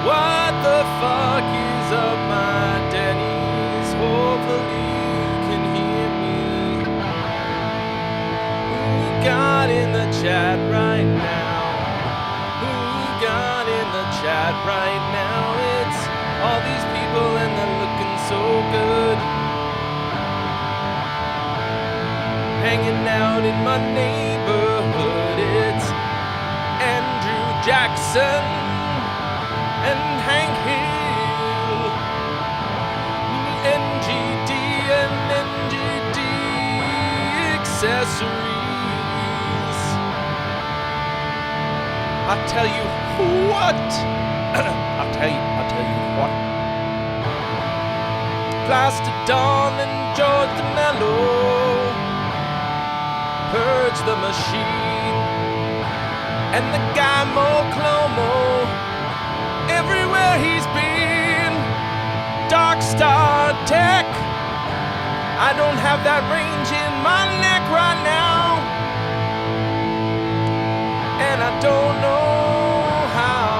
What the fuck is up, my Denny's? Hopefully you can hear me. Who we got in the chat right now? Who we got in the chat right now? It's all these people and they're looking so good. Hanging out in my neighborhood. It's Andrew Jackson and Hank Hill, NGD and NGD accessories. I tell you what. I'll tell you what. Plastodon and George DeMello, Purge the Machine, and the guy Mo Clomo. Everywhere he's been, Dark Star Tech. I don't have that range in my neck right now, and I don't know how.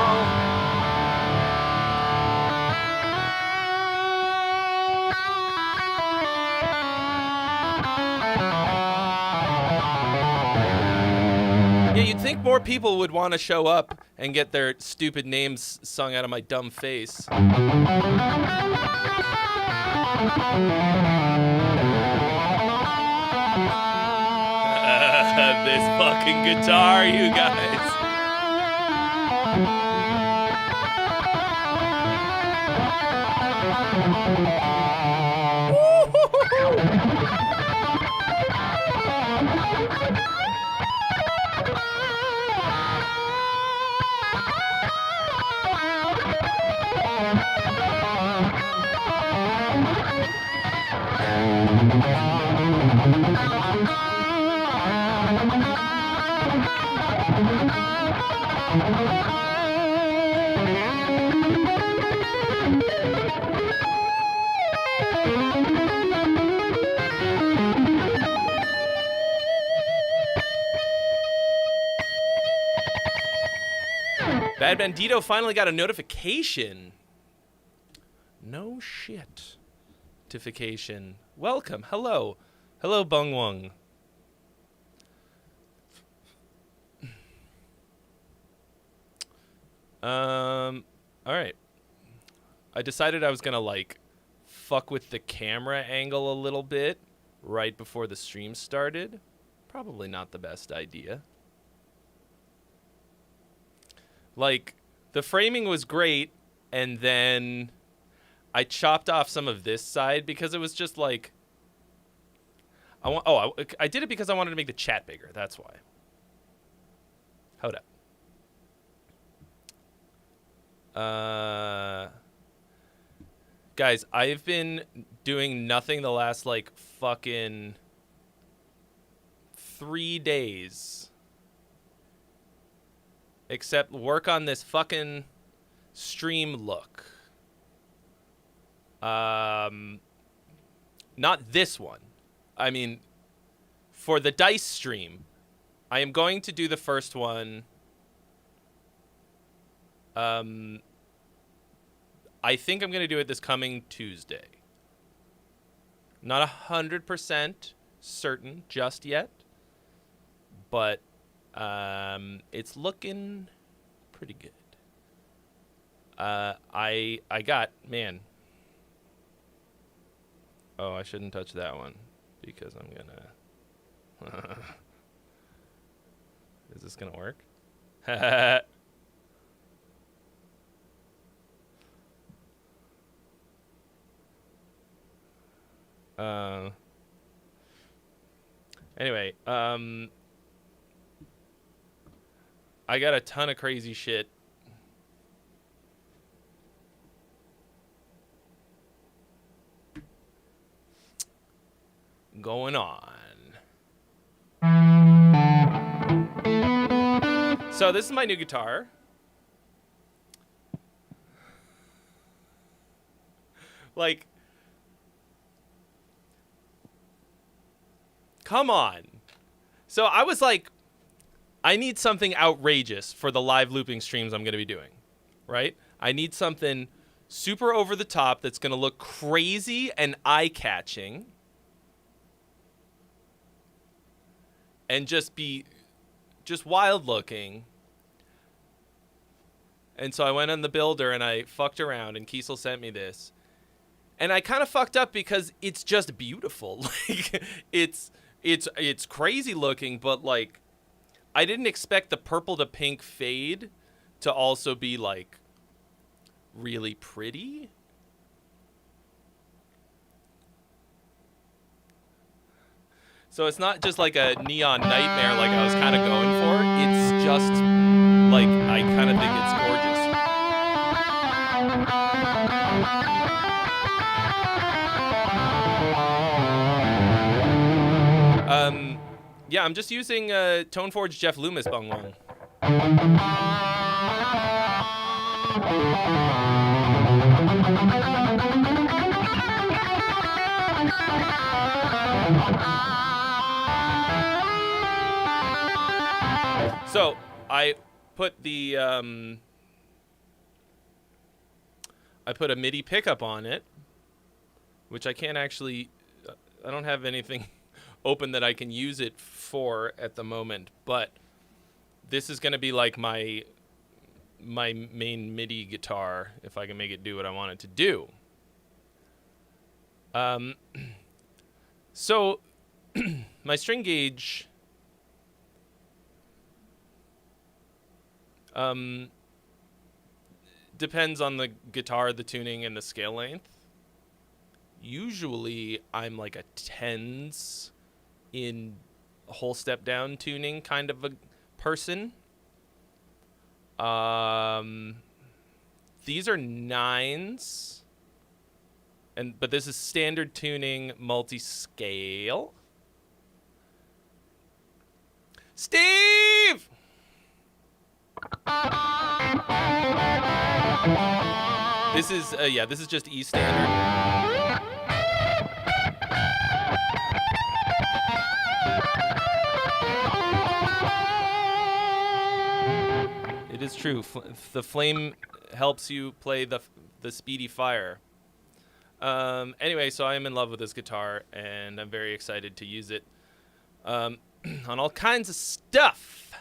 Yeah, you'd think more people would want to show up and get their stupid names sung out of my dumb face. This fucking guitar, you guys. Bad Bandito finally got a notification. No shit. Notification. Welcome. Hello. Hello, Bungwung. Alright. I decided I was gonna, like, fuck with the camera angle a little bit right before the stream started. Probably not the best idea. Like, the framing was great, and then I chopped off some of this side because it was just like, I did it because I wanted to make the chat bigger. That's why. Hold up. Guys, I've been doing nothing the last, like, fucking 3 days. Except work on this fucking stream look. Not this one. I mean, for the dice stream, I am going to do the first one. I think I'm going to do it this coming Tuesday. Not 100% certain just yet, but it's looking pretty good. I got, man. Oh, I shouldn't touch that one because I'm gonna. Is this gonna work? Anyway, I got a ton of crazy shit going on. So this is my new guitar. Like, come on. So I was like, I need something outrageous for the live looping streams I'm going to be doing. right? I need something super over the top that's going to look crazy and eye-catching and just be just wild looking. And so I went on the builder and I fucked around, and Kiesel sent me this. And I kind of fucked up because it's just beautiful. Like it's crazy looking, but like I didn't expect the purple to pink fade to also be like really pretty. So it's not just like a neon nightmare like I was kind of going for. It's just like I kind of think it's gorgeous. Yeah, I'm just using Toneforge Jeff Loomis Bung Wung. So I put the I put a MIDI pickup on it, which I can't actually. I don't have anything open that I can use it for at the moment, but this is going to be like my main MIDI guitar if I can make it do what I want it to do. So my string gauge depends on the guitar, the tuning, and the scale length. Usually I'm like a tens in whole step down tuning kind of a person. These are nines, but this is standard tuning multi-scale. Steve! This is just E standard. It is true. The flame helps you play the speedy fire. Anyway, so I am in love with this guitar, and I'm very excited to use it on all kinds of stuff.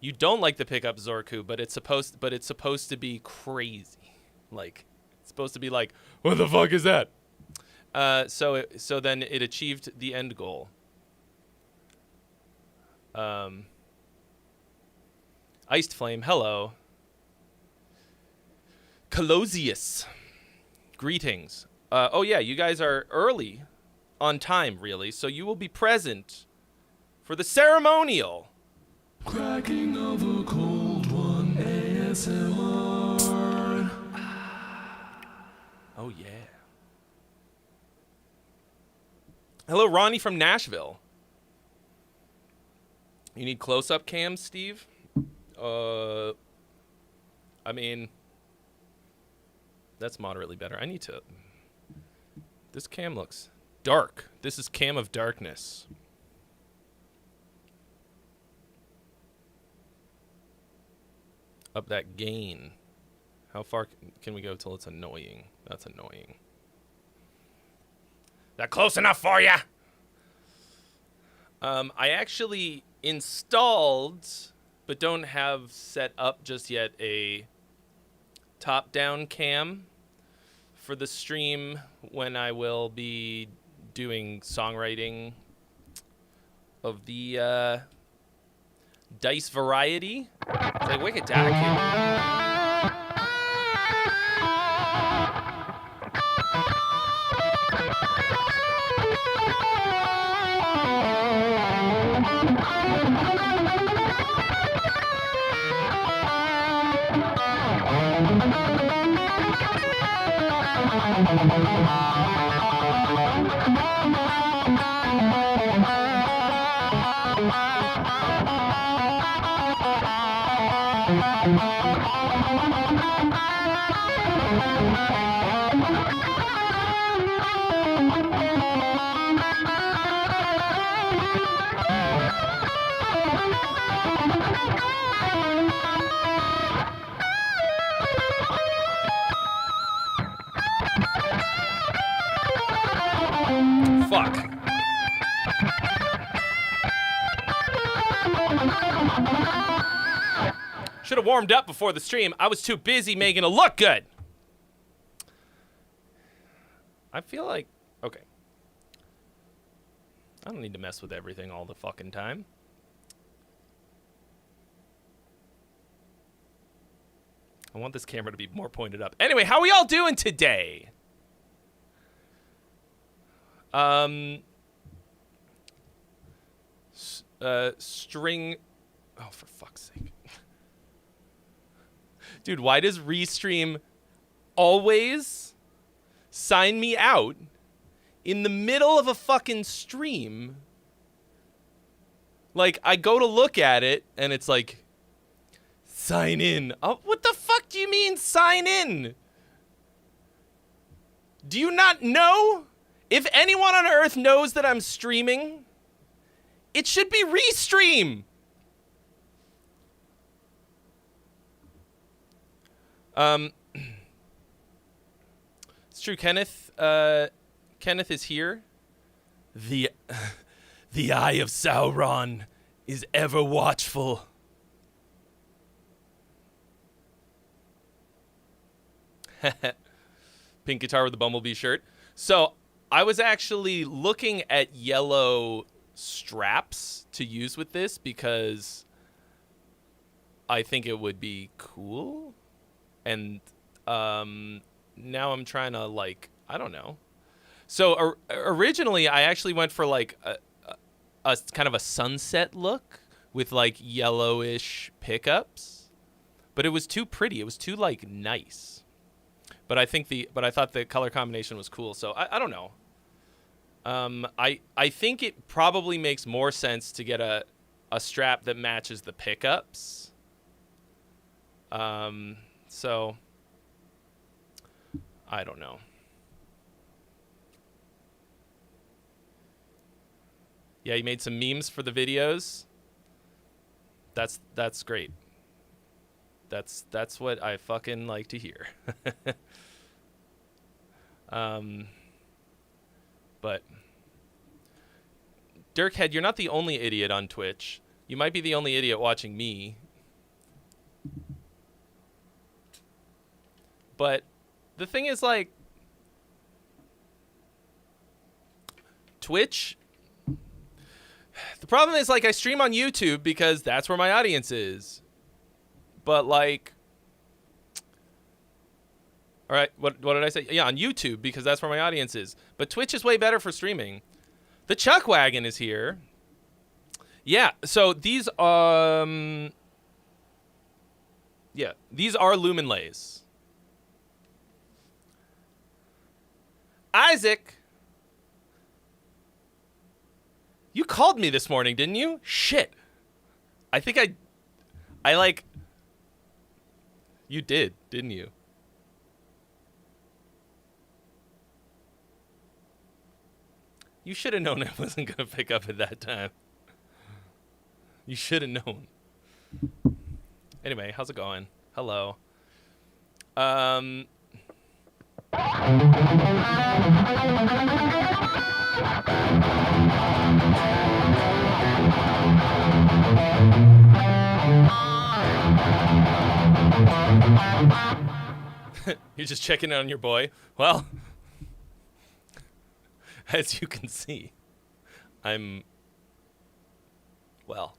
You don't like the pickup, Zorku, but it's supposed to be crazy. Like it's supposed to be like, what the fuck is that? So then it achieved the end goal. Iced Flame, hello. Colosius, greetings. Oh yeah, you guys are early on time, really, so you will be present for the ceremonial cracking of a cold one ASMR. Oh yeah. Hello, Ronnie from Nashville. You need close-up cams, Steve? I mean, that's moderately better. I need to. This cam looks dark. This is cam of darkness. Up that gain. How far can we go till it's annoying? That's annoying. That close enough for ya? I actually installed, but don't have set up just yet, a top-down cam for the stream when I will be doing songwriting of the dice variety. It's like wicked tacky. fuck. Should have warmed up before the stream. I was too busy making it look good. I feel like, okay. I don't need to mess with everything all the fucking time. I want this camera to be more pointed up. Anyway, how are we all doing today? String. Oh, for fuck's sake. Dude, why does Restream always sign me out in the middle of a fucking stream? Like, I go to look at it, and it's like, sign in. Oh, what the fuck do you mean, sign in? Do you not know? If anyone on Earth knows that I'm streaming, it should be Restream. It's true, Kenneth. Kenneth is here. The eye of Sauron is ever watchful. Pink guitar with the bumblebee shirt. So I was actually looking at yellow straps to use with this because I think it would be cool. And now I'm trying to, like, I don't know. So originally I actually went for like a kind of a sunset look with like yellowish pickups, but it was too pretty. It was too like nice. But I thought the color combination was cool. So I don't know. I think it probably makes more sense to get a strap that matches the pickups. So I don't know. Yeah, you made some memes for the videos. That's great. That's what I fucking like to hear. But Dirkhead, you're not the only idiot on Twitch. You might be the only idiot watching me. But the thing is, like, Twitch, the problem is, like, I stream on YouTube because that's where my audience is. But, like, all right, what did I say? Yeah, on YouTube because that's where my audience is. But Twitch is way better for streaming. The Chuck Wagon is here. Yeah, so these these are Lumen Lays. Isaac, you called me this morning, didn't you? Shit. I think I like, you did, didn't you? You should have known I wasn't going to pick up at that time. You should have known. Anyway, how's it going? Hello. You're just checking on your boy. Well, as you can see, I'm well.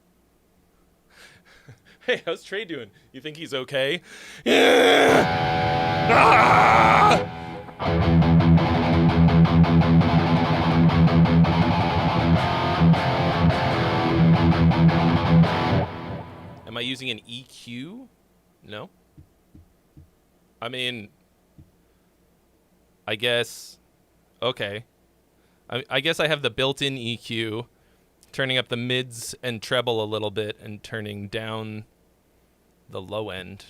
Hey, how's Trey doing? You think he's okay? Yeah! Ah! Am I using an EQ? No. I mean, I guess. Okay. I guess I have the built-in EQ, turning up the mids and treble a little bit and turning down the low end,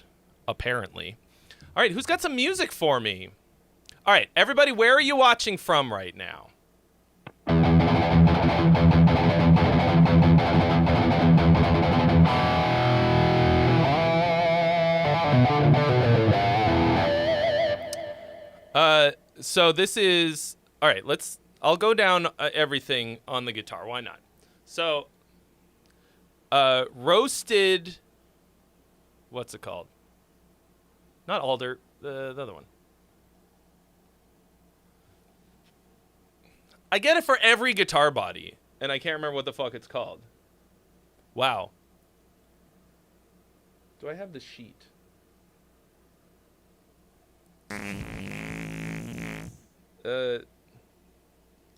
apparently. All right, who's got some music for me? All right, everybody, where are you watching from right now? So this is, all right, I'll go down everything on the guitar. Why not? So, roasted. What's it called? Not alder. The other one. I get it for every guitar body, and I can't remember what the fuck it's called. Wow. Do I have the sheet?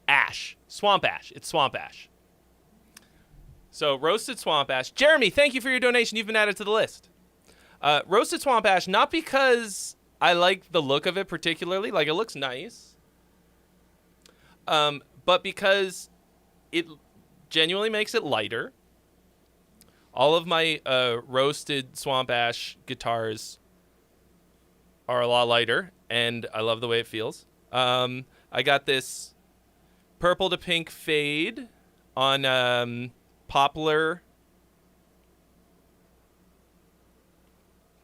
Ash. Swamp ash. It's swamp ash. So, roasted swamp ash. Jeremy, thank you for your donation. You've been added to the list. Roasted swamp ash, not because I like the look of it particularly. Like, it looks nice. But because it genuinely makes it lighter. All of my roasted swamp ash guitars are a lot lighter, and I love the way it feels. I got this purple to pink fade on poplar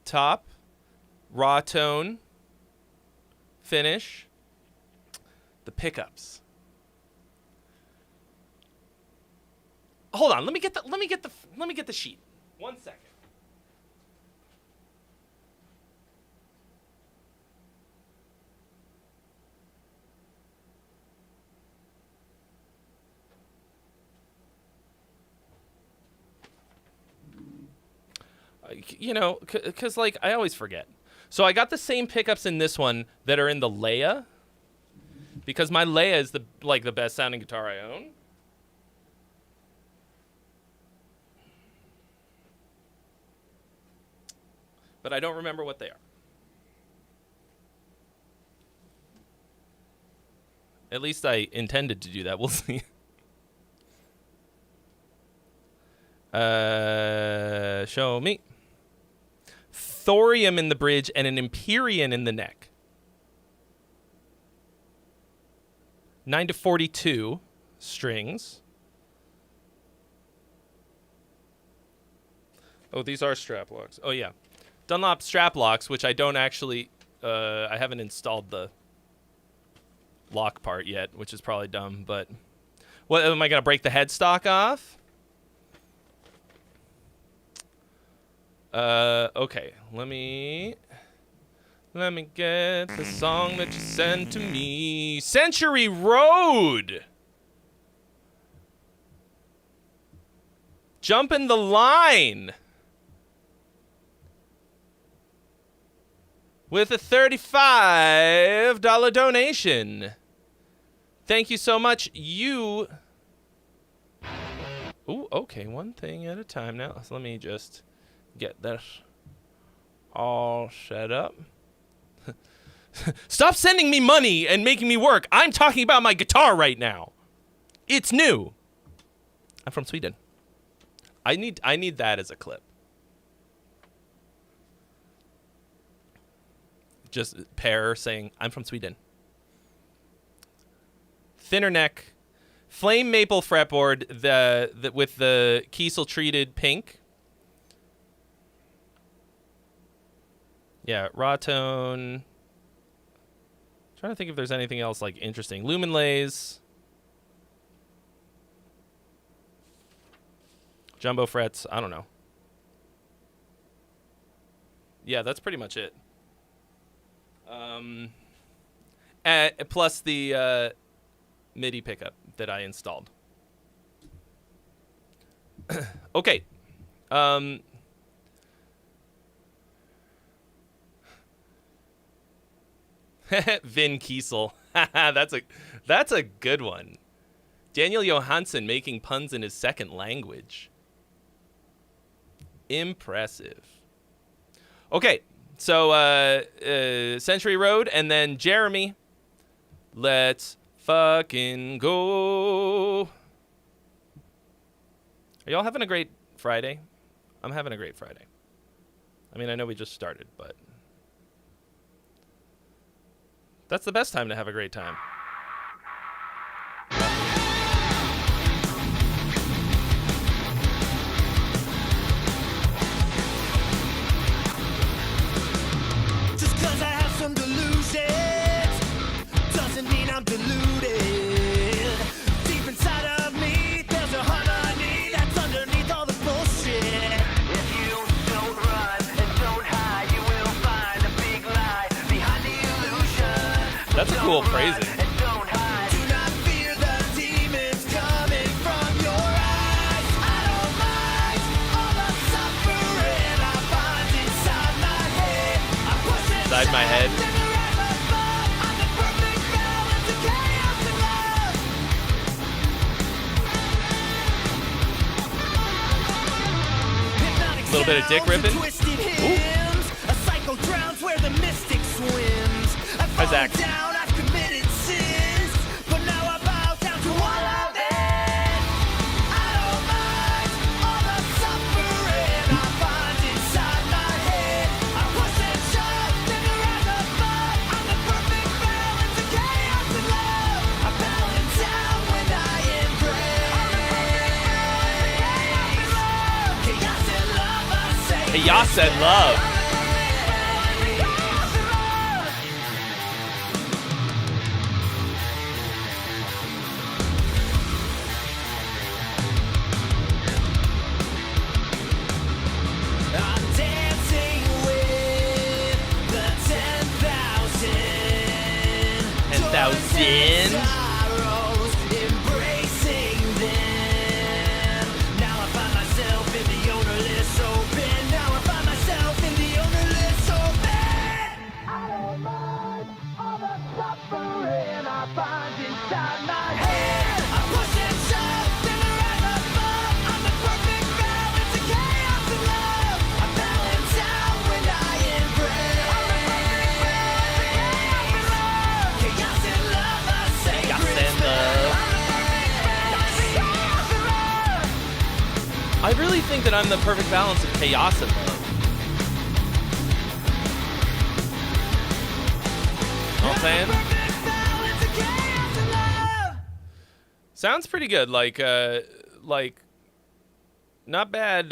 top, raw tone finish. The pickups. Hold on, let me get the sheet. 1 second. You know, because like I always forget. So I got the same pickups in this one that are in the Leia, because my Leia is the best sounding guitar I own. But I don't remember what they are. At least I intended to do that. We'll see. Show me. Thorium in the bridge and an Empyrean in the neck. 9-42 strings. Oh, these are strap locks. Oh, yeah. Dunlop strap locks, which I don't actually... I haven't installed the lock part yet, which is probably dumb, but... What, am I going to break the headstock off? Okay. Let me get the song that you sent to me. Century Road! Jumping the line! With a $35 donation. Thank you so much. You... Ooh, okay. One thing at a time now. So let me just get this all set up. Stop sending me money and making me work. I'm talking about my guitar right now. It's new. I'm from Sweden. I need that as a clip. Just pair saying, I'm from Sweden. Thinner neck. Flame maple fretboard with the Kiesel treated pink. Yeah, raw tone. Trying to think if there's anything else like interesting. Lumen lays. Jumbo frets. I don't know. Yeah, that's pretty much it. Plus the MIDI pickup that I installed. Okay. Vin Kiesel. That's a good one. Daniel Johansson making puns in his second language. Impressive. Okay. So, Century Road, and then Jeremy. Let's fucking go. Are y'all having a great Friday? I'm having a great Friday. I mean, I know we just started, but that's the best time to have a great time. Just 'cause I have some delusions doesn't mean I'm deluded. That's a cool phrasing. Inside my head. A little bit of dick ripping. Ooh. Hi, Zach. Chaos and love. I'm dancing with the 10,000. Embracing them. Now I find myself in the ownerless open. Now I find myself in the ownerless open. I don't mind all the suffering I find inside my head. I push and shove, then I rise above. I'm the perfect balance of chaos and love. I balance out when I embrace. I'm the perfect balance of chaos and love. Chaos and love, I say. Chaos and love. I really think that I'm the perfect balance of chaos and love. Know what I'm saying? Sounds pretty good. Like not bad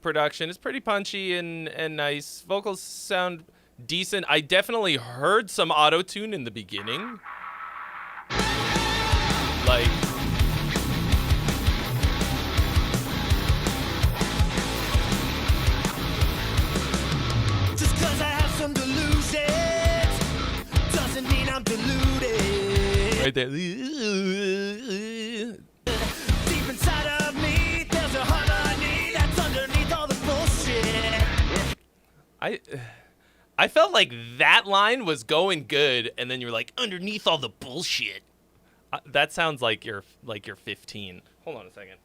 production. It's pretty punchy and nice. Vocals sound decent. I definitely heard some auto-tune in the beginning. Like, Just 'cause I have some delusions doesn't mean I'm deluded. right there. Deep inside of me, there's a harmony that's underneath all the bullshit. I felt like that line was going good, and then you're like, underneath all the bullshit. That sounds like you're 15. Hold on a second.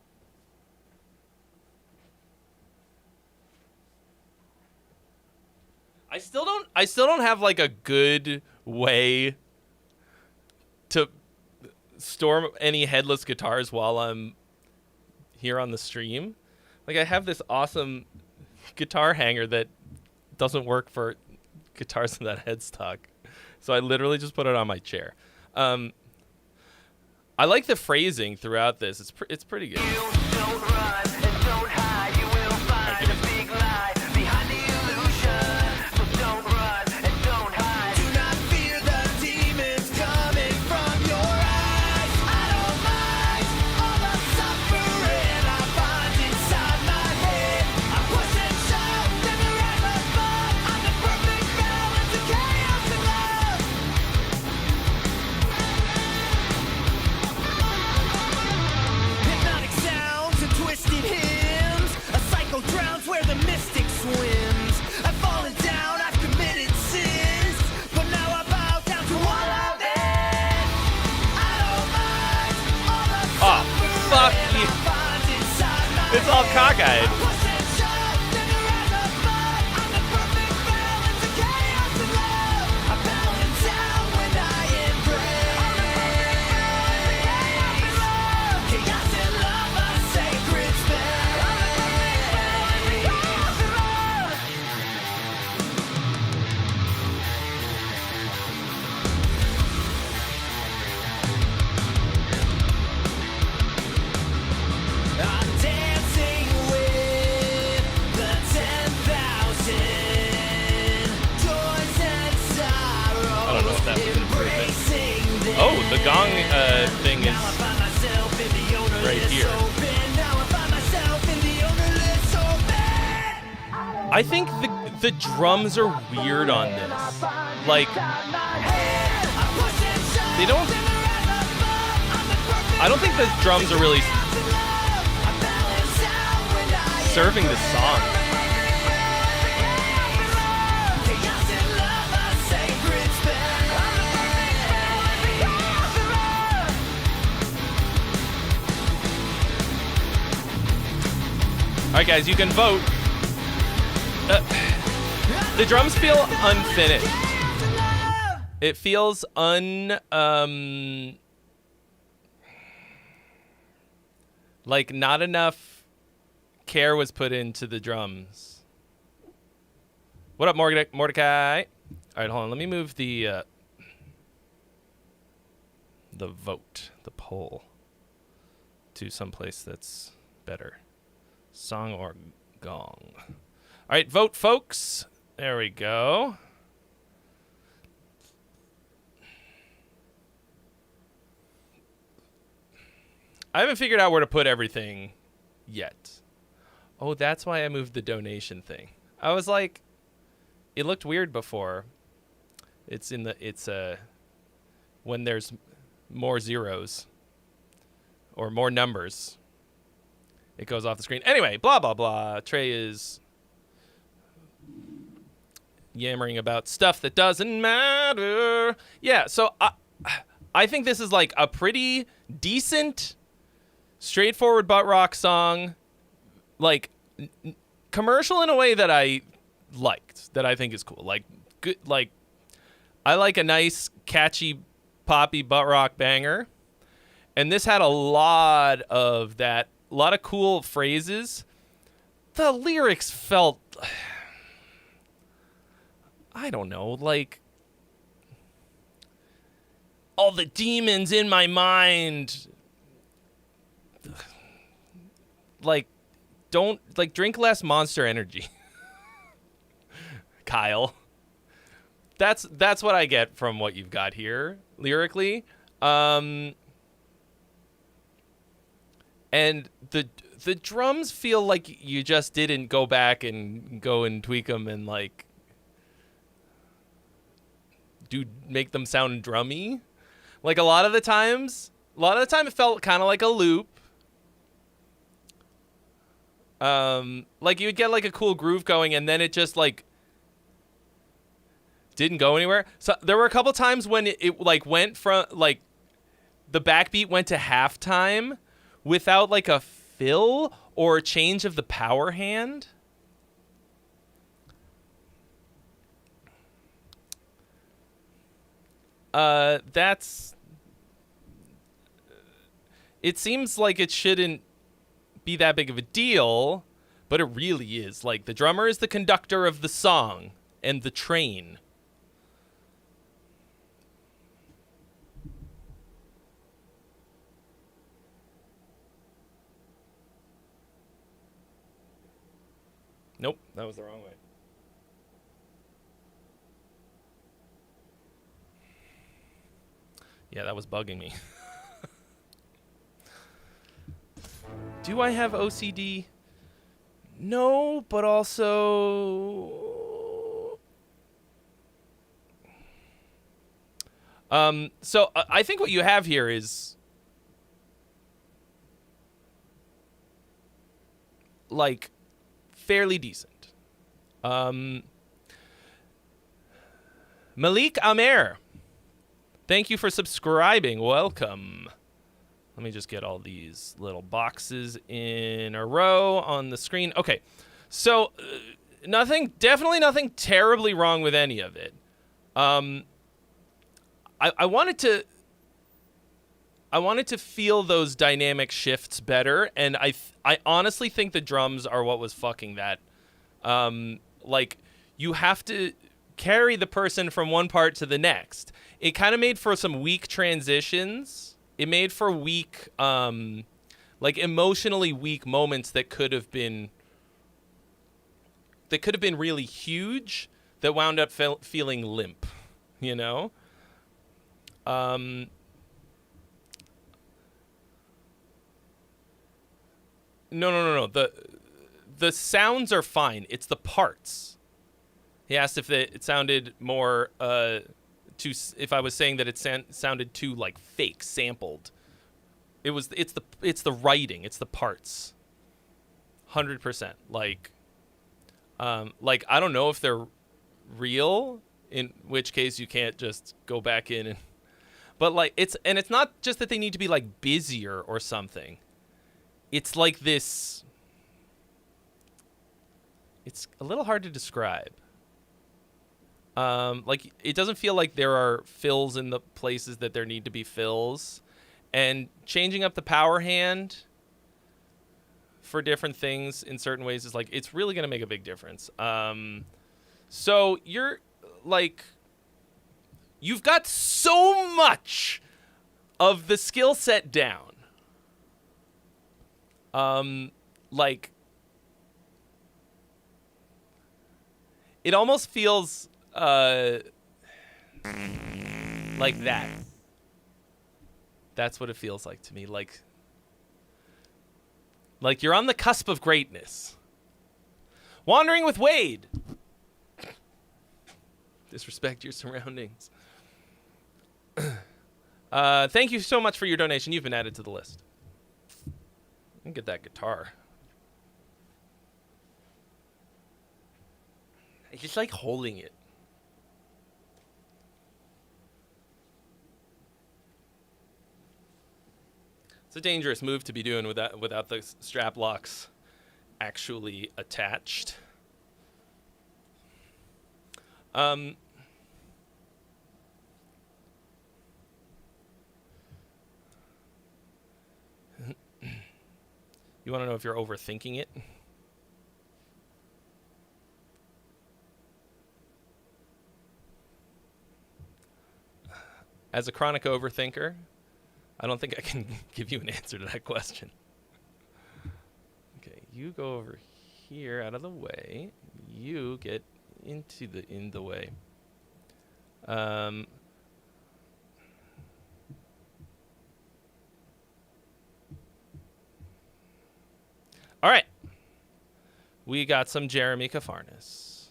I still don't have like a good way to store any headless guitars while I'm here on the stream. Like, I have this awesome guitar hanger that doesn't work for guitars in that headstock, so I literally just put it on my chair. I like the phrasing throughout this. It's pretty good. You don't run and don't hide. You will find a big lie behind the illusion. So don't run and don't hide. Do not fear the demons coming from your eyes. I don't mind all the suffering I find inside my head. I push and shove, then I rise above. I'm the perfect balance of chaos and love. Hypnotic sounds and twisted hymns. A cycle drowns where the mystic swims. I've fallen down, I've committed sins, but now I bow down to all of it. I don't mind all the Oh, fuck suffering you. I find inside my It's all head. cockeyed. I push and shove, then I rise above. I'm the perfect balance of chaos and love. I balance out when I embrace. Chaos and love, a sacred spell. I'm dancing with the 10,000 joys and sorrows. I don't know if that was an improvement. Embracing them. Oh, the gong thing Now I is find myself in the ownerless right here. open. Now I find myself in the ownerless open. I I think the drums are weird on this. Like, they don't... I don't think the drums are really serving the song. All right, guys, you can vote. The drums feel unfinished. It feels like not enough care was put into the drums. What up, Mordecai? All right, hold on. Let me move the vote, the poll, to someplace that's better. Song or gong? All right, vote, folks. There we go. I haven't figured out where to put everything yet. Oh, that's why I moved the donation thing. I was like, it looked weird before. It's when there's more zeros or more numbers, it goes off the screen. Anyway, blah, blah, blah. Trey is yammering about stuff that doesn't matter. Yeah, so I think this is like a pretty decent, straightforward butt rock song. Like, commercial in a way that I liked, that I think is cool. Like, good, like, I like a nice, catchy, poppy butt rock banger. And this had a lot of that. A lot of cool phrases. The lyrics felt, I don't know, like, all the demons in my mind. Like, don't, like, drink less Monster Energy. Kyle. That's what I get from what you've got here, lyrically. And the drums feel like you just didn't go back and go and tweak them and like make them sound drummy. Like a lot of the time it felt kind of like a loop. Like you would get like a cool groove going and then it just like didn't go anywhere. So there were a couple times when it like went from like the backbeat went to halftime without like a fill or a change of the power hand. It seems like it shouldn't be that big of a deal, but it really is. Like, the drummer is the conductor of the song and the train. Nope, that was the wrong way. Yeah, that was bugging me. Do I have OCD? No, but also... So I think what you have here is... like, fairly decent. Malik Amer, thank you for subscribing. Welcome. Let me just get all these little boxes in a row on the screen. Okay, so definitely nothing terribly wrong with any of it. I wanted to feel those dynamic shifts better, and I honestly think the drums are what was fucking that. Like, you have to carry the person from one part to the next. It kind of made for some weak transitions. It made for weak, like emotionally weak moments that could have been really huge that wound up feeling limp, you know? No. the sounds are fine. It's the parts. He asked if it sounded more if I was saying that it sounded too like fake, sampled. It's the writing, it's the parts. 100%. Like I don't know if they're real, in which case you can't just go back in and, but like it's not just that they need to be like busier or something. It's like this, it's a little hard to describe. Like it doesn't feel like there are fills in the places that there need to be fills, and changing up the power hand for different things in certain ways is like, it's really going to make a big difference. So you're like, you've got so much of the skill set down. Like it almost feels like that. That's what it feels like to me. Like you're on the cusp of greatness. Wandering with Wade. Disrespect your surroundings. Thank you so much for your donation. You've been added to the list. Get that guitar. I just like holding it. It's a dangerous move to be doing without the strap locks actually attached. You want to know if you're overthinking it? As a chronic overthinker, I don't think I can give you an answer to that question. Okay, you go over here out of the way. You get in the way. All right. We got some Jeremy Kafarnis.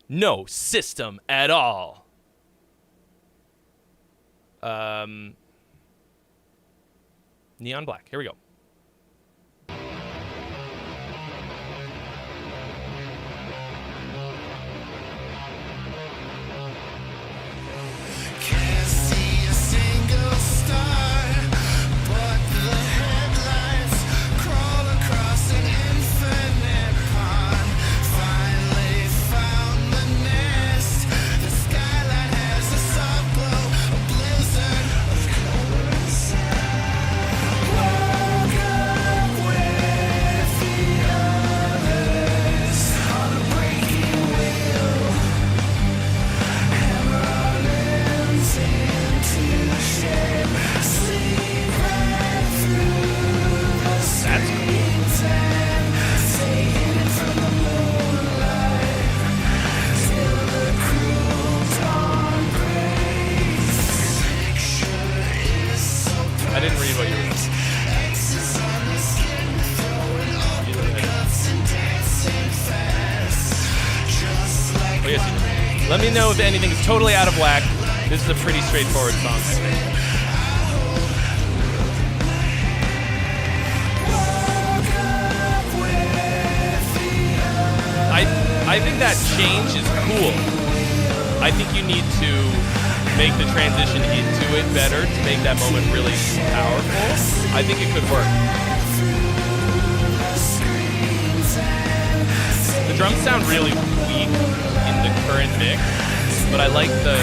No system at all. Neon Black. Here we go. Can't see a single star, but the headlights crawl across an infinite pond. Finally found the nest. The skyline has a soft glow, a blizzard of color and sound. Woke up with the others on a breaking wheel. Into shape, sleep right through the screens and taking it from the moonlight till the cruel dawn breaks. Picture is so I didn't read what you were saying. X's on the skin, throwing uppercuts and dancing fast, just like Oh, yes, you did. Let me know if anything is totally out of whack. This is a pretty straightforward song, I think. I think that change is cool. I think you need to make the transition into it better to make that moment really powerful. I think it could work. The drums sound really weak in the current mix, but I like the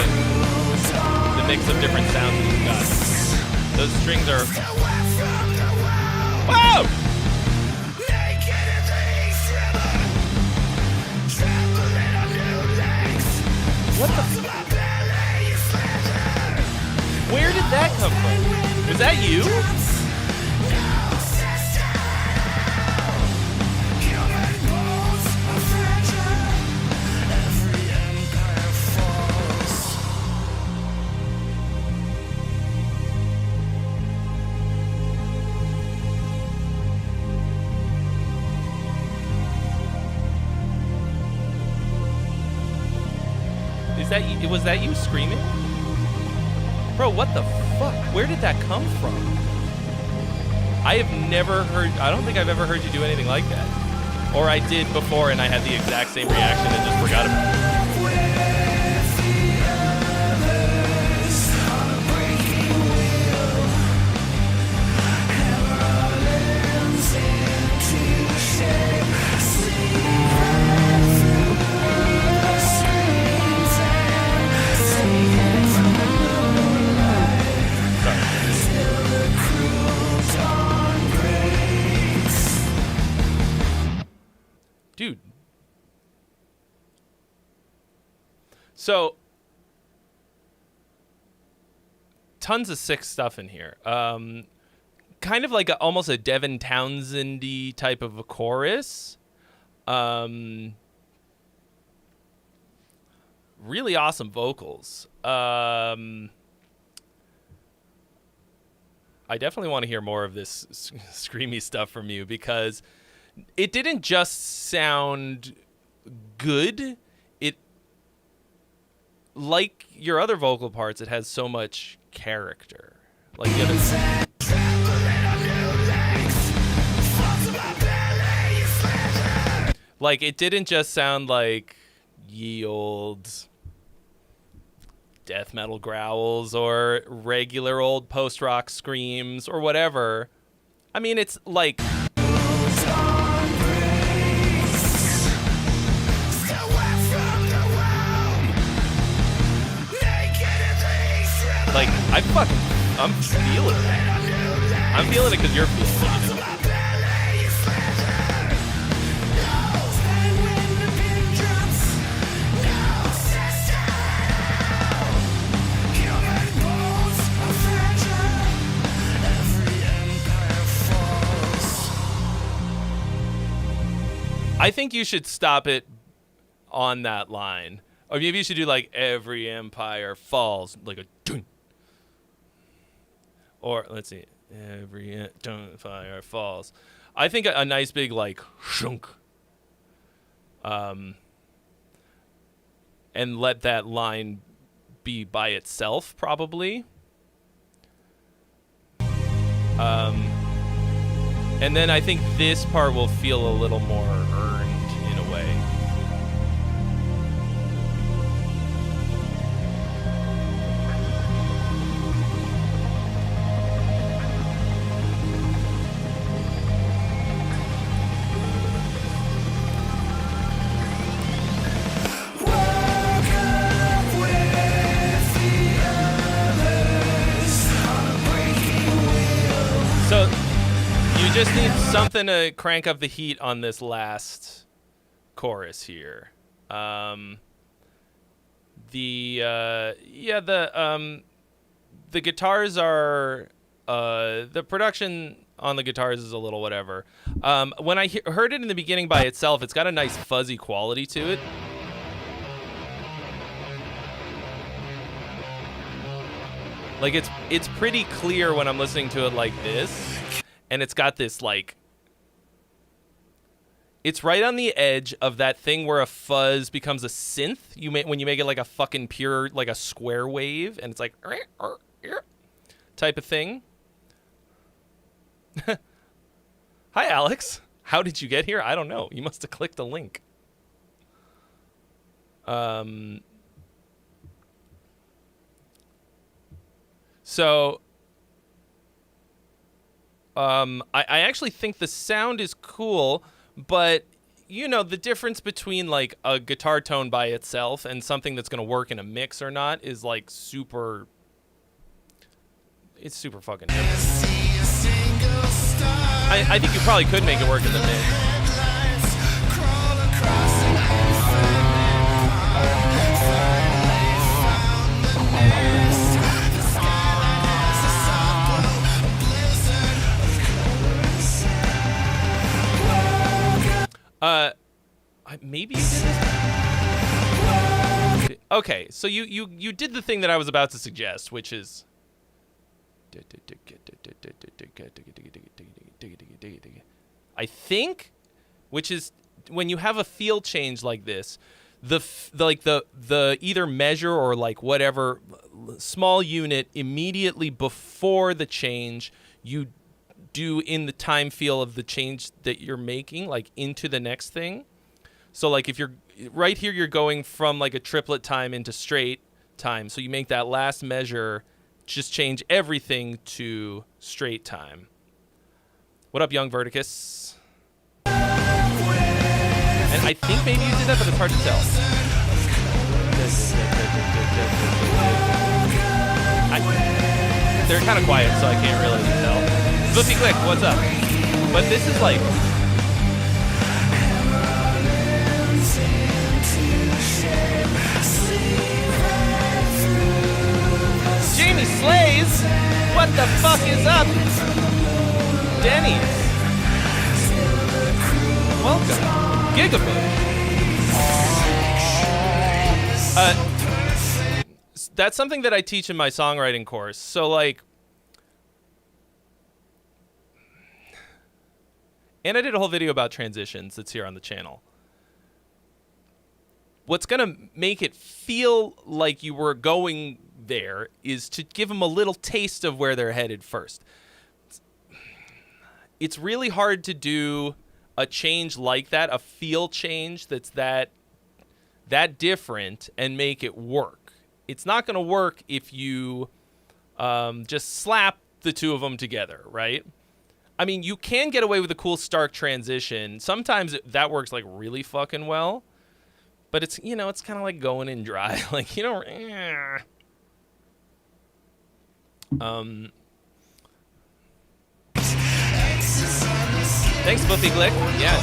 mix of different sounds that you've got. Those strings are... Whoa! What the... Where did that come from? Was that you? Was that you screaming? Bro, what the fuck? Where did that come from? I have never heard, I don't think I've ever heard you do anything like that. Or I did before and I had the exact same reaction and just forgot about it. Dude. So, tons of sick stuff in here. Kind of like almost a Devin Townsend-y type of a chorus. Really awesome vocals. I definitely want to hear more of this screamy stuff from you because it didn't just sound good. It, like your other vocal parts, it has so much character. Like the other. Like it didn't just sound like ye old death metal growls or regular old post-rock screams or whatever. I mean, it's like I'm feeling it. I'm feeling it because you're feeling it. You know? I think you should stop it on that line. Or maybe you should do like every empire falls, like a dun. Or let's see, every empire falls. I think a nice big like shunk. And let that line be by itself probably. And then I think this part will feel a little more earned in a way. So you just need something to crank up the heat on this last chorus here. The guitars are the production on the guitars is a little whatever. When I heard it in the beginning by itself, it's got a nice fuzzy quality to it. Like it's pretty clear when I'm listening to it like this, and it's got this like, it's right on the edge of that thing where a fuzz becomes a synth. When you make it like a fucking pure, like a square wave, and it's like type of thing. Hi, Alex. How did you get here? I don't know. You must have clicked a link. So, I actually think the sound is cool, but, you know, the difference between, like, a guitar tone by itself and something that's going to work in a mix or not is, like, super... It's super fucking different. I think you probably could make it work in the mix. Maybe you did this. Okay, so you did the thing that I was about to suggest, which is I think, which is when you have a feel change like this, the either measure or like whatever small unit immediately before the change you do in the time feel of the change that you're making, like into the next thing. So like if you're right here, you're going from like a triplet time into straight time. So you make that last measure, just change everything to straight time. What up, Young Verticus? And I think maybe you did that, but it's hard to tell. They're kind of quiet, so I can't really tell. Flippy Click, what's up? But this is like... Jamie Slays! What the fuck is up? Denny's. Welcome. Gigafoot. That's something that I teach in my songwriting course. So like... And I did a whole video about transitions that's here on the channel. What's going to make it feel like you were going there is to give them a little taste of where they're headed first. It's really hard to do a change like that, a feel change that's that different, and make it work. It's not going to work if you just slap the two of them together, right? I mean, you can get away with a cool stark transition. Sometimes that works like really fucking well. But it's, you know, it's kind of like going in dry. Like, you know, thanks, Buffy Glick. Yeah,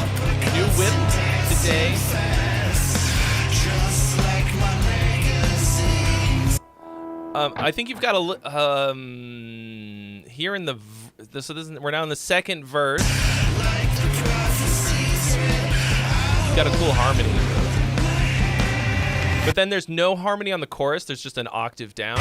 new whip today. I think you've got a here in the so this is, we're now in the second verse. You've got a cool harmony. But then there's no harmony on the chorus. There's just an octave down.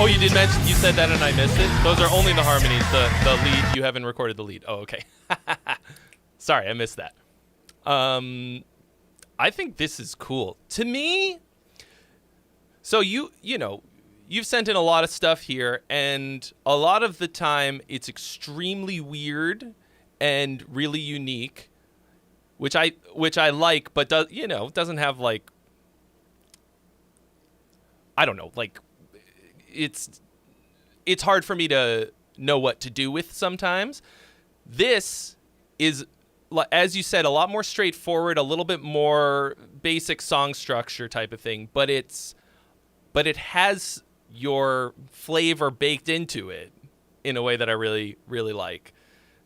Oh, you did mention, you said that and I missed it? Those are only the harmonies, the lead, you haven't recorded the lead. Oh, okay. Sorry, I missed that. I think this is cool. To me, so you know, you've sent in a lot of stuff here, and a lot of the time it's extremely weird and really unique, which I like, but doesn't have like, I don't know, like, it's hard for me to know what to do with sometimes. This is, as you said, a lot more straightforward, a little bit more basic song structure type of thing, but it has your flavor baked into it in a way that I really, really like.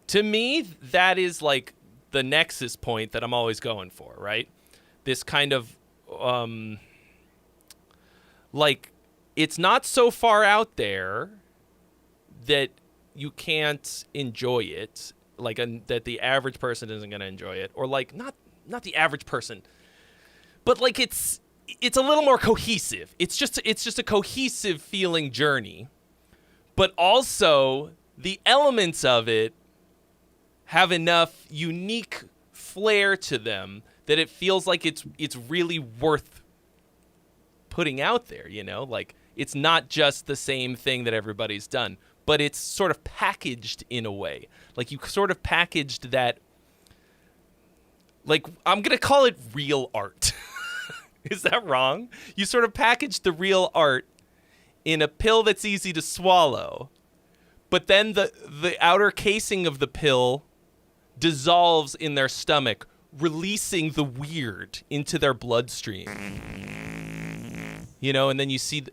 To me, that is like the nexus point that I'm always going for, right? This kind of like, it's not so far out there that you can't enjoy it, like that the average person isn't going to enjoy it, or like not the average person, but like it's a little more cohesive. It's just a cohesive feeling journey, but also the elements of it have enough unique flair to them that it feels like it's really worth putting out there, you know? Like, it's not just the same thing that everybody's done, but it's sort of packaged in a way. Like, you sort of packaged that, like, I'm going to call it real art. Is that wrong? You sort of packaged the real art in a pill that's easy to swallow, but then the outer casing of the pill dissolves in their stomach, releasing the weird into their bloodstream. you know, and then you see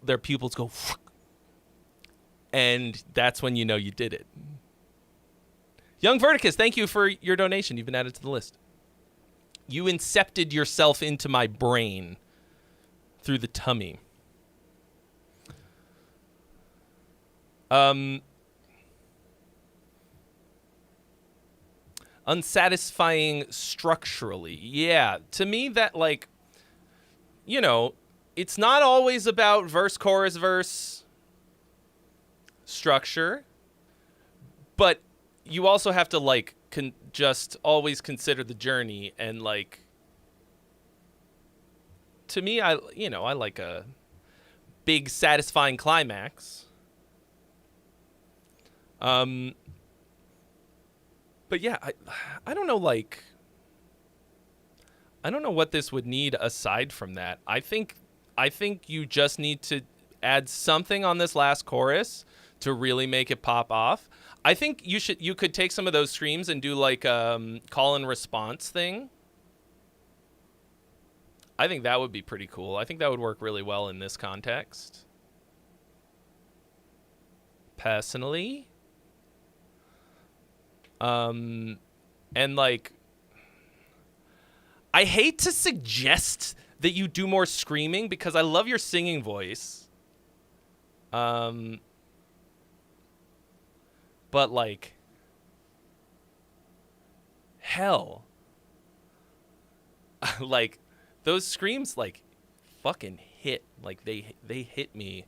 their pupils go, and that's when you know you did it. Young Verticus, thank you for your donation. You've been added to the list. You incepted yourself into my brain through the tummy. Unsatisfying structurally. Yeah, to me that, like, you know, it's not always about verse, chorus, verse structure, but you also have to, like, just always consider the journey. And, like, to me, I like a big satisfying climax. But yeah, I don't know, like, I don't know what this would need aside from that. I think you just need to add something on this last chorus to really make it pop off. I think you could take some of those screams and do like call and response thing. I think that would be pretty cool. I think that would work really well in this context. Personally. And like, I hate to suggest that you do more screaming because I love your singing voice. But like, hell, like those screams like fucking hit, like they hit me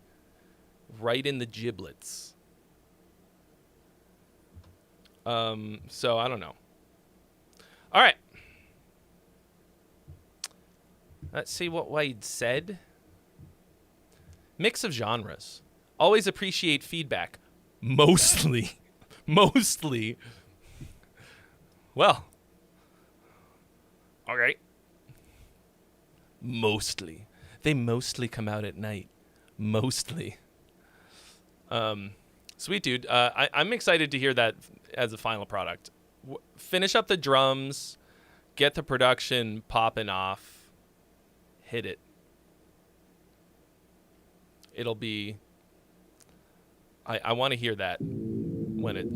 right in the giblets. So I don't know. All right. Let's see what Wade said. Mix of genres. Always appreciate feedback. Mostly. Mostly. Well. All right. Mostly. They mostly come out at night. Mostly. Sweet, dude. I'm excited to hear that as a final product. Finish up the drums. Get the production popping off. Hit it. It'll be... I want to hear that when it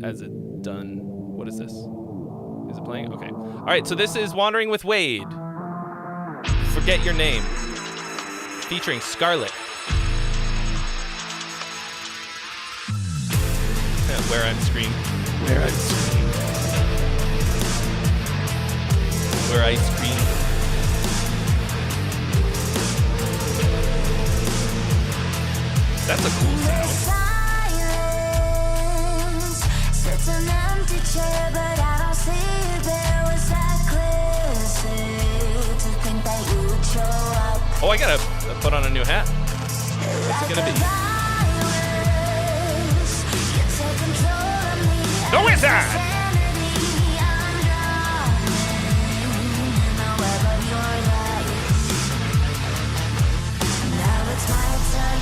done. What is this? Is it playing? Okay. All right, so this is Wandering with Wade. Forget Your Name. Featuring Scarlet. Where I'm Scream. Where I'm Scream. Where I Scream. That's a cool sound. Sits an empty chair, but I don't see it. There was that clear to think that you would show up. Oh, I gotta put on a new hat. What's it gonna be? The Wizard!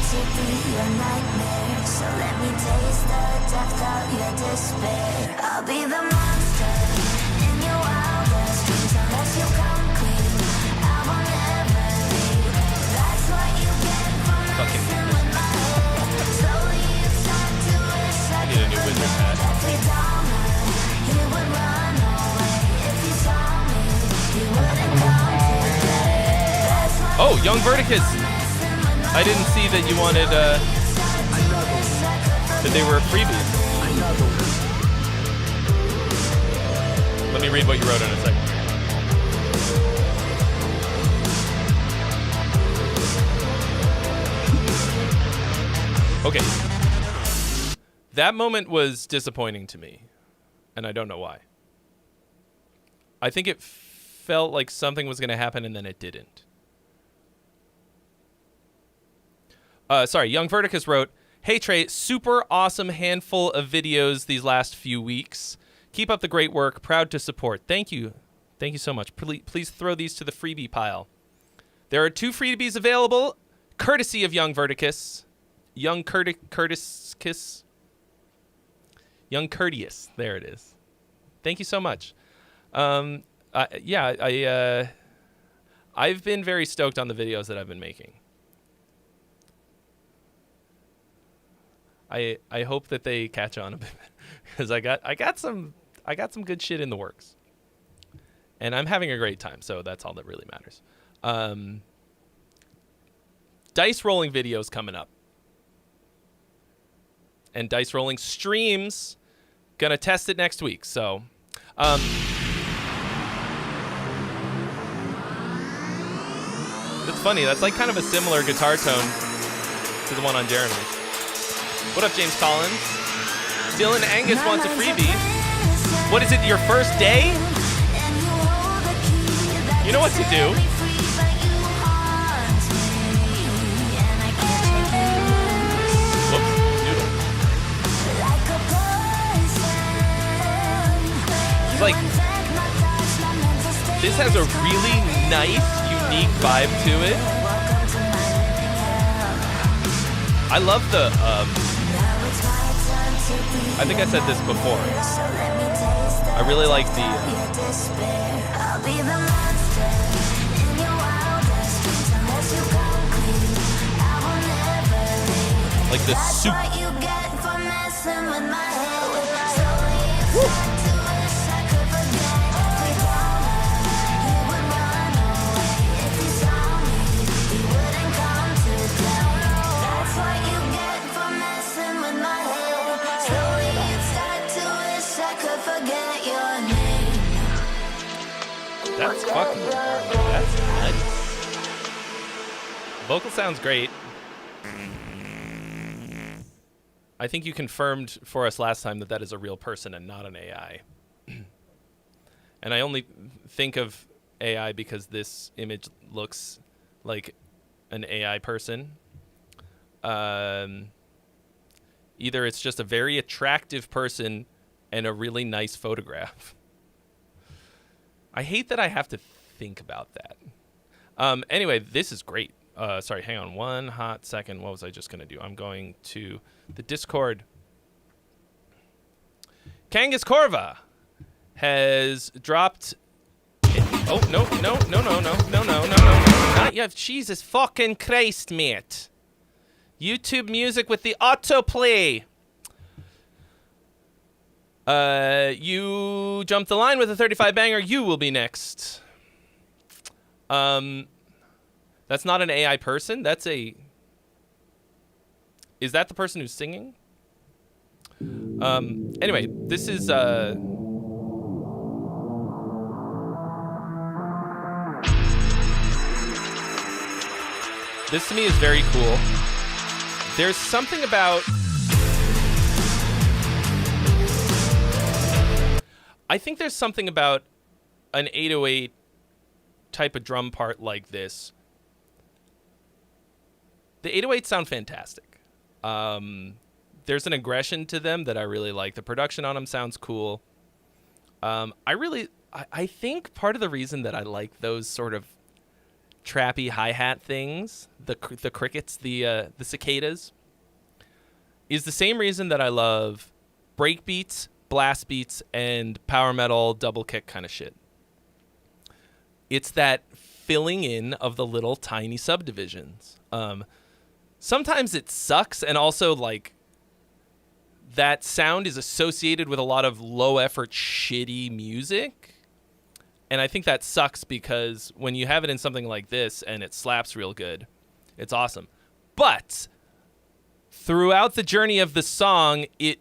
To be your nightmare, so let me taste the depth of your despair. I'll be the monster in your wildest dreams unless you come clean. I will never leave. That's what you get for messing with my head. Slowly you start to wish I could forget every dollar. You would run away if you saw me. You wouldn't come today. Oh, Young Verticus. I didn't see that you wanted, that they were freebies. Let me read what you wrote in a second. Okay. That moment was disappointing to me, and I don't know why. I think it felt like something was going to happen, and then it didn't. Young Verticus wrote, "Hey Trey, super awesome handful of videos these last few weeks. Keep up the great work. Proud to support. Thank you. Thank you so much. Please throw these to the freebie pile. There are 2 freebies available, courtesy of Young Verticus. Young Curtis. Young Courteous. There it is. Thank you so much. I've been very stoked on the videos that I've been making. I hope that they catch on a bit because I got some good shit in the works, and I'm having a great time. So that's all that really matters. Dice rolling videos coming up, and dice rolling streams. Gonna test it next week. So, it's funny. That's like kind of a similar guitar tone to the one on Jeremy. What up, James Collins? Dylan Angus wants a freebie. What is it, your first day? You know what to do. Whoops, noodle. It's like, this has a really nice, unique vibe to it. I love the, I think I said this before. I really like the like the soup. Woo. That's fucking, that's nice. Vocal sounds great. I think you confirmed for us last time that is a real person and not an AI. And I only think of AI because this image looks like an AI person. Either it's just a very attractive person and a really nice photograph. I hate that I have to think about that. Anyway, this is great. Sorry, hang on one hot second. What was I just going to do? I'm going to the Discord. Kangas Korva has dropped... Oh, no. Not yet. Jesus fucking Christ, mate. YouTube music with the autoplay. You jumped the line with a 35 banger. You will be next. That's not an AI person. That's a... Is that the person who's singing? Anyway, this is... This to me is very cool. There's something about... I think there's something about an 808 type of drum part like this. The 808s sound fantastic. There's an aggression to them that I really like. The production on them sounds cool. I think part of the reason that I like those sort of trappy hi-hat things, the crickets, the cicadas, is the same reason that I love break beats, blast beats, and power metal double kick kind of shit. It's that filling in of the little tiny subdivisions. Sometimes it sucks, and also like that sound is associated with a lot of low effort shitty music. And I think that sucks because when you have it in something like this and it slaps real good, it's awesome. But throughout the journey of the song, it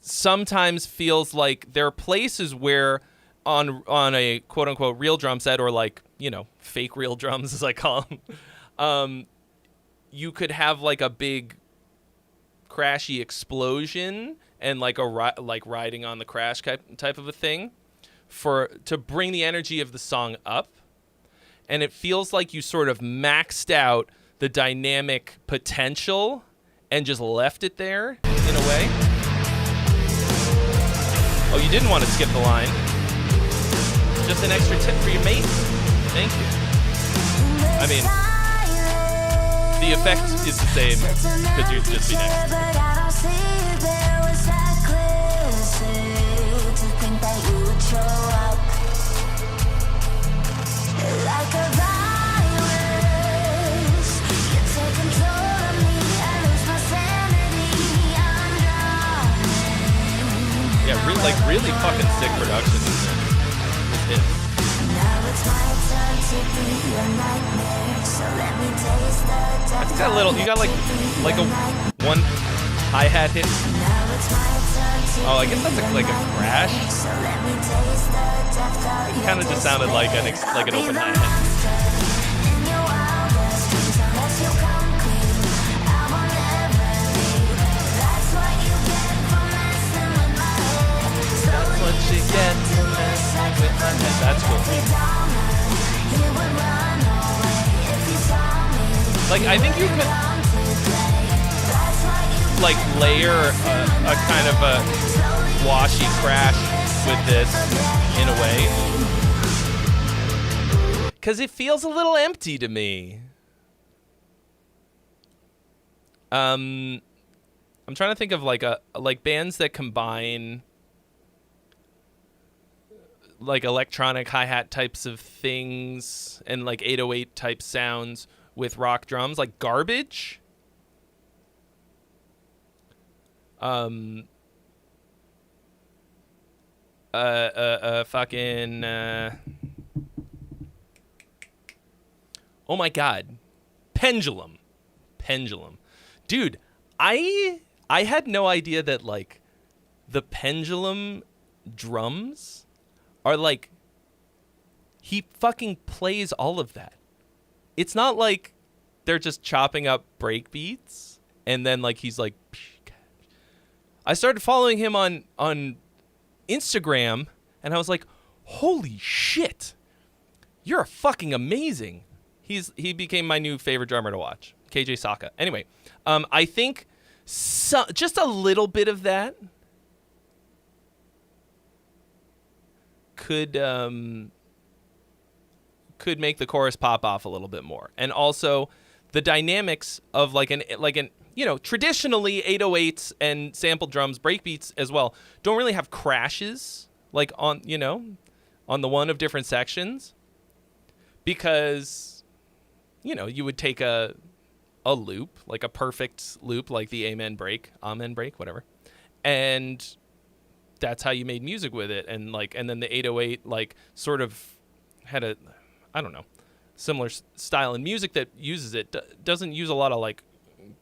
sometimes feels like there are places where on a quote unquote real drum set, or like, you know, fake real drums as I call them, you could have like a big crashy explosion and like riding on the crash type of a thing to bring the energy of the song up. And it feels like you sort of maxed out the dynamic potential and just left it there in a way. Oh, you didn't want to skip the line. Just an extra tip for your mate. Thank you. I mean, the effect is the same because you'd just be next. Like a virus, you take control of me. I lose my sanity. like really fucking sick production in this. This hit. I think that little, you got like a one hi-hat hit. Oh, I guess that's like a crash. It kind of just sounded like an open hi-hat. That's what you get for messing with my head. That's cool. Like, I think you could like layer a kind of a washy crash with this in a way, because it feels a little empty to me. I'm trying to think of like bands that combine like electronic hi-hat types of things and like 808 type sounds with rock drums, like Garbage. Fucking oh my god, Pendulum. Dude, I had no idea that like the Pendulum drums are like, he fucking plays all of that. It's not like they're just chopping up break beats and then like he's like, I started following him on Instagram and I was like, holy shit, you're fucking amazing. He became my new favorite drummer to watch, KJ Saka. Anyway, I think just a little bit of that could make the chorus pop off a little bit more. And also the dynamics of like an you know, traditionally 808s and sampled drums, breakbeats as well, don't really have crashes like on, you know, on the one of different sections, because, you know, you would take a loop, like a perfect loop, like the amen break, whatever, and that's how you made music with it. And like, and then the 808 like sort of had a, I don't know, similar style in music that uses it, doesn't use a lot of like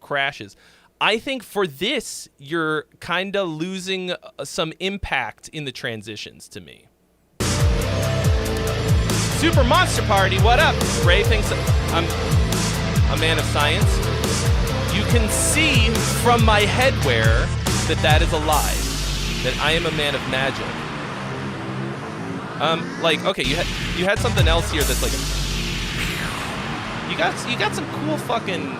crashes. I think for this, you're kind of losing some impact in the transitions to me. Super Monster Party, what up? Ray thinks I'm a man of science. You can see from my headwear that is a lie, that I am a man of magic. Like, okay, you had something else here that's like, you got some cool fucking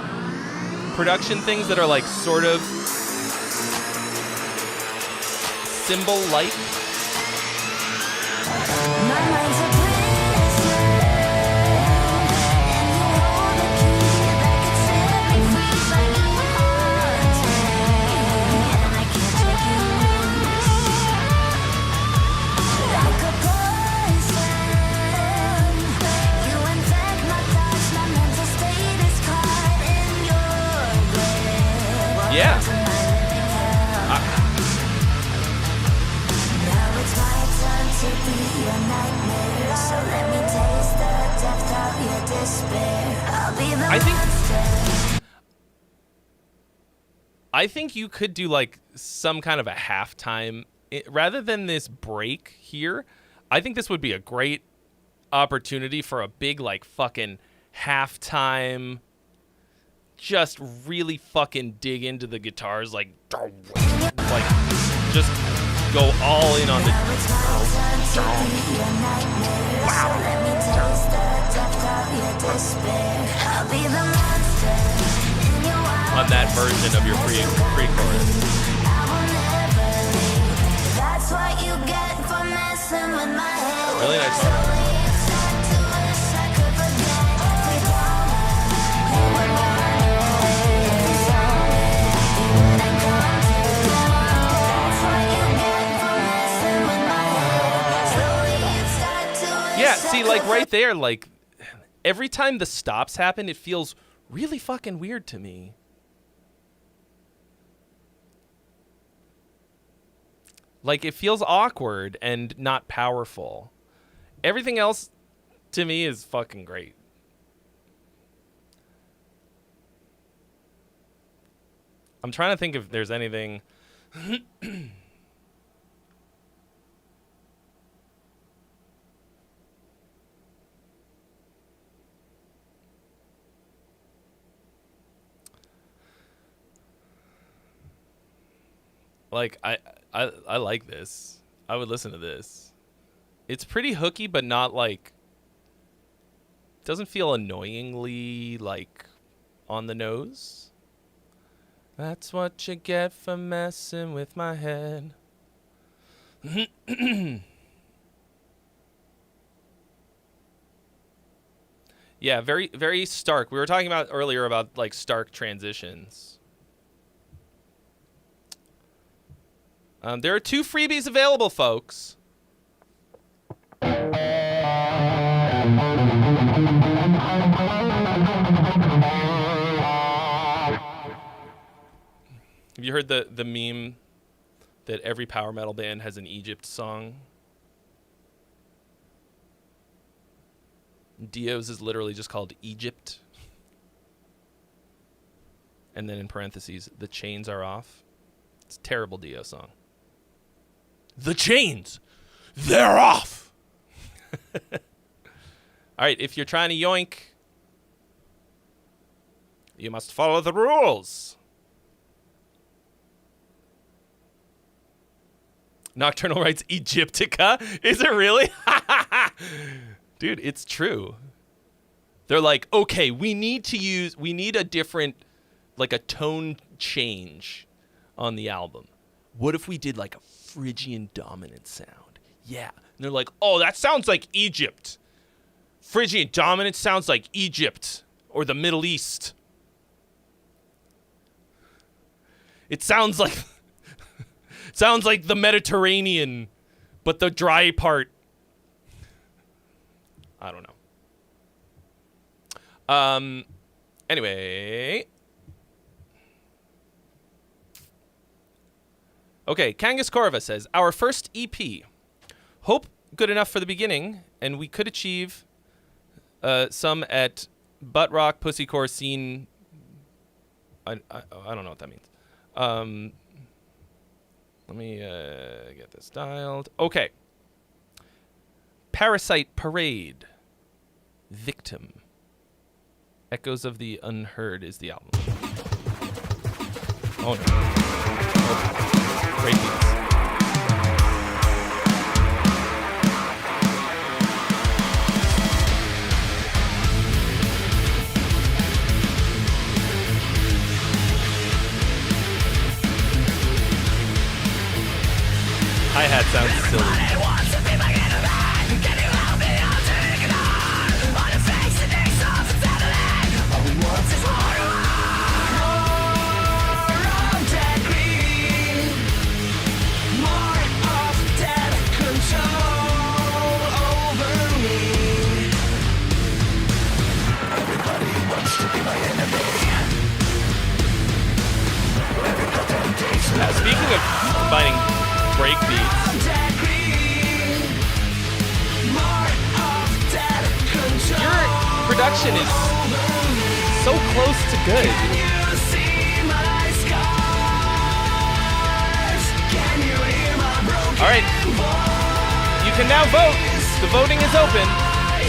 production things that are like sort of cymbal-like. Yeah. I think you could do like some kind of a halftime rather than this break here. I think this would be a great opportunity for a big like fucking halftime. Just really fucking dig into the guitars, like just go all in on the on that version of your pre-chorus. Really nice part. Yeah, see, like right there, like every time the stops happen, it feels really fucking weird to me. Like, it feels awkward and not powerful. Everything else, to me, is fucking great. I'm trying to think if there's anything... Like, I like this. I would listen to this. It's pretty hooky, but not like... Doesn't feel annoyingly, like, on the nose. That's what you get for messing with my head. Yeah, very, very stark. We were talking about earlier about, like, stark transitions. There are 2 freebies available, folks. Have you heard the meme that every power metal band has an Egypt song? Dio's is literally just called Egypt. And then in parentheses, the chains are off. It's a terrible Dio song. The chains, they're off. All right, if you're trying to yoink, you must follow the rules. Nocturnal writes Egyptica. Is it really? Dude, it's true. They're like, okay, we need a different, like a tone change on the album. What if we did like a Phrygian dominant sound? Yeah. And they're like, oh, that sounds like Egypt. Phrygian dominant sounds like Egypt or the Middle East. It sounds like the Mediterranean, but the dry part. I don't know. Anyway. Okay, Kangas Korva says, our first EP. Hope good enough for the beginning, and we could achieve some at butt rock pussycore scene. I don't know what that means. Let me get this dialed. Okay. Parasite Parade. Victim. Echoes of the Unheard is the album. Oh no. Oh. Great beats. Hi-hat sounds silly. Speaking of combining break beats, your production is so close to good. All right, you can now vote. The voting is open.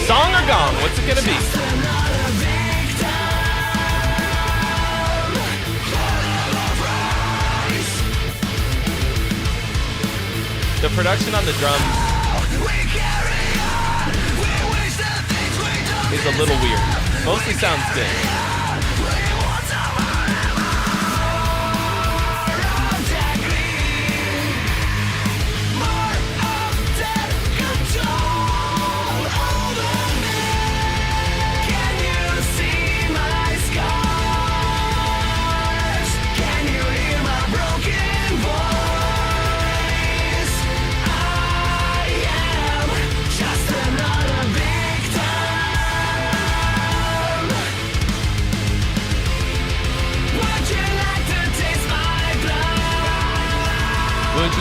Song or gong? What's it gonna be? The production on the drums is a little weird. Mostly sounds good.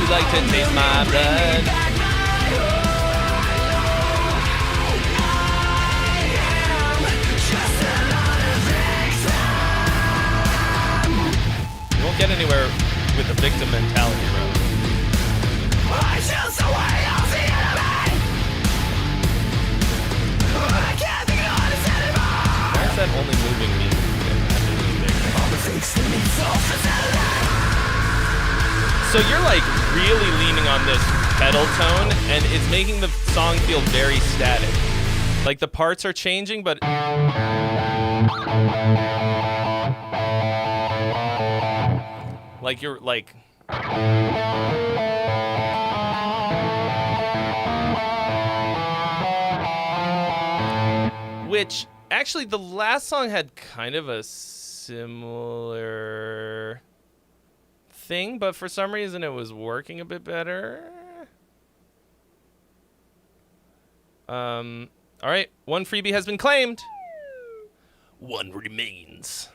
like to taste my blood? You won't get anywhere with the victim mentality, bro. Why is that only moving me? So you're like really leaning on this pedal tone, and it's making the song feel very static. Like the parts are changing, but like you're like. Which actually the last song had kind of a similar thing, but for some reason it was working a bit better. All right, one freebie has been claimed. One remains.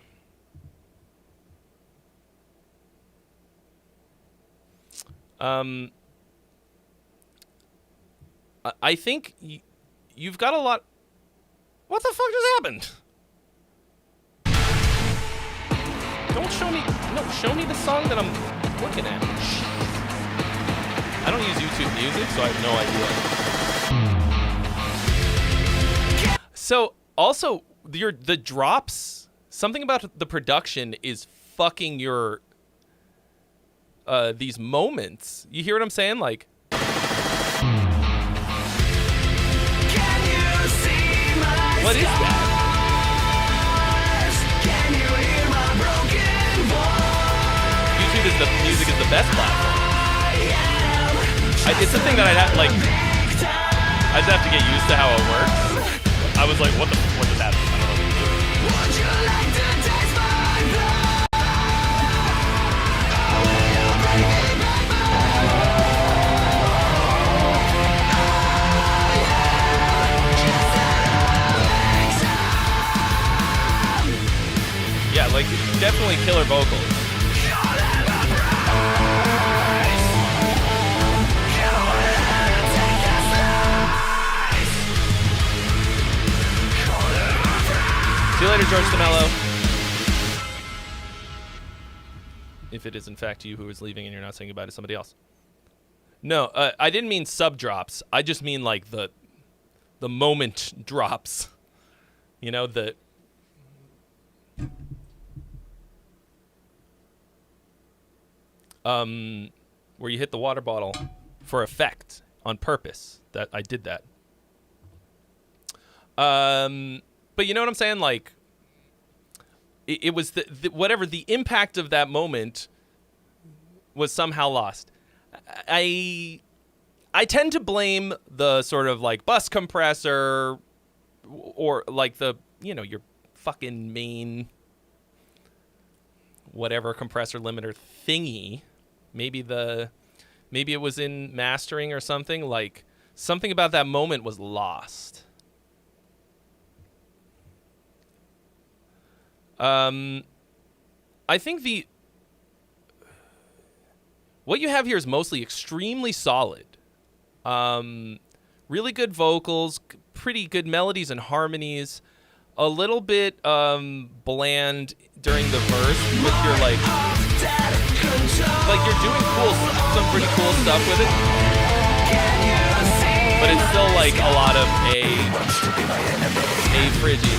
I think you've got a lot. What the fuck just happened? Don't show me. No, show me the song that I'm looking at. I don't use YouTube Music, so I have no idea. So, also, the drops. Something about the production is fucking your. These moments. You hear what I'm saying? Like. What is that? YouTube is the music is the best platform. It's the thing that I'd have, like, I just have to get used to how it works. I was like, what just happened? I don't know what to do. Would you like to taste my blood? Yeah, like, definitely killer vocals. See you later, George DeMello. If it is in fact you who is leaving and you're not saying goodbye to somebody else. No, I didn't mean sub drops. I just mean like the moment drops. You know, where you hit the water bottle for effect on purpose. That I did that. But you know what I'm saying? Like, it was the whatever the impact of that moment was somehow lost. I tend to blame the sort of like bus compressor or like the, you know, your fucking main whatever compressor limiter thingy. Maybe it was in mastering or something. Like, something about that moment was lost. I think what you have here is mostly extremely solid. Really good vocals, pretty good melodies and harmonies. A little bit bland during the verse with your like you're doing some pretty cool stuff with it, but it's still like a lot of a FREEBIE.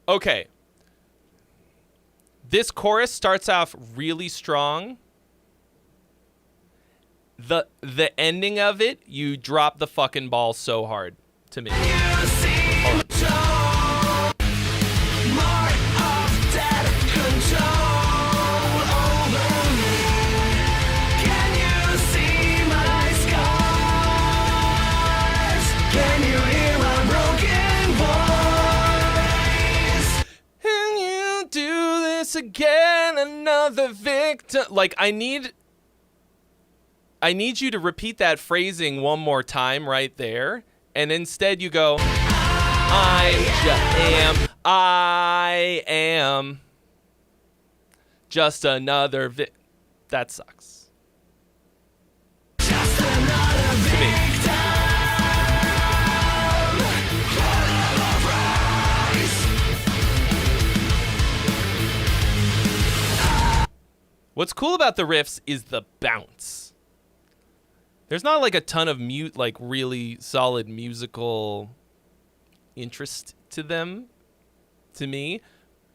Okay. This chorus starts off really strong. The ending of it, you drop the fucking ball so hard to me. Hold on. again, another victim. Like, I need you to repeat that phrasing one more time right there, and instead you go, I am just another that sucks. Just another To me. What's cool about the riffs is the bounce. There's not like a ton of really solid musical interest to them, to me,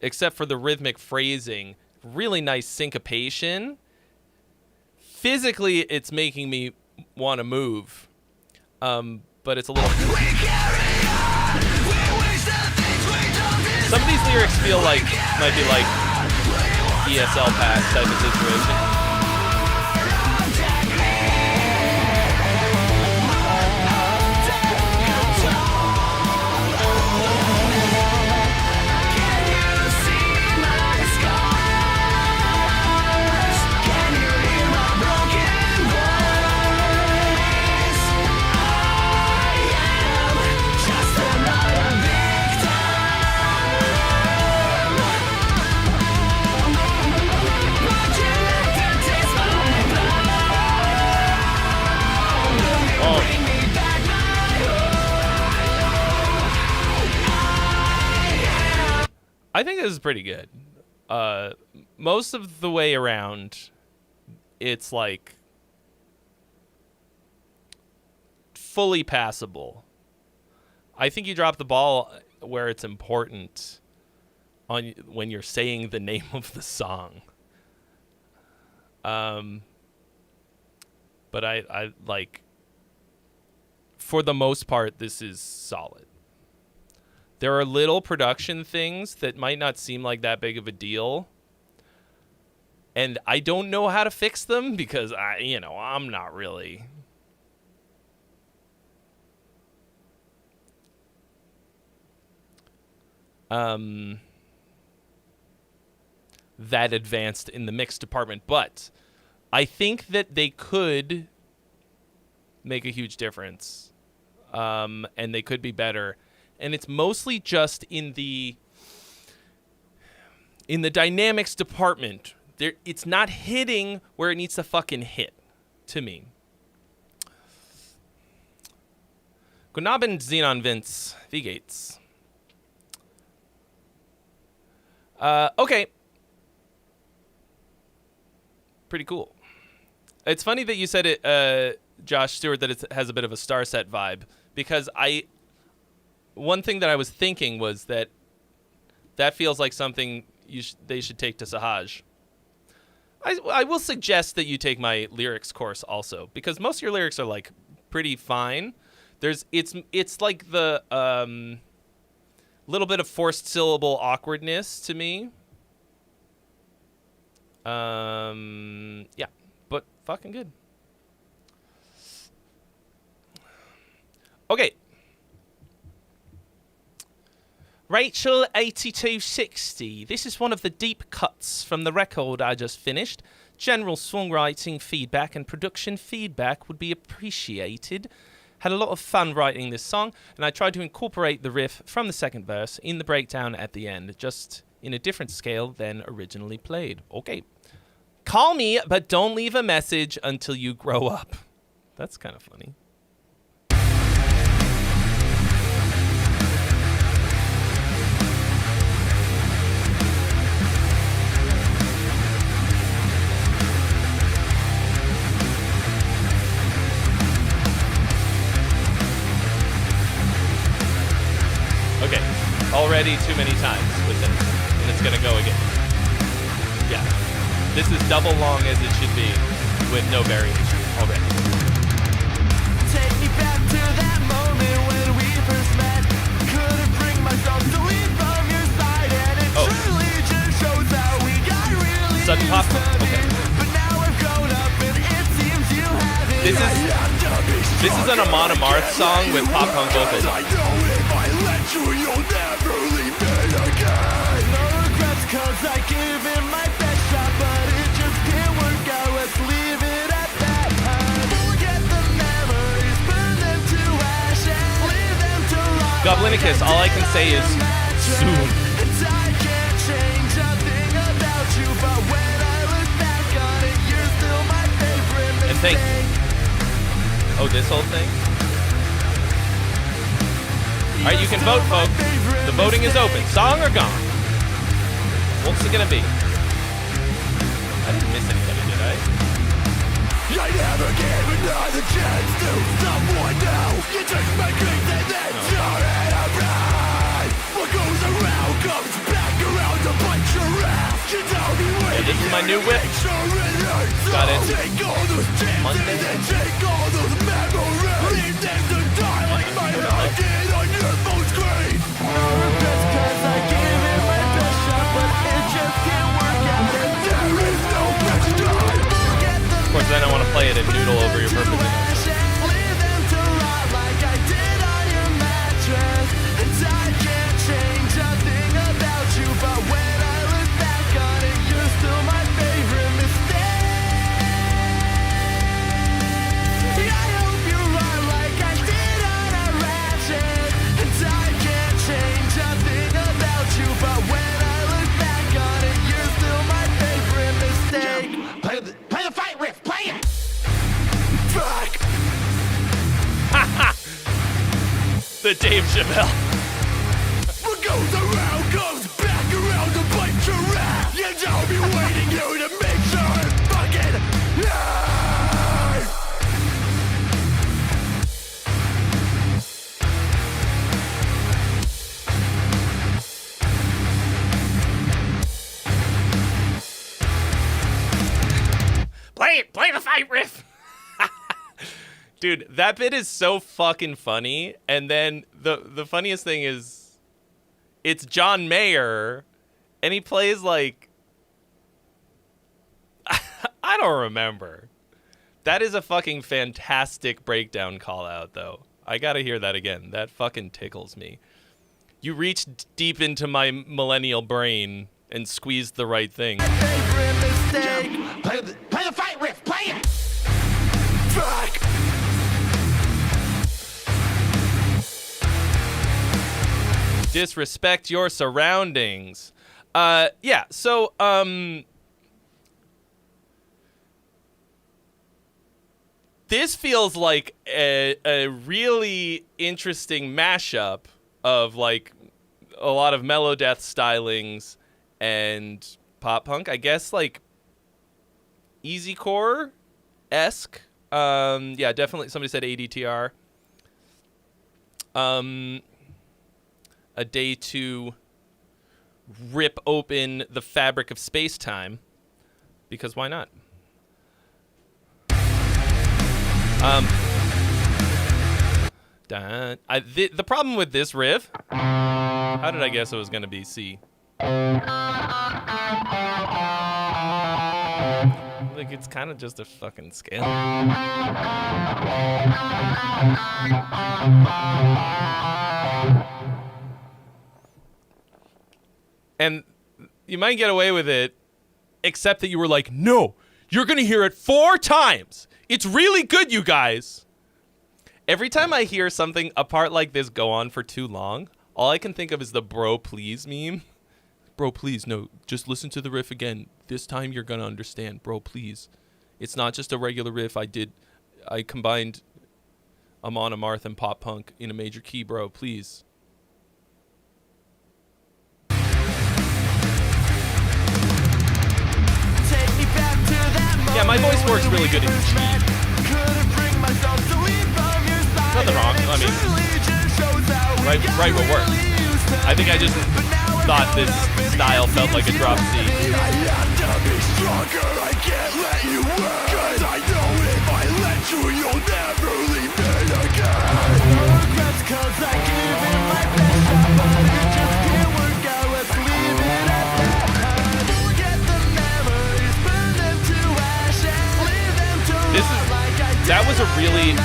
except for the rhythmic phrasing. Really nice syncopation. Physically, it's making me want to move, but it's a little. Some of these lyrics feel like might be like ESL pass type of situation. I think this is pretty good. Most of the way around, it's like fully passable. I think you drop the ball where it's important on when you're saying the name of the song. But I like, for the most part, this is solid. There are little production things that might not seem like that big of a deal. And I don't know how to fix them because I'm not really that advanced in the mix department, but I think that they could make a huge difference. And they could be better. And it's mostly just in the dynamics department. It's not hitting where it needs to fucking hit, to me. Gunabin Xenon Vince V-Gates. Okay. Pretty cool. It's funny that you said it, Josh Stewart, that it has a bit of a Star Set vibe, because one thing that I was thinking was that feels like something they should take to Sahaj. I will suggest that you take my lyrics course also, because most of your lyrics are like pretty fine. It's like the little bit of forced syllable awkwardness to me. Yeah, but fucking good. Okay. Rachel8260. This is one of the deep cuts from the record I just finished. General songwriting feedback and production feedback would be appreciated. Had a lot of fun writing this song, and I tried to incorporate the riff from the second verse in the breakdown at the end, just in a different scale than originally played. Okay. Call me, but don't leave a message until you grow up. That's kind of funny. Okay, already too many times with this, and it's gonna go again. Yeah, this is double long as it should be, with no variation already. Take me back to that moment when we first met. Couldn't bring myself to leave from your side, and it truly just shows how we got really Sudden pop. Okay. But now I've grown up and it seems you haven't. This is an Amon Amarth song with pop punk vocals. I know if I let you, you'll never leave me again. No regrets, 'cause 'cause I gave it my best shot, but it just can't work out. Let's leave it at that. Forget the memories, burn them to ashes, leave them to rot. Goblinicus, all I can say is soon. I can't change a thing about you, but when I look back on it, you're still my favorite mistake. And thank you. Oh, this whole thing? All right, you can vote, folks. The voting is open. Song or gone? What's it gonna be? I didn't miss anybody, did I? I never gave another chance to someone new. You took my dreams and then tore it around. What goes around comes back around to bite your ass. You tell me when this is my new whip. Got it. Take all those chances and then take all those memories. Leave them to die like my heart did on your phone screen. Regrets 'cause I gave it my best shot, but it just can't work out. And there is no next time. Forget the Of course, then I want to play it and noodle over your perfect innocence. leave them to rot like I did on your mattress. And I can't change a thing about you, but when I look back on it, you're still my favorite mistake. I hope you're wrong like I did on a ratchet. And I can't change a thing about you, but when I look back on it, you're still my favorite mistake. Play the fight riff, play it! Fuck! The Dave Chappelle. What goes around comes back around to bite your ass. And I'll be waiting you to make sure it fucking hurts. Play the fight riff. Dude, that bit is so fucking funny. And then the funniest thing is it's John Mayer and he plays like I don't remember. That is a fucking fantastic breakdown call out though. I got to hear that again. That fucking tickles me. You reached deep into my millennial brain and squeezed the right thing. Favorite mistake. Play the fight riff, play it. Fuck. Disrespect your surroundings. Yeah, so this feels like a really interesting mashup of like a lot of melodeath stylings and pop punk. I guess like easycore-esque. Yeah, definitely. Somebody said ADTR. A day to rip open the fabric of space-time, because why not? The problem with this riff, how did I guess it was going to be C? Like, it's kind of just a fucking scale. And you might get away with it, except that you were like, no, you're going to hear it 4 times. It's really good, you guys. Every time I hear something, a part like this go on for too long, all I can think of is the bro please meme. Bro, please, no, just listen to the riff again. This time you're going to understand, bro, please. It's not just a regular riff. I combined Amon Amarth and pop punk in a major key, bro, please. Yeah, my voice works really good in G. Nothing wrong. I mean, right what works. I think I just thought this style felt like a drop C. I have to be stronger, I can't let you win. 'Cause I know if I let you, you'll never leave me again. No regrets 'cause I gave it my best shot, but it just can't work out. Let's leave it at that. Forget the memories, burn them to ashes, leave them to rot like I did. That was a really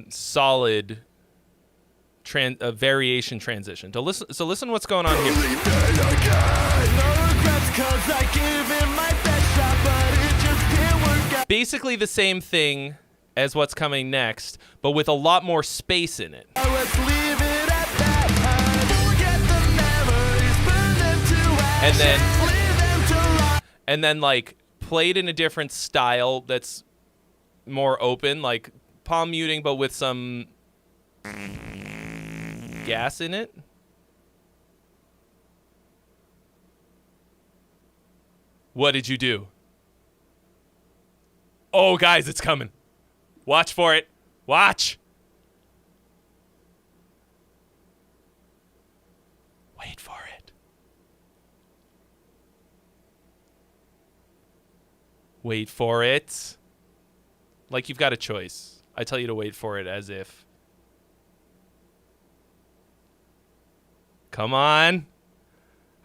solid variation transition. So listen what's going on here. Basically the same thing as what's coming next, but with a lot more space in it. And then like played in a different style that's more open, like palm muting, but with some gas in it. What did you do? Oh, guys, it's coming. Watch for it. Watch. Wait for it. Wait for it. Like you've got a choice. I tell you to wait for it as if. Come on.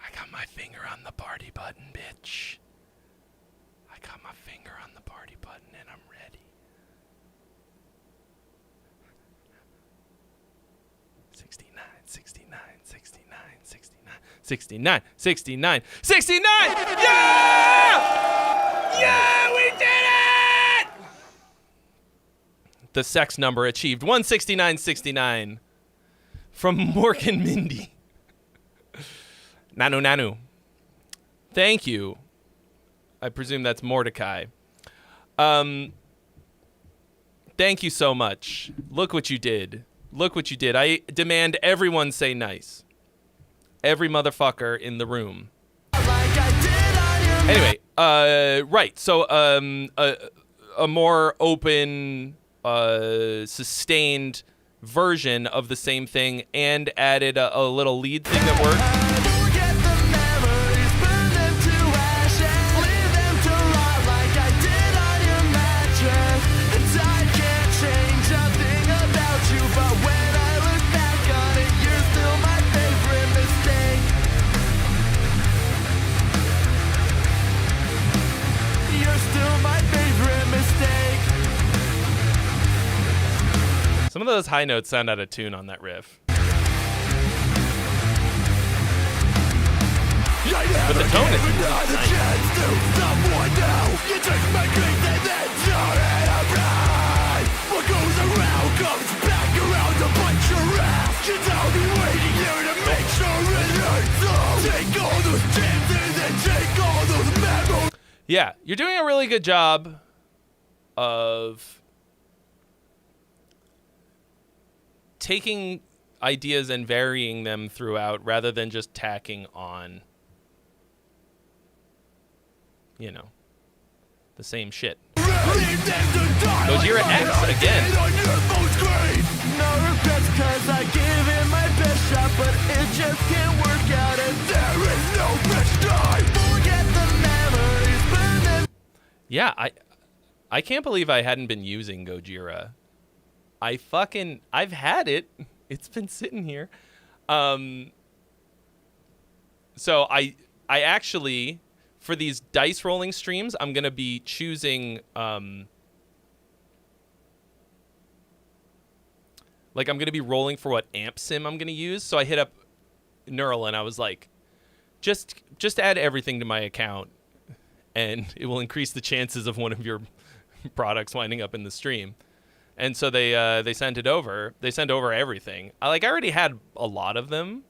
I got my finger on the party button, bitch. I got my finger on the party button and I'm ready. 69, 69, 69, 69, 69, 69, 69! Yeah! Yeah, we did it! The sex number achieved 169.69 from Morgan Mindy. Nanu. Thank you. I presume that's Mordecai. Thank you so much. Look what you did. Look what you did. I demand everyone say nice. Every motherfucker in the room. Anyway, right. So, a more open, sustained version of the same thing and added a little lead thing that worked. Some of those high notes sound out of tune on that riff. But the tone is nice. What goes around comes back around to bite your ass. I'll be waiting here to make sure it hurts. Take all those chances and take all those memories. Yeah, you're doing a really good job of taking ideas and varying them throughout rather than just tacking on, you know, the same shit. Gojira X again. No regrets 'cause I gave it my best shot, but it just can't work out and there is no best time. Forget the memories, burn them. Yeah, I can't believe I hadn't been using Gojira. I've had it. It's been sitting here. So I actually, for these dice rolling streams, I'm going to be choosing, like I'm going to be rolling for what amp sim I'm going to use. So I hit up Neural and I was like, just add everything to my account and it will increase the chances of one of your products winding up in the stream. And so they sent it over. They sent over everything. I already had a lot of them,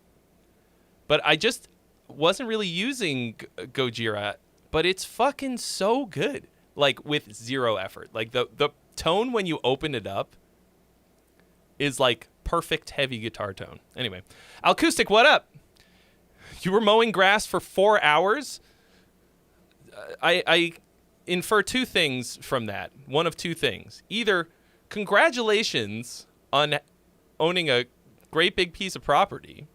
but I just wasn't really using Gojira. But it's fucking so good, like with zero effort. Like the tone when you open it up is like perfect heavy guitar tone. Anyway, Acoustic, what up? You were mowing grass for 4 hours. I infer two things from that. One of two things: either congratulations on owning a great big piece of property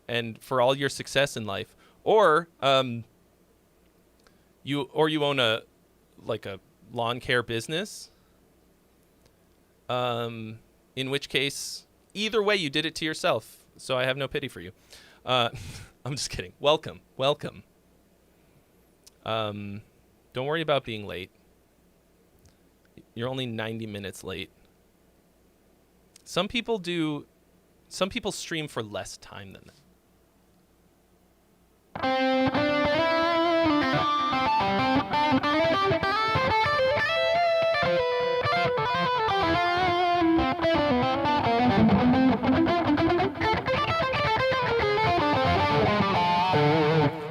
and for all your success in life, or you own a lawn care business, in which case either way you did it to yourself, so I have no pity for you. I'm just kidding. Welcome. Don't worry about being late. You're only 90 minutes late. Some people stream for less time than that.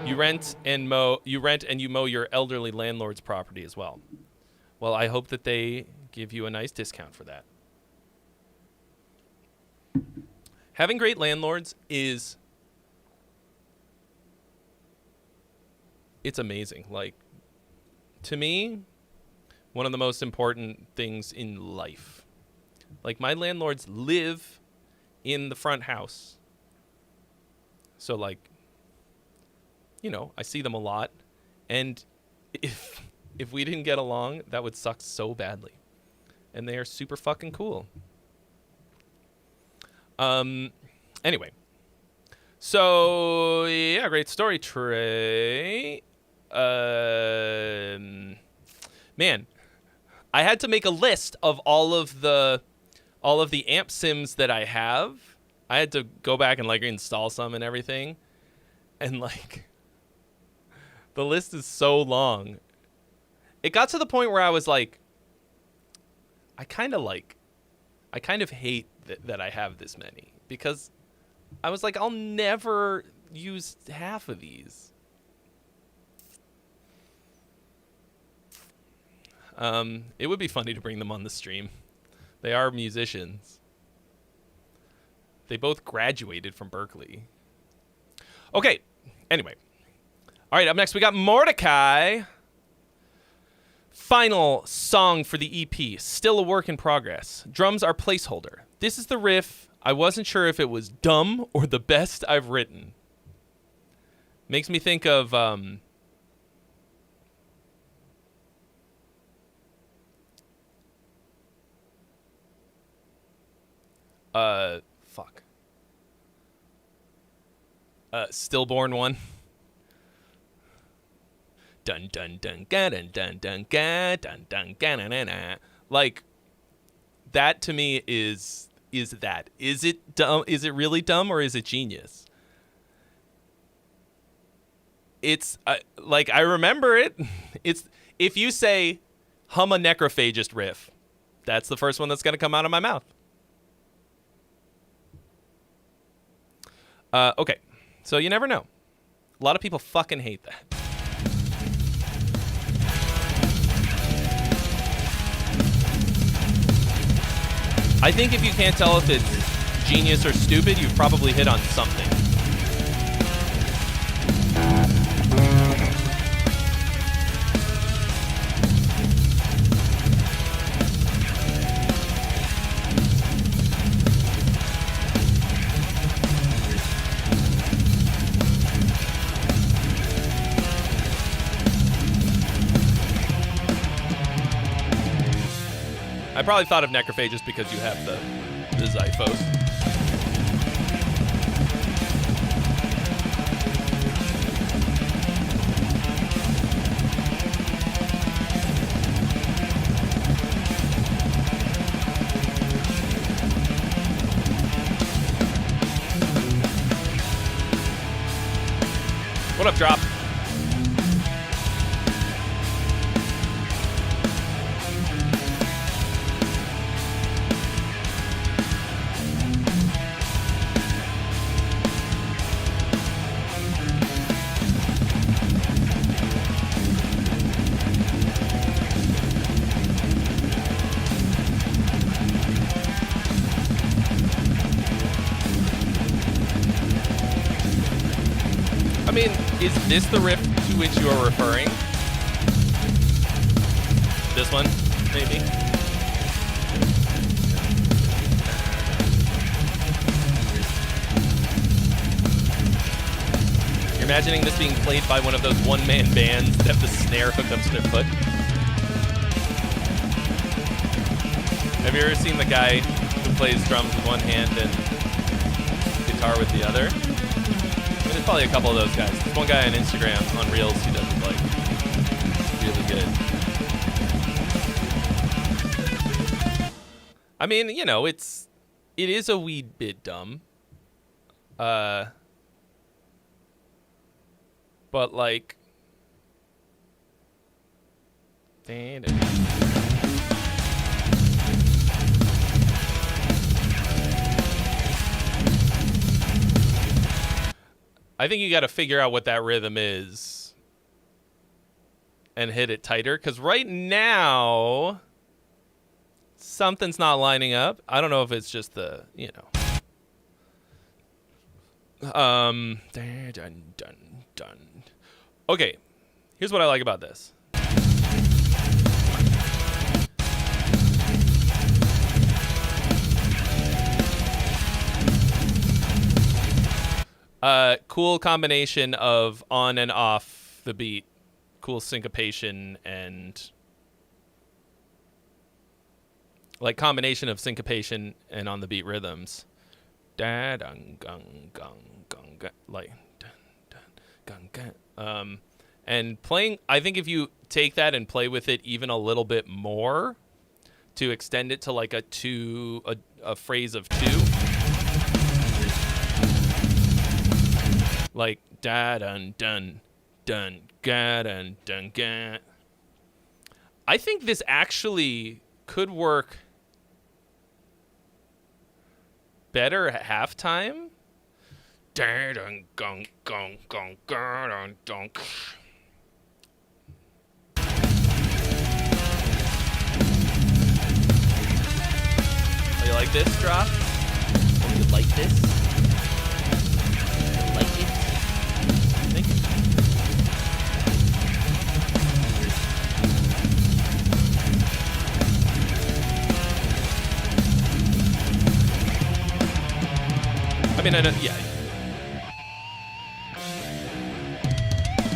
You rent and you mow your elderly landlord's property as well. Well, I hope that they give you a nice discount for that. Having great landlords it's amazing. Like, to me, one of the most important things in life. Like, my landlords live in the front house. So, like, you know, I see them a lot. And if we didn't get along, that would suck so badly. And they are super fucking cool. Anyway. So, yeah, great story, Trey. Man, I had to make a list of all of the amp sims that I have. I had to go back and like install some and everything. And like, the list is so long. It got to the point where I was like, I kind of hate that I have this many, because I was like, I'll never use half of these. It would be funny to bring them on the stream. They are musicians. They both graduated from Berkeley. Okay, anyway. All right, up next we got Mordecai. Final song for the EP, still a work in progress. Drums are placeholder. This is the riff. I wasn't sure if it was dumb or the best I've written. Makes me think of Stillborn one. Dun dun dun ga dun dun dun ga dun dun ga na na na. Like, that to me is that. Is it dumb? Is it really dumb, or is it genius? It's like, I remember it. It's, if you say hum a necrophagist riff, that's the first one that's going to come out of my mouth. Okay, so you never know. A lot of people fucking hate that. I think if you can't tell if it's genius or stupid, you've probably hit on something. I probably thought of necrophagist because you have the Xiphos. What up, Drop? Is this the riff to which you are referring? This one, maybe? You're imagining this being played by one of those one-man bands that have the snare hooked up to their foot? Have you ever seen the guy who plays drums with one hand and guitar with the other? There's probably a couple of those guys. There's one guy on Instagram, on Reels, who does it, like, really good. I mean, you know, it's it is a wee bit dumb. But like, I think you got to figure out what that rhythm is and hit it tighter. Because right now, something's not lining up. I don't know if it's just the, you know. Dun, dun, dun. Okay, here's what I like about this. Cool combination of on and off the beat, cool syncopation and like combination of syncopation and on the beat rhythms. Da dun gung gung gung like dun dun gung gung. And playing, I think if you take that and play with it even a little bit more to extend it to like a phrase of two. Like da dun dun dun ga dun dun ga. I think this actually could work better at halftime. Da dun gong gong gong ga dun dun. Oh, you like this drop? Oh, you like this? You like it? Thank you. I mean, I know, yeah.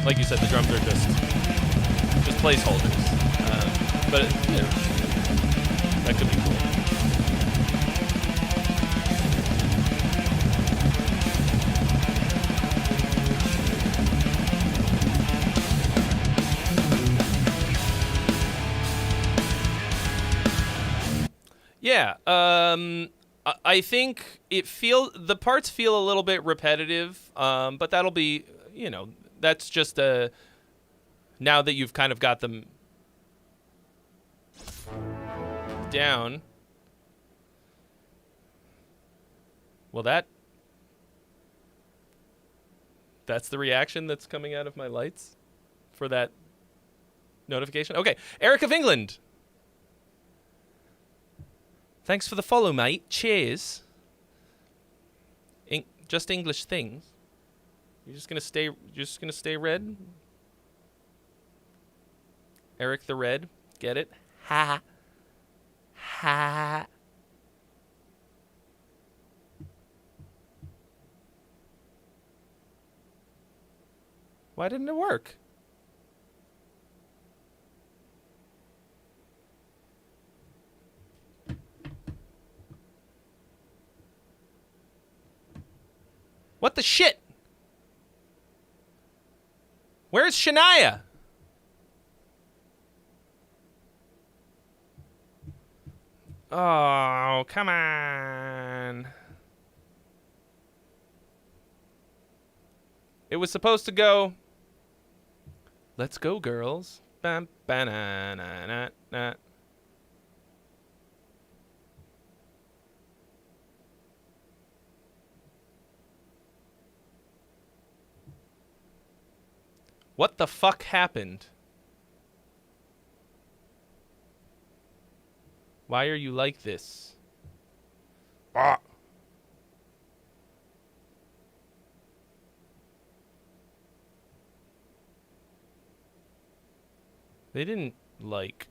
Like you said, the drums are just placeholders. But, you know, that could be cool. Yeah, I think the parts feel a little bit repetitive, but that'll be, you know, that's just now that you've kind of got them down. Well, that's the reaction that's coming out of my lights for that notification. Okay, Eric of England. Thanks for the follow, mate. Cheers. Just English things. You're just gonna stay red. Eric the Red. Get it? Ha. Ha. Why didn't it work? What the shit? Where's Shania? Oh, come on. It was supposed to go. Let's go, girls. Bam, ba-na-na-na-na. What the fuck happened? Why are you like this? Ah. They didn't, like,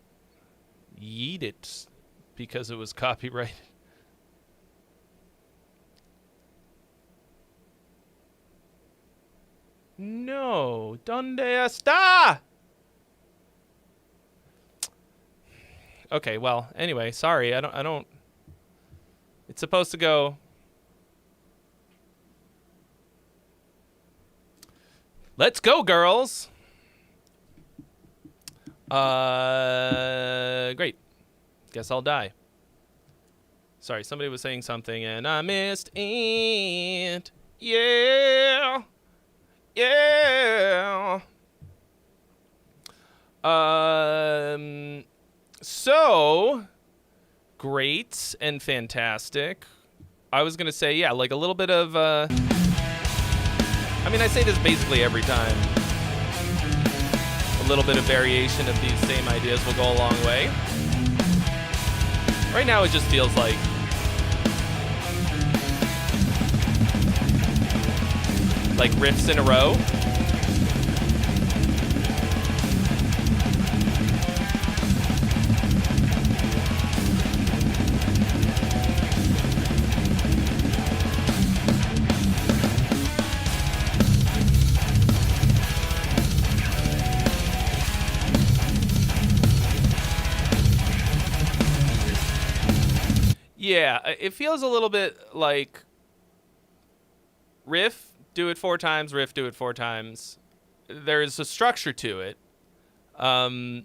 yeet it because it was copyrighted. No, ¿dónde está? Okay, well, anyway, sorry. I don't. It's supposed to go. Let's go, girls. Great. Guess I'll die. Sorry, somebody was saying something and I missed it. Yeah. Yeah. So great and fantastic. I was gonna say, yeah, like a little bit of I mean, I say this basically every time. A little bit of variation of these same ideas will go a long way. Right now it just feels like riffs in a row. Yeah, it feels a little bit like riff, do it 4 times, riff, do it 4 times. There's a structure to it. I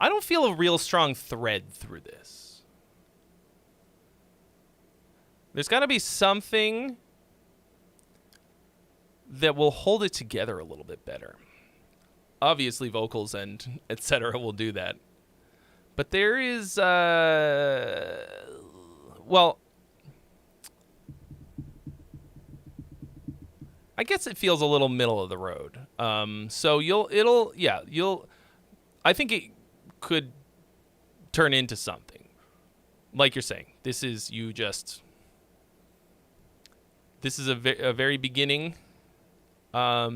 don't feel a real strong thread through this. There's got to be something that will hold it together a little bit better. Obviously, vocals and etc. will do that. But there is, well, I guess it feels a little middle of the road. So I think it could turn into something. Like you're saying, this is a very beginning. I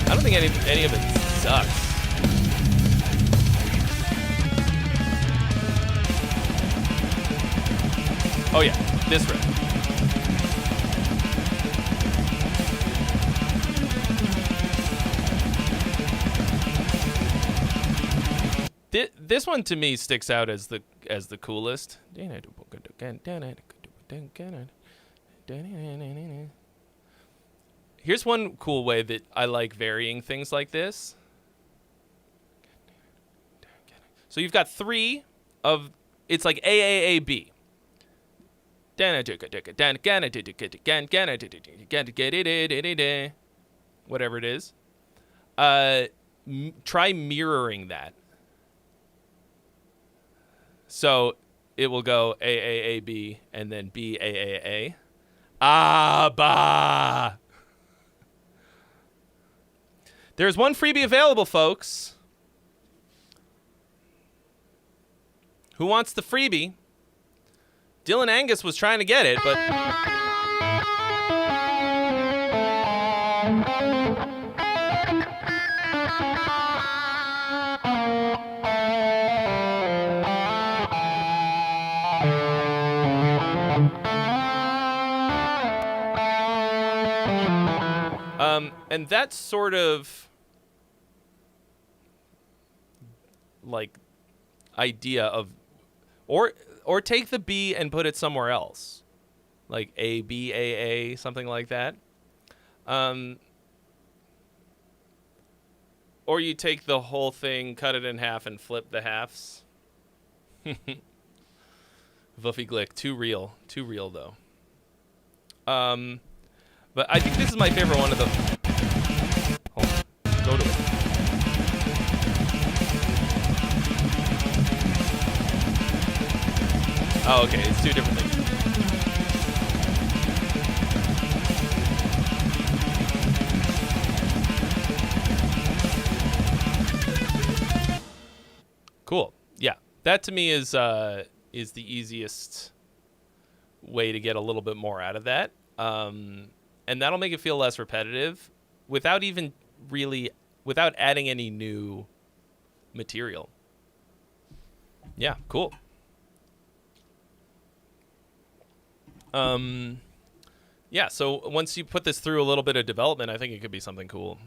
don't think any of it sucks. Oh yeah, this riff. This one to me sticks out as the coolest. Here's one cool way that I like varying things like this. So you've got 3 of, it's like AAAB. Whatever it is. Try mirroring that. So it will go AAAB and then BAAA. Ah, bah. There's one freebie available, folks. Who wants the freebie? Dylan Angus was trying to get it, but... and that's sort of like idea of, or take the B and put it somewhere else, like A B A A, something like that. Or you take the whole thing, cut it in half, and flip the halves. Vuffy Glick, too real though. But I think this is my favorite one of the. Hold on. Go to it. Oh, okay. It's 2 different things. Cool. Yeah, that to me is the easiest way to get a little bit more out of that. And that'll make it feel less repetitive without adding any new material. Yeah, cool. Yeah, so once you put this through a little bit of development, I think it could be something cool.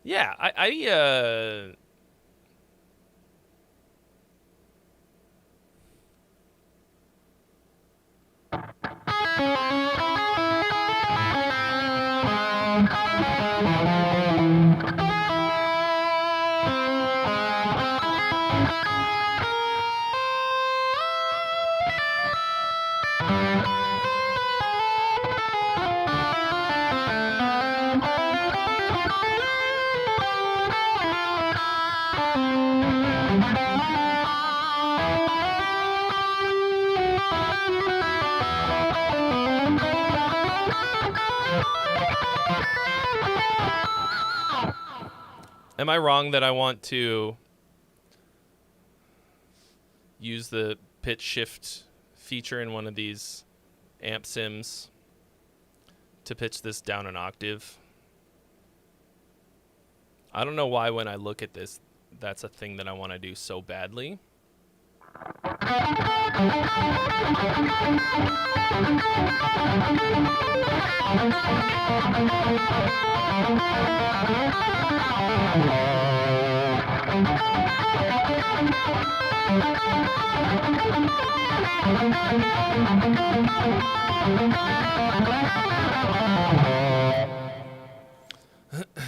Yeah, Am I wrong that I want to use the pitch shift feature in one of these amp sims to pitch this down an octave? I don't know why when I look at this, that's a thing that I want to do so badly.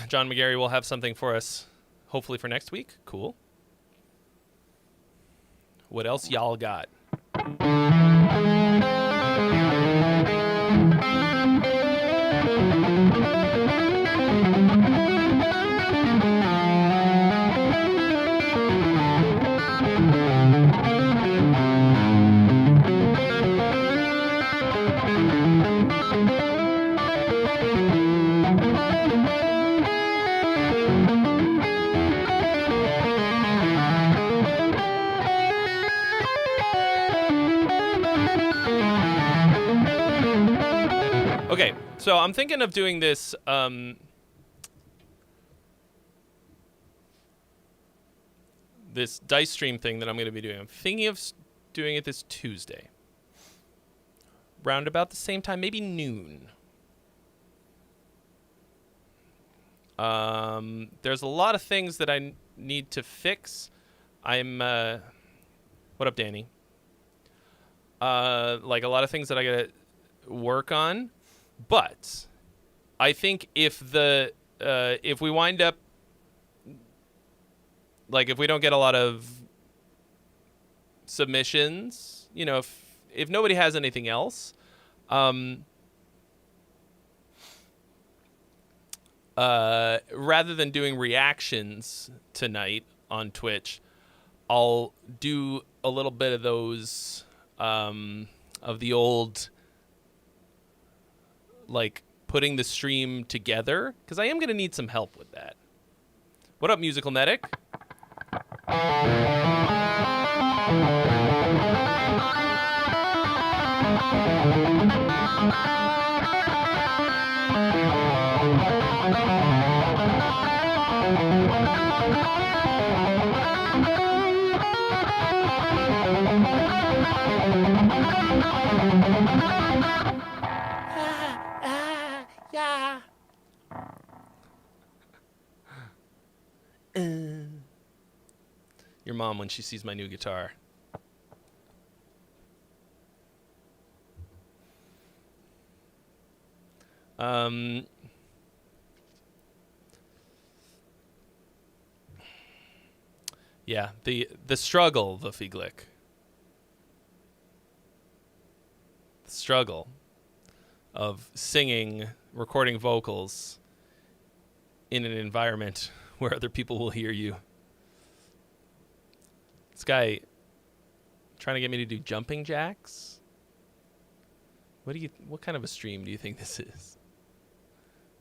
John McGarry will have something for us, hopefully for next week. Cool. What else y'all got? Okay, so I'm thinking of doing this this dice stream thing that I'm going to be doing. I'm thinking of doing it this Tuesday. Round about the same time, maybe noon. There's a lot of things that I need to fix. I'm what up, Danny? Like a lot of things that I gotta work on. But I think if we wind up, like, if we don't get a lot of submissions, you know, if nobody has anything else, rather than doing reactions tonight on Twitch, I'll do a little bit of those of the old, like, putting the stream together, because I am going to need some help with that. What up, Musical Medic? Yeah. Your mom when she sees my new guitar. Yeah, the struggle, the Figlick. The struggle of singing, recording vocals in an environment where other people will hear you. This guy trying to get me to do jumping jacks? What kind of a stream do you think this is?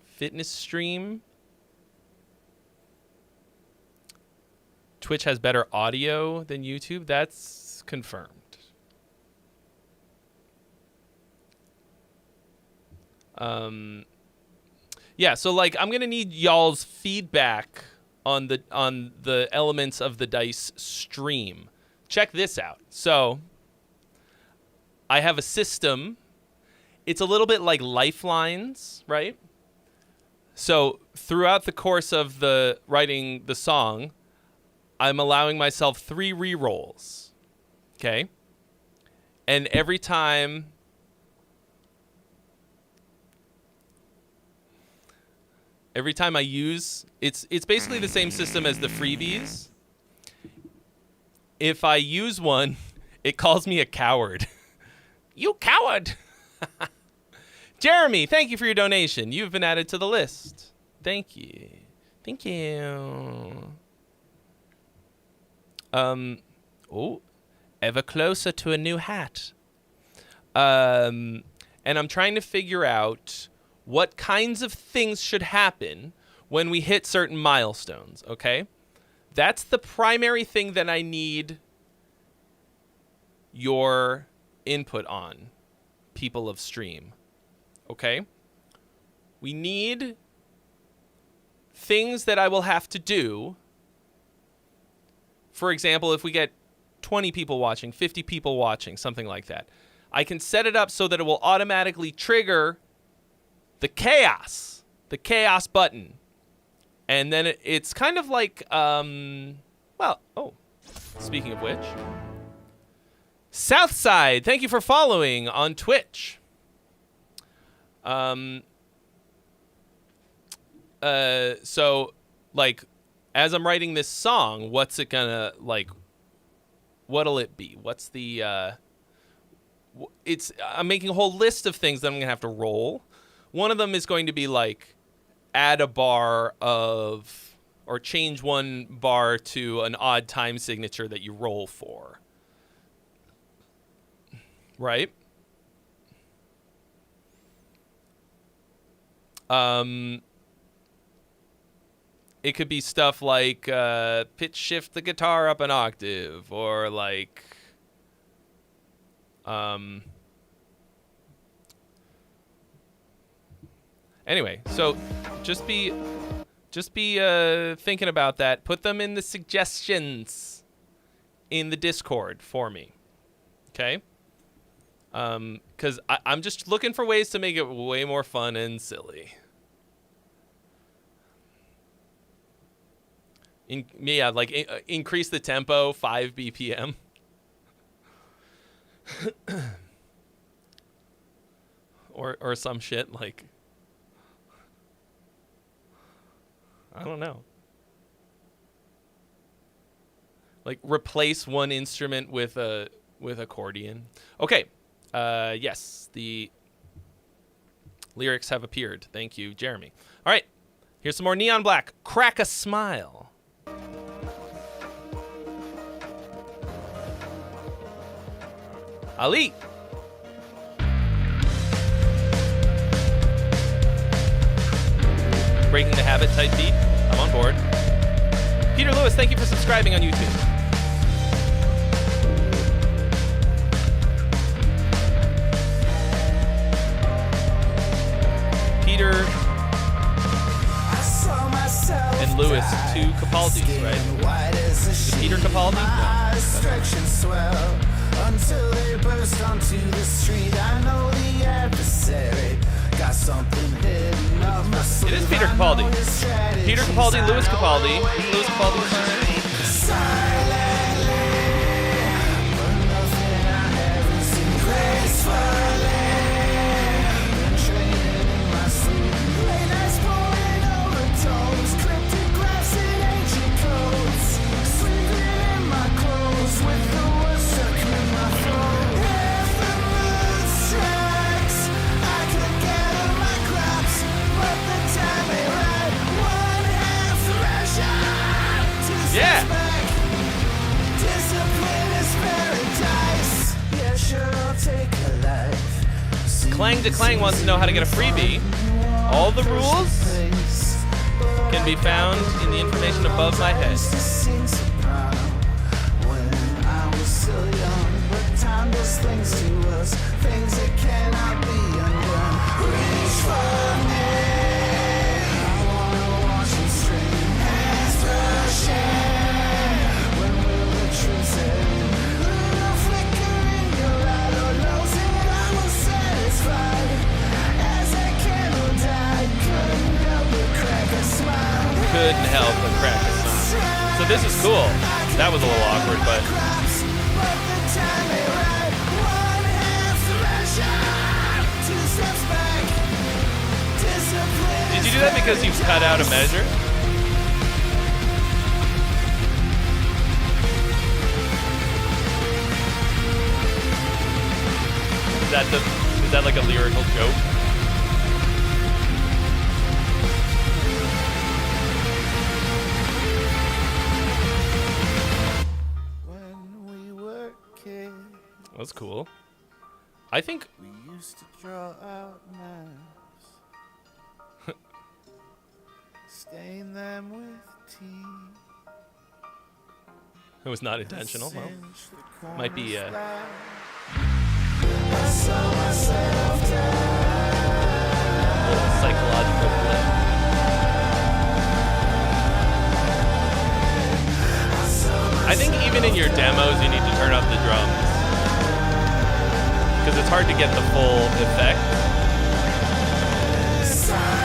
Fitness stream? Twitch has better audio than YouTube? That's confirmed. Yeah, so like I'm gonna need y'all's feedback on the elements of the dice stream. Check this out. So I have a system. It's a little bit like Lifelines, right? So throughout the course of the writing the song, I'm allowing myself 3 re-rolls. Okay? And every time I use, it's basically the same system as the freebies. If I use one, it calls me a coward. You coward! Jeremy, thank you for your donation. You've been added to the list. Thank you. Thank you. Ever closer to a new hat. And I'm trying to figure out what kinds of things should happen when we hit certain milestones, okay? That's the primary thing that I need your input on, people of stream, okay? We need things that I will have to do. For example, if we get 20 people watching, 50 people watching, something like that, I can set it up so that it will automatically trigger the chaos button. And then it's kind of like, speaking of which, Southside, thank you for following on Twitch. So, like, as I'm writing this song, what's it gonna, like, what'll it be? What's the, I'm making a whole list of things that I'm gonna have to roll. One of them is going to be, like, add a bar of, or change one bar to an odd time signature that you roll for. Right? It could be stuff like pitch shift the guitar up an octave, or like anyway, so just be thinking about that. Put them in the suggestions in the Discord for me. Okay? Because I'm just looking for ways to make it way more fun and silly. Increase the tempo 5 BPM. or some shit like, I don't know. Like replace one instrument with accordion. Okay. Yes, the lyrics have appeared. Thank you, Jeremy. All right. Here's some more Neon Black. Crack a Smile. Ali. Breaking the Habit type beat. I'm on board. Peter Lewis, thank you for subscribing on YouTube. Peter and Lewis, two Capaldis, right? Is it Peter Capaldi? No. Until they burst onto the street, I know the adversary got something hidden up my sleeve. It is Peter Capaldi. Peter Capaldi, Lewis Capaldi. Lewis Capaldi. Silently, but nothing I haven't seen gracefully. Been training in my sleep. Late nights pouring overtones, cryptic graphs and ancient codes. Sleeping in my clothes with the words stuck in my throat. If the mood strikes, I could gather my crops, but the time ain't right. One half threshold, two steps back. Discipline is paradise. Yeah, sure, I'll take a life. Clang to Clang wants to know how to get a freebie. All the rules can be found in the information above my head. So young, but time does things to us, things that cannot be undone. Reach for me, I wanna watch you stream. Hands brushing, when will the truth set in? Little flicker in your light, or knows that I was satisfied. As that candle died, couldn't help but crack a smile. Couldn't help but crack a smile. So this is cool. That was a little awkward, but did you do that because you cut out a measure? Is that like a lyrical joke? That's cool. I think We used to draw out knives, stain them with tea. it was not intentional. Well, Singe the might be, corners black. a little psychological blip. I think even in your demos, you need to turn up the drums. Because it's hard to get the full effect. It's fun.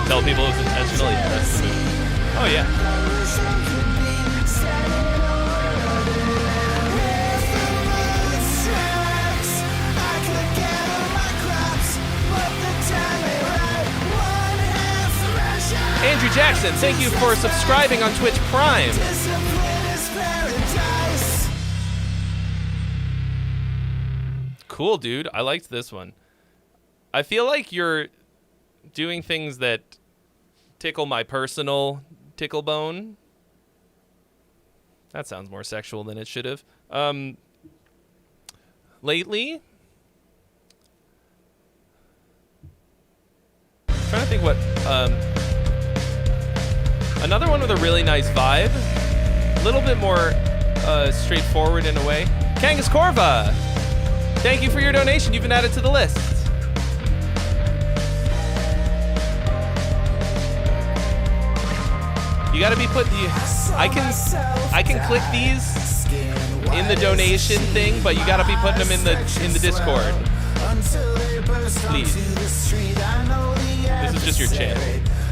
Tell people it was intentional. Yeah, that's the move. Oh yeah. Andrew Jackson, thank you for subscribing on Twitch Prime. Cool, dude. I liked this one. I feel like you're doing things that tickle my personal tickle bone. That sounds more sexual than it should have. Lately, I'm trying to think what another one with a really nice vibe, a little bit more straightforward in a way. Kangas Corva, thank you for your donation. You've been added to the list. You gotta be put the. I can click these in the donation thing, but you gotta be putting them in the Discord. Please. This is just your channel.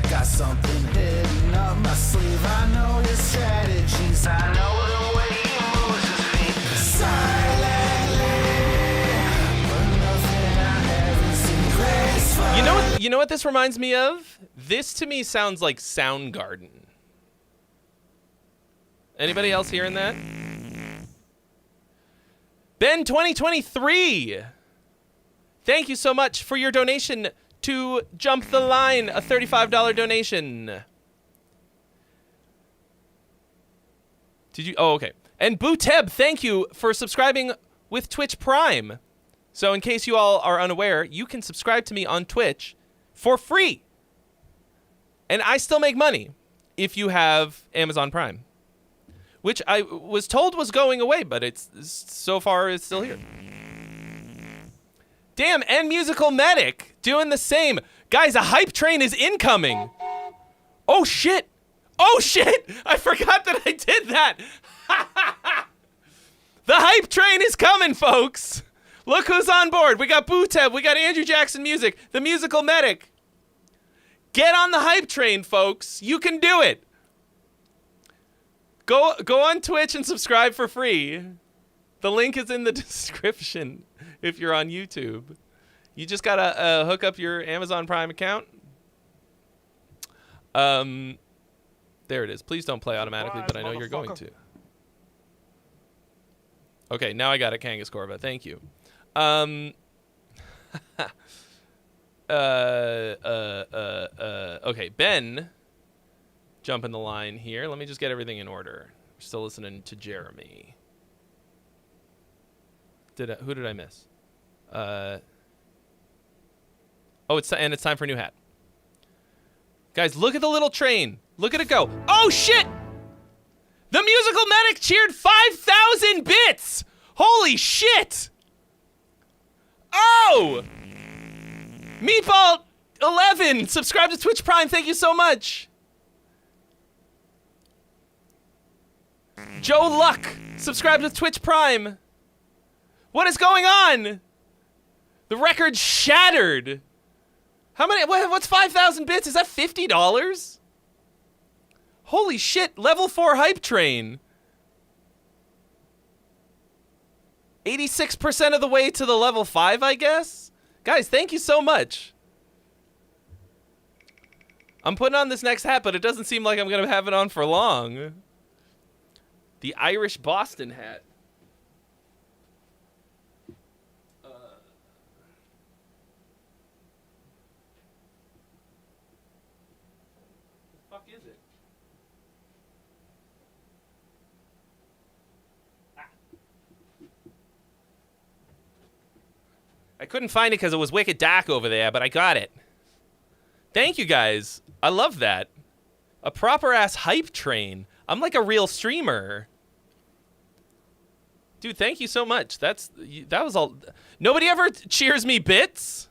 Got something hidden up my sleeve. I know his strategies. I know the way he moves his feet. Silently, but nothing I haven't seen graceful. You know what this reminds me of? This to me sounds like Soundgarden. Anybody else hearing that? Ben 2023. Thank you so much for your donation to Jump the Line, a $35 donation. Did you? Oh, okay. And Booteb, thank you for subscribing with Twitch Prime. So in case you all are unaware, you can subscribe to me on Twitch for free. And I still make money if you have Amazon Prime, which I was told was going away, but it's so far it's still here. Damn, and Musical Medic doing the same. Guys, a hype train is incoming. Oh shit. Oh shit. I forgot that I did that. The hype train is coming, folks. Look who's on board. We got Booteb, we got Andrew Jackson Music, the Musical Medic. Get on the hype train, folks. You can do it. Go on Twitch and subscribe for free. The link is in the description if you're on YouTube. You just gotta hook up your Amazon Prime account. There it is. Please don't play automatically, but I know you're going to. Okay, now I got it, Kangas Corva. Thank you. Okay, Ben, jump in the line here. Let me just get everything in order. We're still listening to Jeremy. Who did I miss? Oh, it's time for a new hat. Guys, look at the little train. Look at it go. Oh shit! The Musical Medic cheered 5,000 bits. Holy shit! Oh! Meatball 11, subscribe to Twitch Prime. Thank you so much. Joe Luck, subscribe to Twitch Prime. What is going on? The record's shattered. How many? What's 5,000 bits? Is that $50? Holy shit! Level 4 hype train. 86% of the way to the level 5, I guess. Guys, thank you so much. I'm putting on this next hat, but it doesn't seem like I'm gonna have it on for long. The Irish Boston hat. fuck is it? I couldn't find it because it was wicked dark over there, but I got it. Thank you guys. I love that. A proper ass hype train. I'm like a real streamer. Dude, thank you so much. That was all. Nobody ever cheers me bits.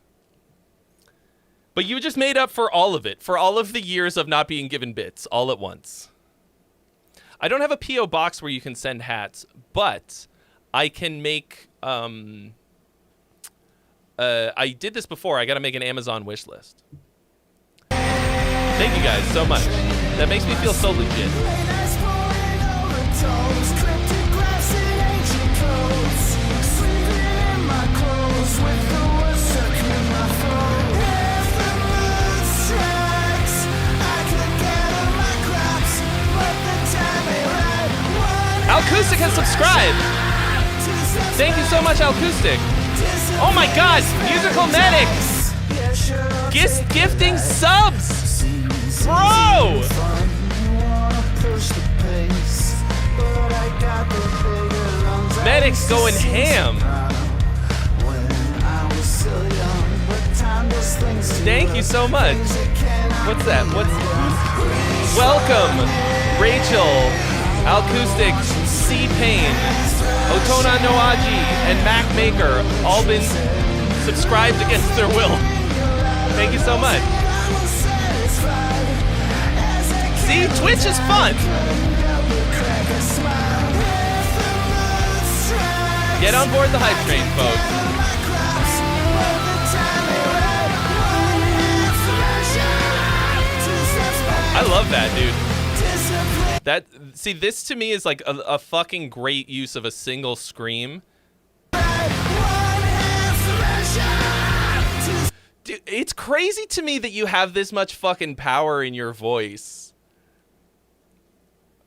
But you just made up for all of it. For all of the years of not being given bits all at once. I don't have a P.O. box where you can send hats, but I can make I did this before. I got to make an Amazon wish list. Thank you guys so much. That makes me feel so legit. Acoustic has subscribed. Thank you so much, Acoustic. Oh my God, Musical Medic. Gifting subs. Bro. Medic's going ham. Thank you so much. What's that? Welcome, Rachel, Acoustic, C-Pain, Otona Noaji, and Mac Maker, all been subscribed against their will. Thank you so much. See, Twitch is fun. Get on board the hype train, folks. I love that, dude. See, this to me is like a fucking great use of a single scream. Dude, it's crazy to me that you have this much fucking power in your voice.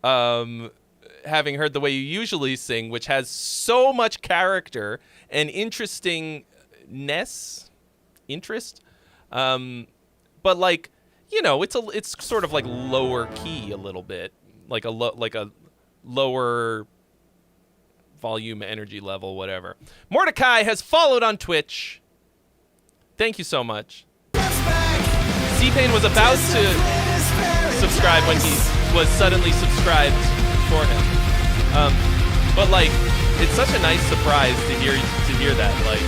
Having heard the way you usually sing, which has so much character and interest. But like, you know, it's sort of like lower key a little bit. Like a lower volume, energy level, whatever. Mordecai has followed on Twitch. Thank you so much. C-Pain was about to subscribe when he was suddenly subscribed for him. But like, it's such a nice surprise to hear that. Like,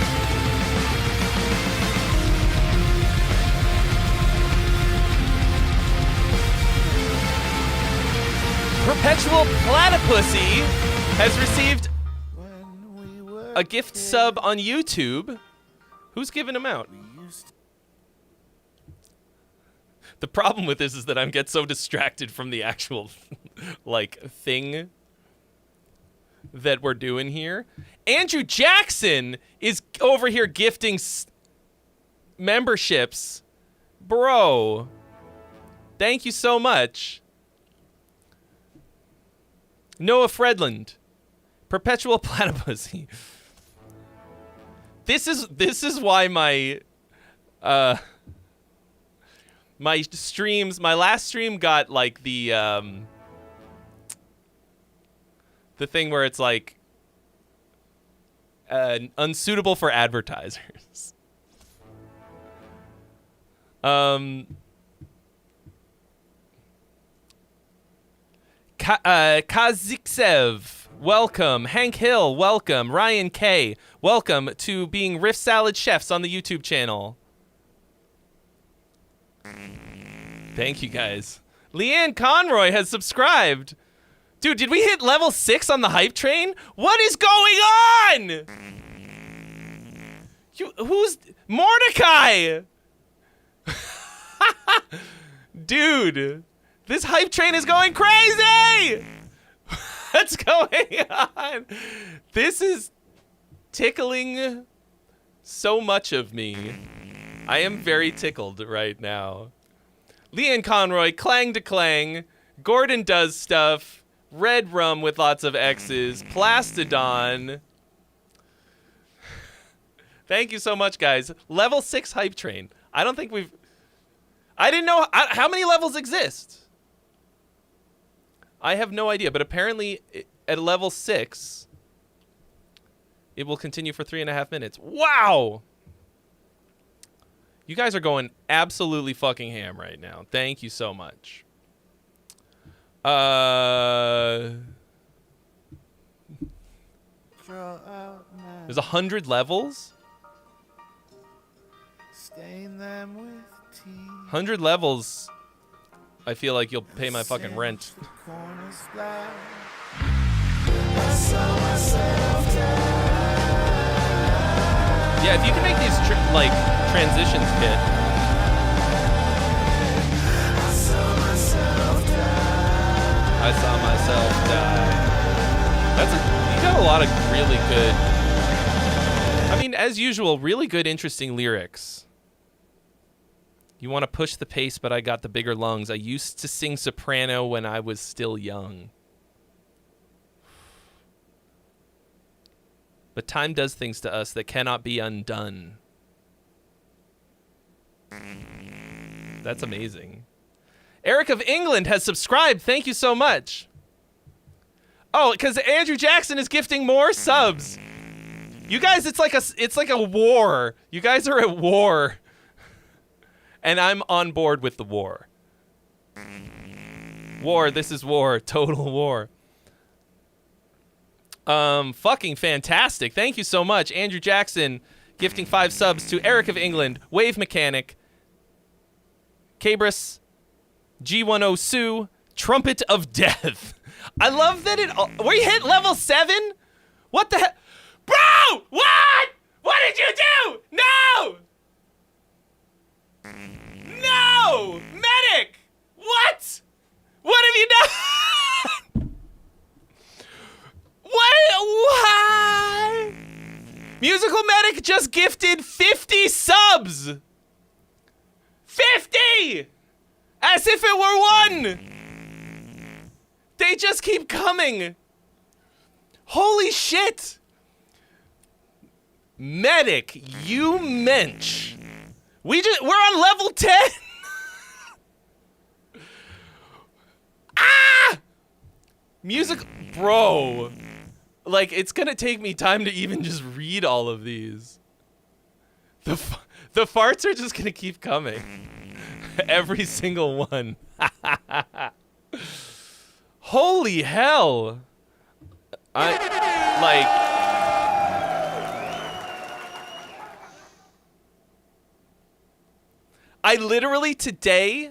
Perpetual Platypussy has received a gift sub on YouTube. Who's giving him out? The problem with this is that I get so distracted from the actual like thing that we're doing here. Andrew Jackson is over here gifting memberships. Bro, thank you so much. Noah Fredland, Perpetual Platypussy. This is why my my last stream got like the thing where it's like unsuitable for advertisers. Kaziksev, welcome. Hank Hill, welcome. Ryan K, welcome to being Riff Salad Chefs on the YouTube channel. Thank you, guys. Leanne Conroy has subscribed. Dude, did we hit level 6 on the hype train? What is going on? Who's Mordecai? Dude, this hype train is going crazy. What's going on? This is tickling so much of me. I am very tickled right now. Leanne Conroy, Clang to Clang, Gordon Does Stuff, Red Rum with lots of X's, Plastodon. Thank you so much, guys. Level 6 hype train. I don't think we've... I didn't know... How many levels exist? I have no idea, but apparently at level 6, it will continue for 3.5 minutes. Wow! You guys are going absolutely fucking ham right now. Thank you so much. There's 100 levels? Stain them with tea. 100 levels. I feel like you'll pay my fucking rent. The corners black. Yeah, if you can make these like transitions hit. I saw myself die. You got a lot of really good. I mean, as usual, really good, interesting lyrics. You want to push the pace, but I got the bigger lungs. I used to sing soprano when I was still young. But time does things to us that cannot be undone. That's amazing. Eric of England has subscribed. Thank you so much. Oh, because Andrew Jackson is gifting more subs. You guys, it's like a war. You guys are at war. And I'm on board with the war. War, this is war. Total war. Fucking fantastic. Thank you so much. Andrew Jackson gifting 5 subs to Eric of England, Wave Mechanic, Cabris, G10 Sue, Trumpet of Death. I love that we hit level 7? What the heck? Bro! What? What did you do? No! No! Medic! What? What have you done? What? Musical Medic just gifted 50 subs! 50! As if it were 1! They just keep coming. Holy shit! Medic, you mensch. We're on level 10. Ah! Music, bro. Like, it's gonna take me time to even just read all of these. The farts are just gonna keep coming. Every single one. Holy hell. I literally today,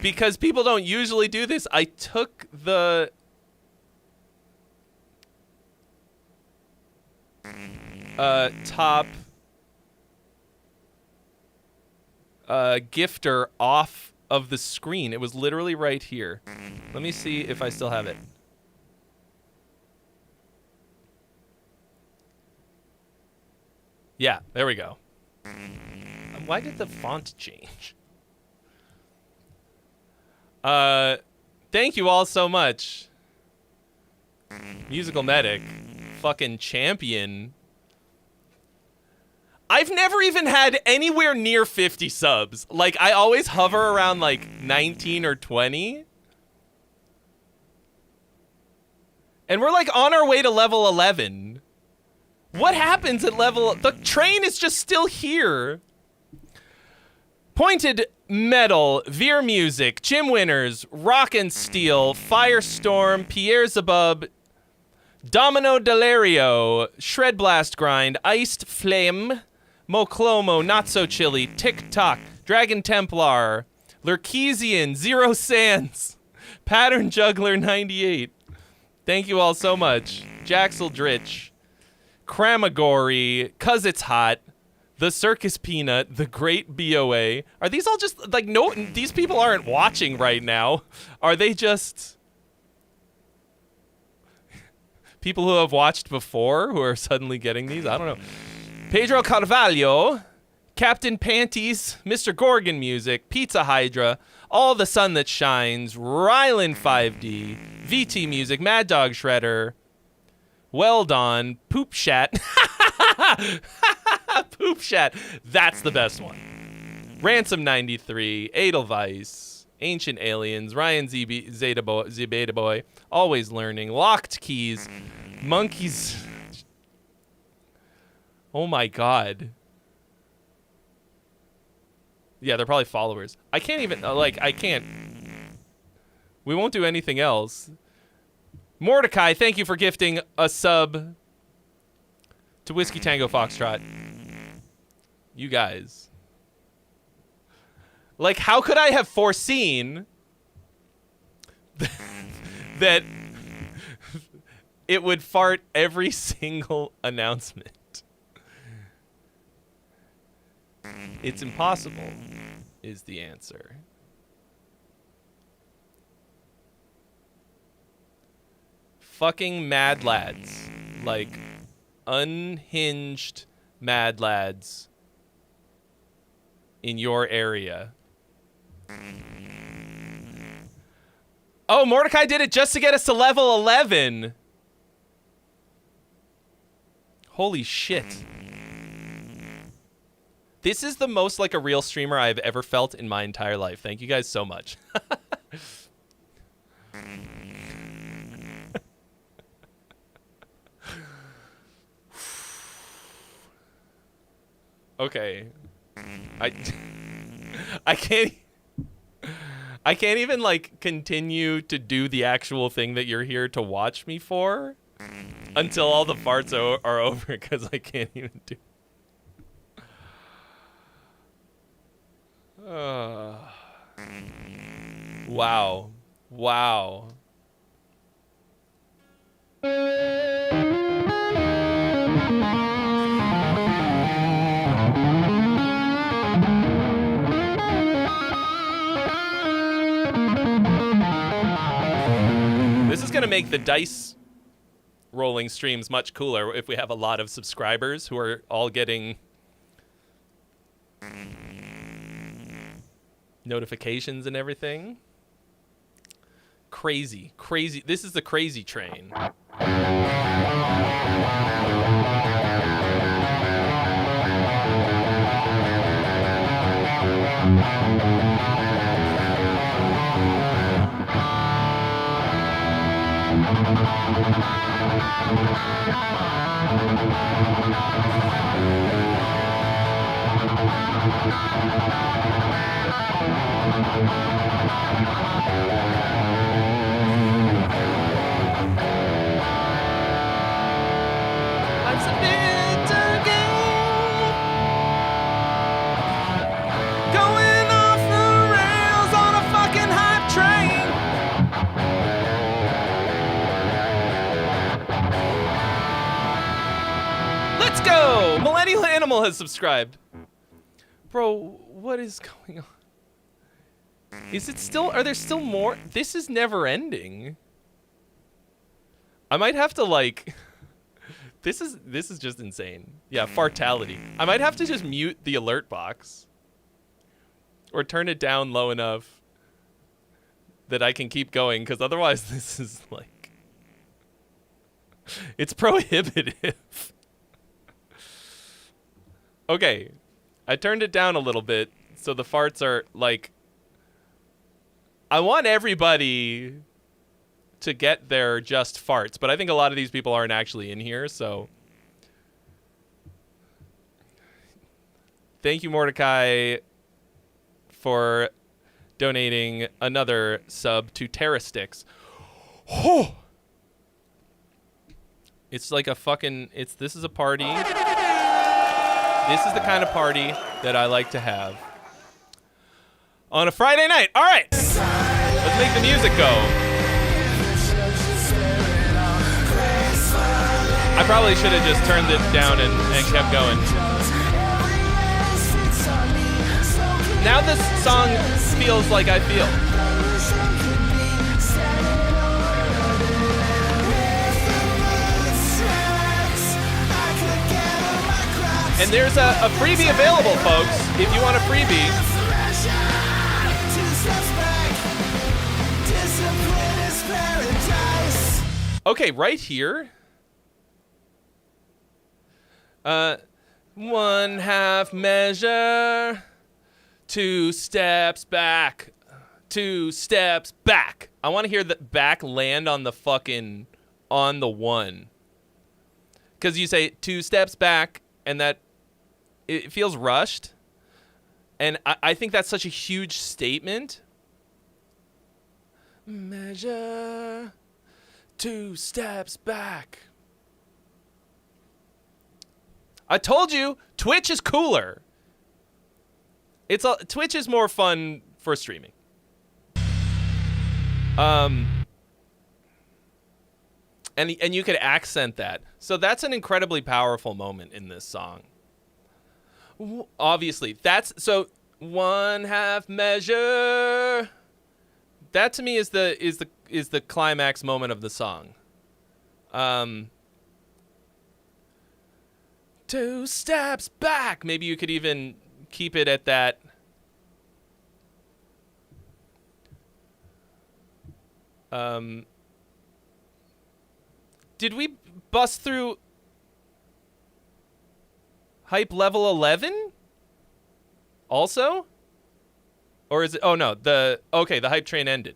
because people don't usually do this, I took the top gifter off of the screen. It was literally right here. Let me see if I still have it. Yeah, there we go. Why did the font change? Thank you all so much. Musical Medic. Fucking champion. I've never even had anywhere near 50 subs. Like, I always hover around, like, 19 or 20. And we're, like, on our way to level 11. What happens at level... The train is just still here. Pointed Metal, Veer Music, Jim Winners, Rock and Steel, Firestorm, Pierre Zabub, Domino Delario, Shred Blast Grind, Iced Flame, Moclomo, Not So Chilly, Tick Tock, Dragon Templar, Lurkesian, Zero Sands, Pattern Juggler 98. Thank you all so much. Jaxel Dritch, Kramagory, Cuz It's Hot, The Circus Peanut, The Great BOA. Are these all just, like, no, these people aren't watching right now. Are they just people who have watched before who are suddenly getting these? I don't know. Pedro Carvalho, Captain Panties, Mr. Gorgon Music, Pizza Hydra, All the Sun That Shines, Rylan 5D, VT Music, Mad Dog Shredder, Well Done, Poop Shat. Poop Shat. That's the best one. Ransom 93, Edelweiss, Ancient Aliens, Ryan Zeta Boy, Always Learning, Locked Keys, Monkeys. Oh my god. Yeah, they're probably followers. I can't even, I can't. We won't do anything else. Mordecai, thank you for gifting a sub to Whiskey Tango Foxtrot. You guys. Like, how could I have foreseen that it would fart every single announcement? It's impossible, is the answer. Fucking mad lads. Like, unhinged mad lads in your area. Oh, Mordecai did it just to get us to level 11. Holy shit. This is the most like a real streamer I've ever felt in my entire life. Thank you guys so much. Okay. I can't even like continue to do the actual thing that you're here to watch me for until all the farts are over, because I can't even do. Wow. Wow. This is going to make the dice rolling streams much cooler if we have a lot of subscribers who are all getting notifications and everything. Crazy. Crazy. This is the crazy train. Life's a bitter game, going off the rails on a fucking hype train. Let's go! Millennial Animal has subscribed. Bro, what is going on? Is it still, are there still more? This is never ending. I might have to like, this is just insane. Yeah, fartality. I might have to just mute the alert box or turn it down low enough that I can keep going, because otherwise this is like, it's prohibitive. Okay, I turned it down a little bit so the farts are like, I want everybody to get their just farts, but I think a lot of these people aren't actually in here, so. Thank you, Mordecai, for donating another sub to Terrasticks. Oh! It's like a fucking, this is a party. This is the kind of party that I like to have on a Friday night. All right, let's make the music go. I probably should have just turned it down and kept going. Now this song feels like I feel. And there's a freebie available, folks, if you want a freebie. Okay, right here. 1/2 measure, 2 steps back, 2 steps back. I want to hear the back land on the fucking, on the 1. Because you say 2 steps back, and that, it feels rushed. And I think that's such a huge statement. Measure 2 steps back. I told you, Twitch is cooler. Twitch is more fun for streaming. And you could accent that. So that's an incredibly powerful moment in this song. Obviously, that's so 1/2 measure. That to me is the climax moment of the song. 2 steps back. Maybe you could even keep it at that. Did we bust through hype level 11? Also? Or is it? Oh no, the hype train ended.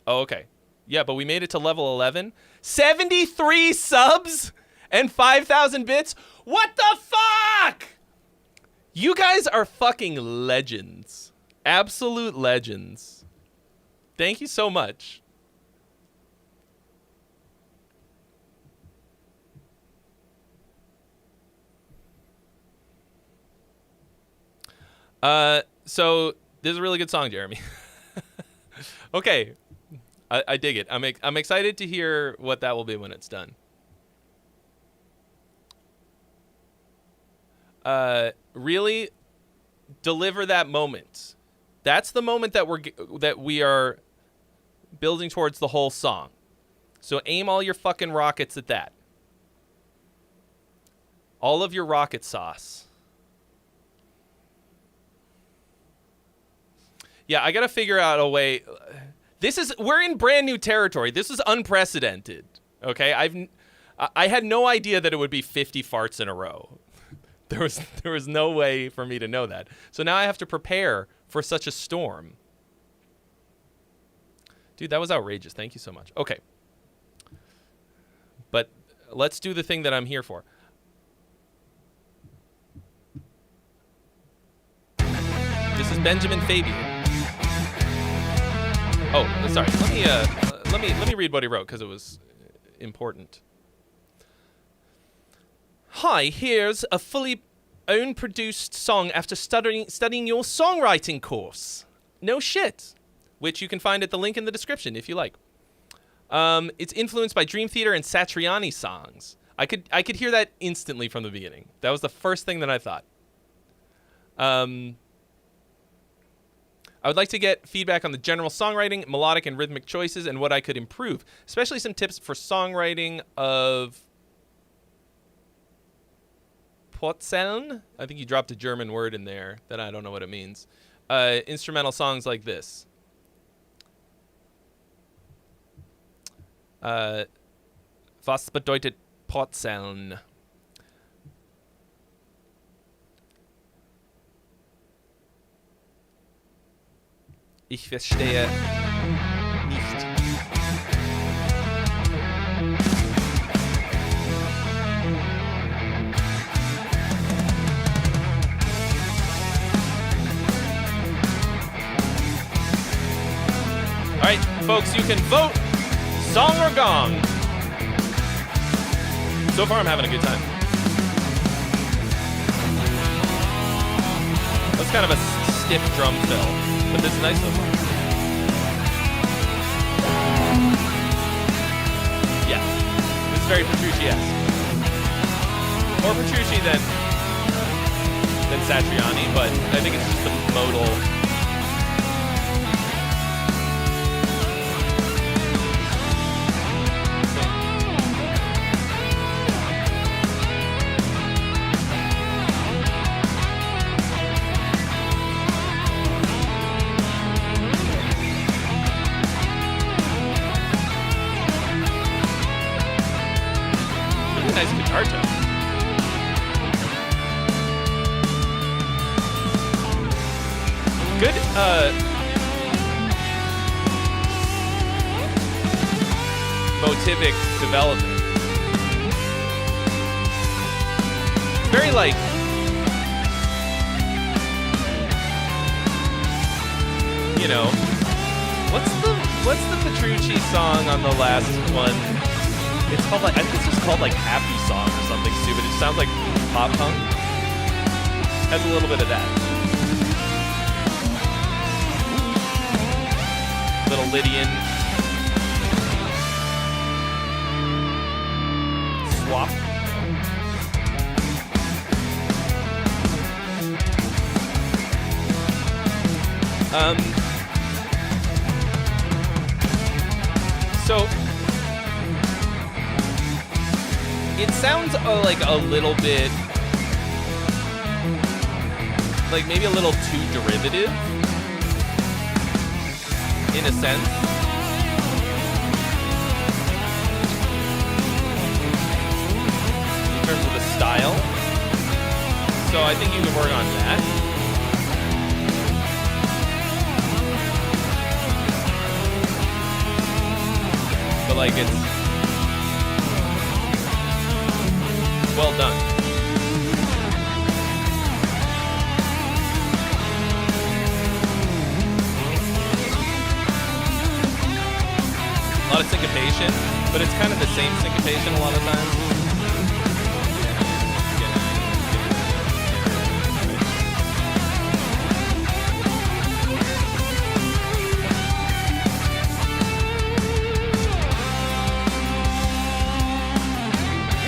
Oh, okay. Yeah, but we made it to level 11. 73 subs and 5,000 bits? What the fuck? You guys are fucking legends. Absolute legends. Thank you so much. So this is a really good song, Jeremy. Okay, I dig it. I'm excited to hear what that will be when it's done. Really deliver that moment. That's the moment that we are building towards the whole song. So aim all your fucking rockets at that. All of your rocket sauce. Yeah, I gotta figure out a way. We're in brand new territory. This is unprecedented. Okay, I had no idea that it would be 50 farts in a row. There was no way for me to know that. So now I have to prepare for such a storm. Dude, that was outrageous. Thank you so much. Okay. But let's do the thing that I'm here for. This is Benjamin Fabian. Oh, sorry. Let me read what he wrote because it was important. Hi, here's a fully own-produced song after studying your songwriting course. No shit. Which you can find at the link in the description if you like. It's influenced by Dream Theater and Satriani songs. I could hear that instantly from the beginning. That was the first thing that I thought. I would like to get feedback on the general songwriting, melodic and rhythmic choices, and what I could improve. Especially some tips for songwriting of Potzeln. I think you dropped a German word in there that I don't know what it means. Instrumental songs like this. Was bedeutet Potzeln? Ich verstehe nicht. All right, folks, you can vote song or gong. So far, I'm having a good time. That's kind of a stiff drum fill. But this is nice so far. Yeah. This is very Petrucci-esque. More Petrucci than Satriani, but I think it's just the modal. Nice guitar tone. Good motivic development. Very like you know, what's the Petrucci song on the last one? It's called like I think it's just called like Happy Song or something stupid. It sounds like pop punk. Has a little bit of that. Little Lydian swap. So it sounds like a little bit, like maybe a little too derivative, in a sense. In terms of the style. So I think you can work on that. But like it's well done. A lot of syncopation, but it's kind of the same syncopation a lot of times.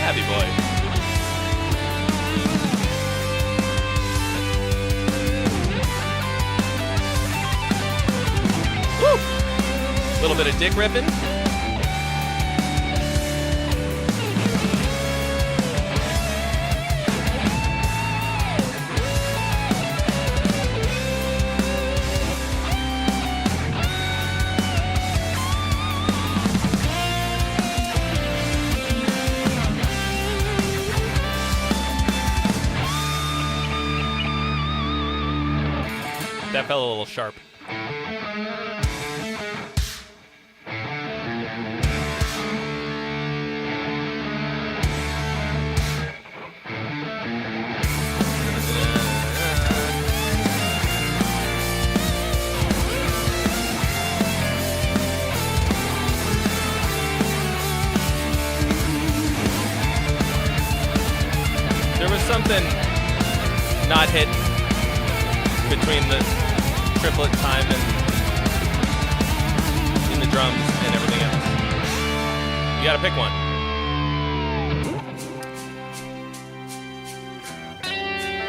Happy boy. Woo! Little bit of dick ripping. That felt a little sharp. There was something not hidden between the triplet time and in the drums and everything else. You gotta pick one.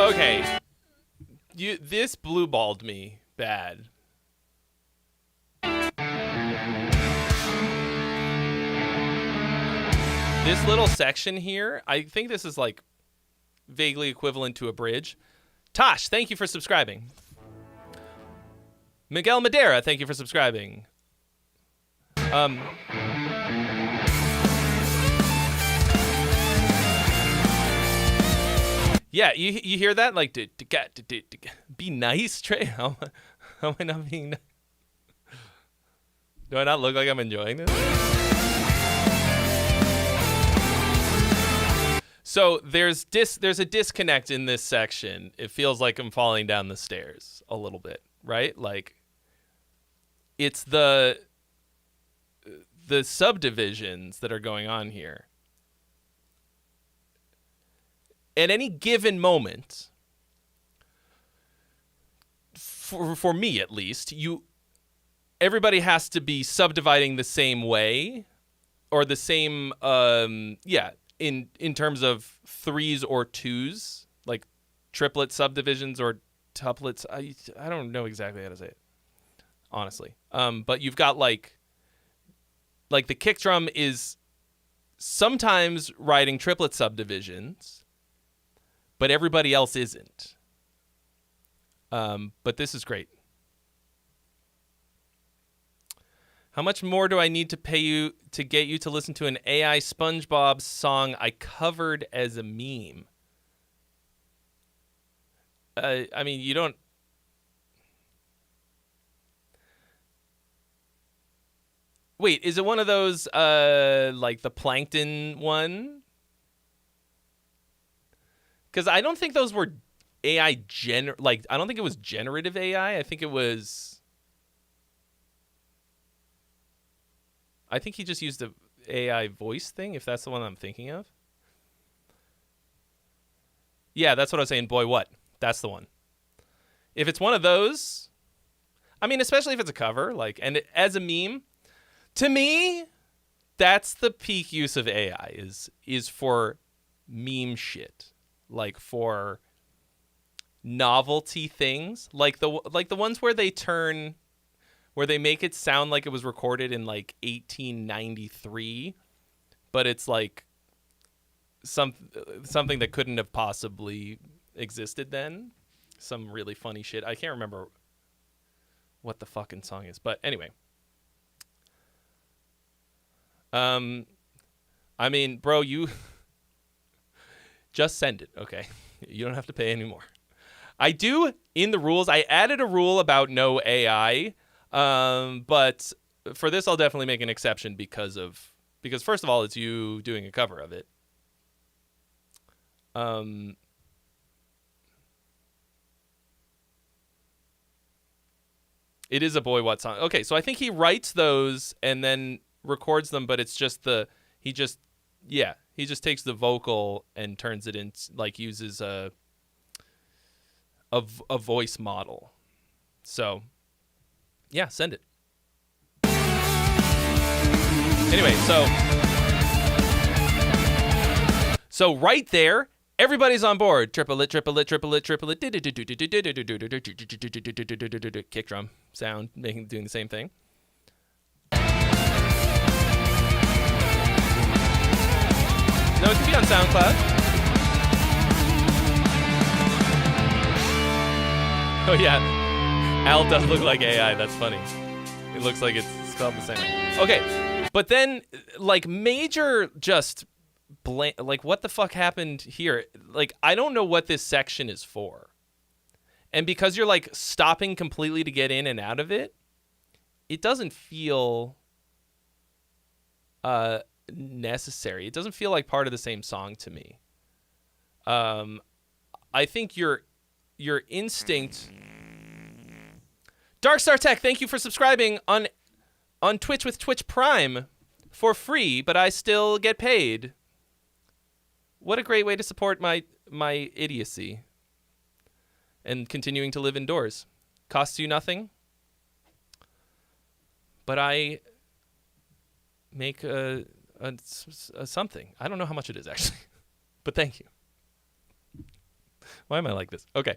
Okay. This blue-balled me bad. This little section here, I think this is like vaguely equivalent to a bridge. Tosh, thank you for subscribing. Miguel Madera, thank you for subscribing. Yeah, you hear that? Like, be nice, Trey. How am I not being nice? Do I not look like I'm enjoying this? So there's a disconnect in this section. It feels like I'm falling down the stairs a little bit, right? Like it's the subdivisions that are going on here. At any given moment, for me at least, everybody has to be subdividing the same way or the same in terms of threes or twos, like triplet subdivisions or tuplets. I don't know exactly how to say it, honestly. But you've got like the kick drum is sometimes writing triplet subdivisions, but everybody else isn't. But this is great. How much more do I need to pay you to get you to listen to an AI SpongeBob song I covered as a meme? I mean, you don't... Wait, is it one of those like the plankton one? Because I don't think those were AI I don't think it was generative AI. I think he just used a AI voice thing, if that's the one I'm thinking of. Yeah, that's what I was saying. Boy, what? That's the one. If it's one of those, I mean, especially if it's a cover, and as a meme, to me, that's the peak use of AI is for meme shit, like for novelty things, like the ones where they make it sound like it was recorded in like 1893, but it's like something that couldn't have possibly existed then. Some really funny shit. I can't remember what the fucking song is, but anyway. I mean, bro, you just send it, okay? You don't have to pay anymore. I do, in the rules, I added a rule about no AI, but for this I'll definitely make an exception because first of all, it's you doing a cover of it. It is a Boy What song. Okay, so I think he writes those and then records them, but it's just he just takes the vocal and turns it into, like, uses a voice model. So yeah, send it. Anyway, so right there, everybody's on board. Triple it. Kick drum sound, doing the same thing. No, it can be on SoundCloud. Oh yeah, Al does look like AI. That's funny. It looks like it's spelled the same. Okay, but then like major just like what the fuck happened here? Like I don't know what this section is for. And because you're like stopping completely to get in and out of it, it doesn't feel necessary. It doesn't feel like part of the same song to me. I think your instinct. Darkstar Tech, thank you for subscribing on Twitch with Twitch Prime for free, but I still get paid. What a great way to support my idiocy and continuing to live indoors. Costs you nothing, but I make a something. I don't know how much it is actually, but thank you. Why am I like this? Okay.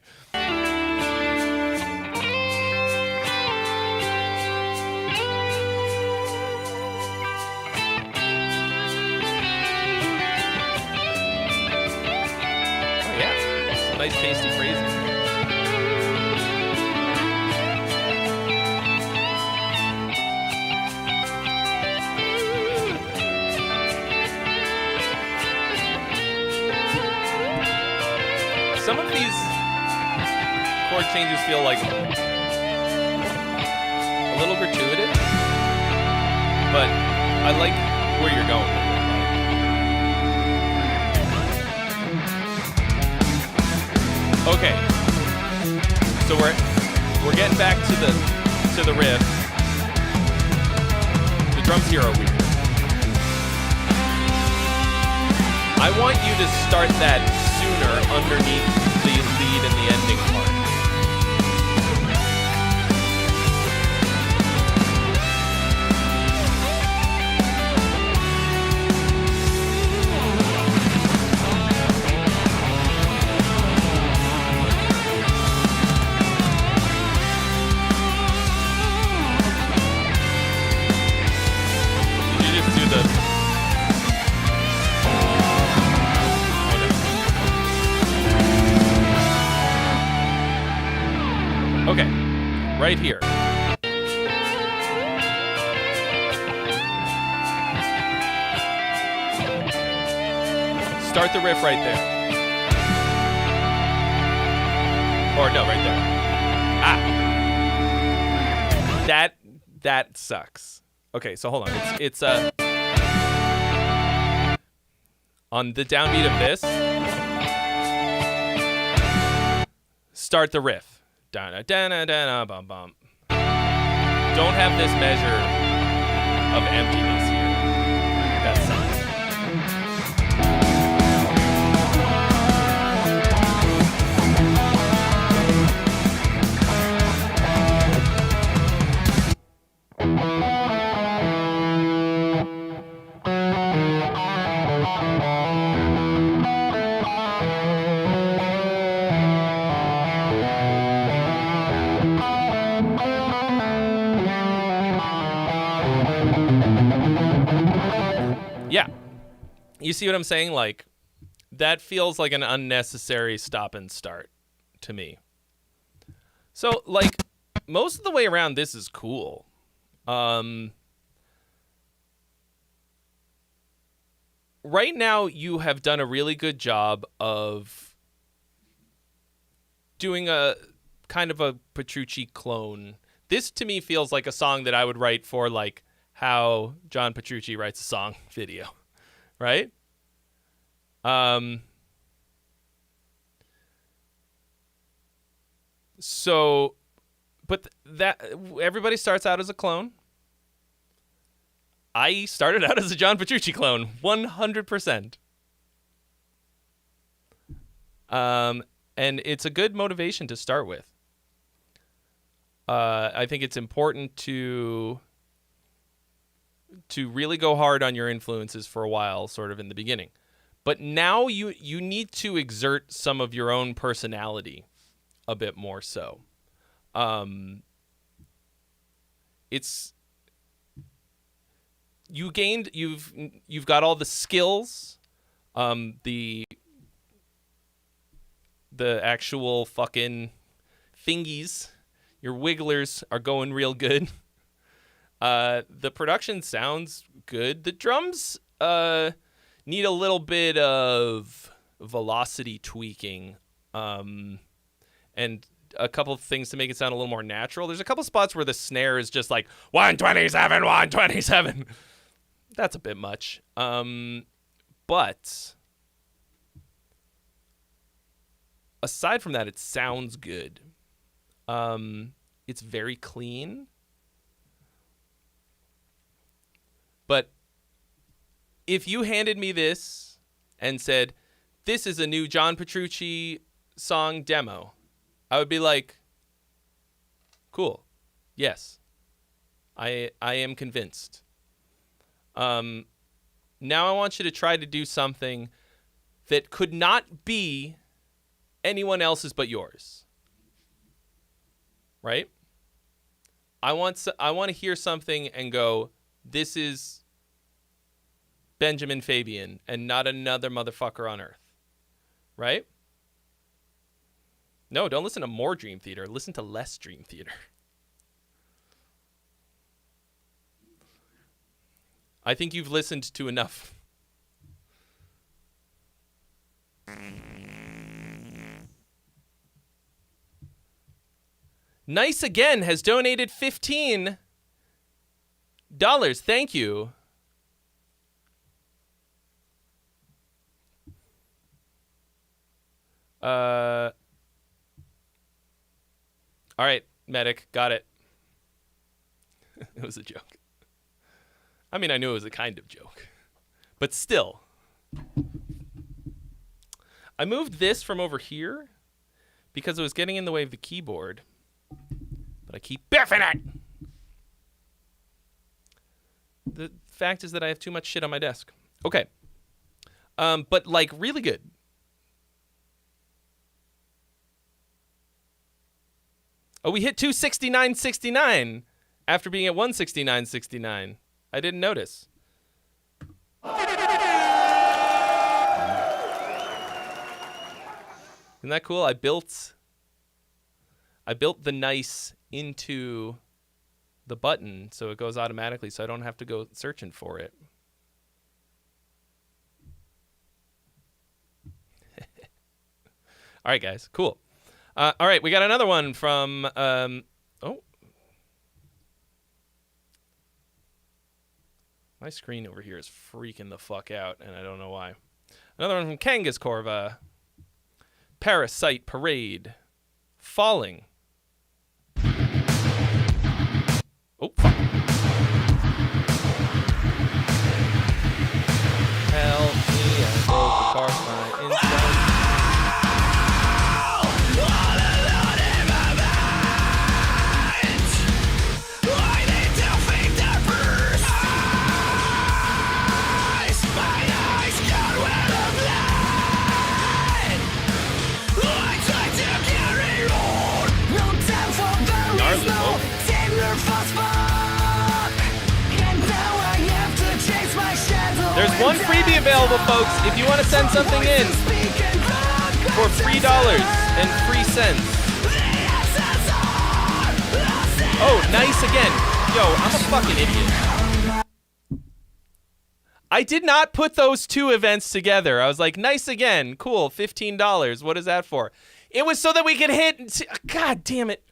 Nice tasty phrasing. Some of these chord changes feel like a little gratuitous, but I like where you're going. Okay, so we're getting back to the riff. The drums here are weird. I want you to start that sooner underneath the lead and the ending part. Okay, right here. Start the riff right there. Or no, right there. Ah. That sucks. Okay, so hold on. It's on the downbeat of this. Start the riff. Da da da da bum bum. Don't have this measure of emptiness here. That sucks. Yeah. You see what I'm saying? Like, that feels like an unnecessary stop and start to me. So, like, most of the way around, this is cool. Right now, you have done a really good job of doing a kind of a Petrucci clone. This, to me, feels like a song that I would write for, like, how John Petrucci writes a song video, right? So, but that everybody starts out as a clone. I started out as a John Petrucci clone, 100%. And it's a good motivation to start with. I think it's important to really go hard on your influences for a while, sort of in the beginning. But now you need to exert some of your own personality a bit more so. You've got all the skills, the actual fucking thingies, your wigglers are going real good. The production sounds good. The drums need a little bit of velocity tweaking, and a couple of things to make it sound a little more natural. There's a couple spots where the snare is just like 127, 127. That's a bit much. But aside from that, it sounds good. It's very clean. But if you handed me this and said, this is a new John Petrucci song demo, I would be like, cool. Yes. I am convinced. Now I want you to try to do something that could not be anyone else's but yours. Right? I want to hear something and go, this is Benjamin Fabian and not another motherfucker on earth. Right? No, don't listen to more Dream Theater. Listen to less Dream Theater. I think you've listened to enough. Nice Again has donated $15. Thank you. All right, Medic, got it. It was a joke. I mean, I knew it was a kind of joke, but still. I moved this from over here because it was getting in the way of the keyboard, but I keep biffing it. The fact is that I have too much shit on my desk. Okay. But like really good. Oh, we hit 269.69 after being at 169.69. I didn't notice. Isn't that cool? I built the nice into the button so it goes automatically so I don't have to go searching for it. All right, guys. Cool. All right, we got another one from My screen over here is freaking the fuck out, and I don't know why. Another one from Kangas Corva. Parasite Parade. Falling. Oh, fuck. Help me, I broke apart my inside. There's one freebie available, folks, if you want to send something in for $3 and free cents. Oh, nice again. Yo, I'm a fucking idiot. I did not put those two events together. I was like, nice again. Cool, $15. What is that for? It was so that we could hit... God damn it.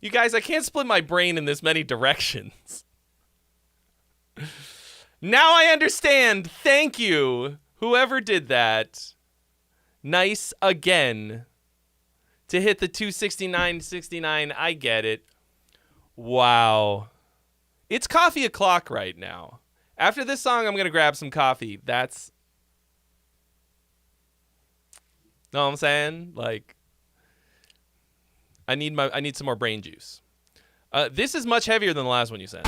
You guys, I can't split my brain in this many directions. Now I understand. Thank you, whoever did that. Nice again. To hit the 269.69, I get it. Wow. It's coffee o'clock right now. After this song, I'm going to grab some coffee. That's... Know what I'm saying? Like, I need some more brain juice. This is much heavier than the last one you sent.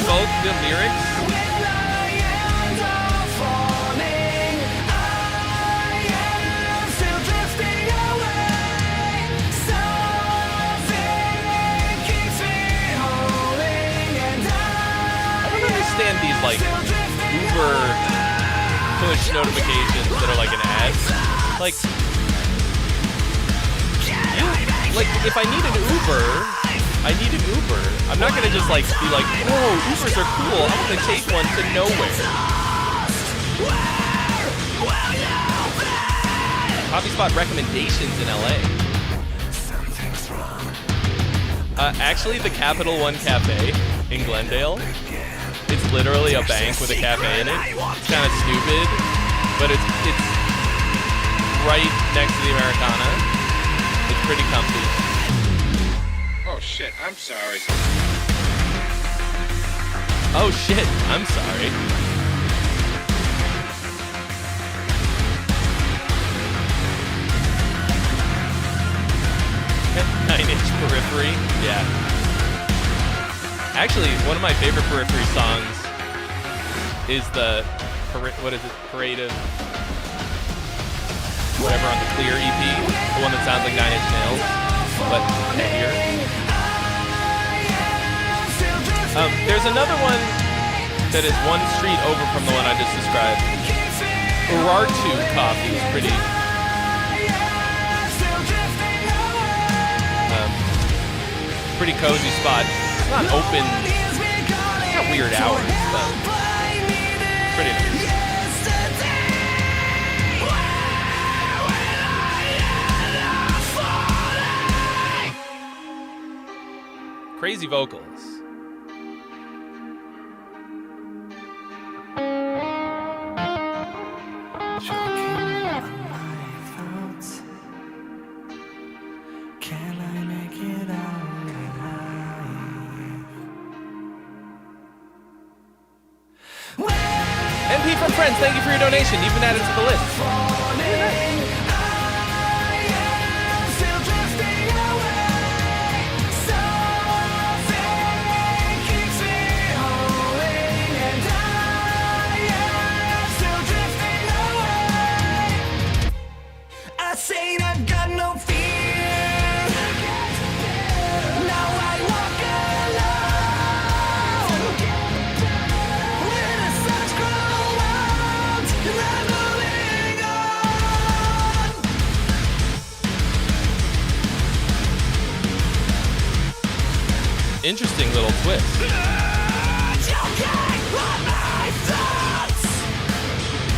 Both the lyrics. I don't understand these like Uber push notifications that are like an ad. Like, if I need an Uber, I need an Uber. I'm not gonna just like be like, whoa, Ubers are cool. I'm gonna take one to nowhere. Coffee spot recommendations in LA. Actually, the Capital One Cafe in Glendale. It's literally a bank with a cafe in it. It's kind of stupid, but it's right next to the Americana. It's pretty comfy. Oh shit, I'm sorry. Oh shit, I'm sorry. Nine-inch Periphery, yeah. Actually, one of my favorite Periphery songs is the, what is it, Parade of whatever on the Clear EP, the one that sounds like Nine Inch Nails, but heavier. There's another one that is one street over from the one I just described. Urartu Coffee is pretty. Pretty cozy spot. It's not open. It's got weird hours, but pretty nice. Crazy vocals. MP from Friends, thank you for your donation. You've been added to the list. interesting little twist.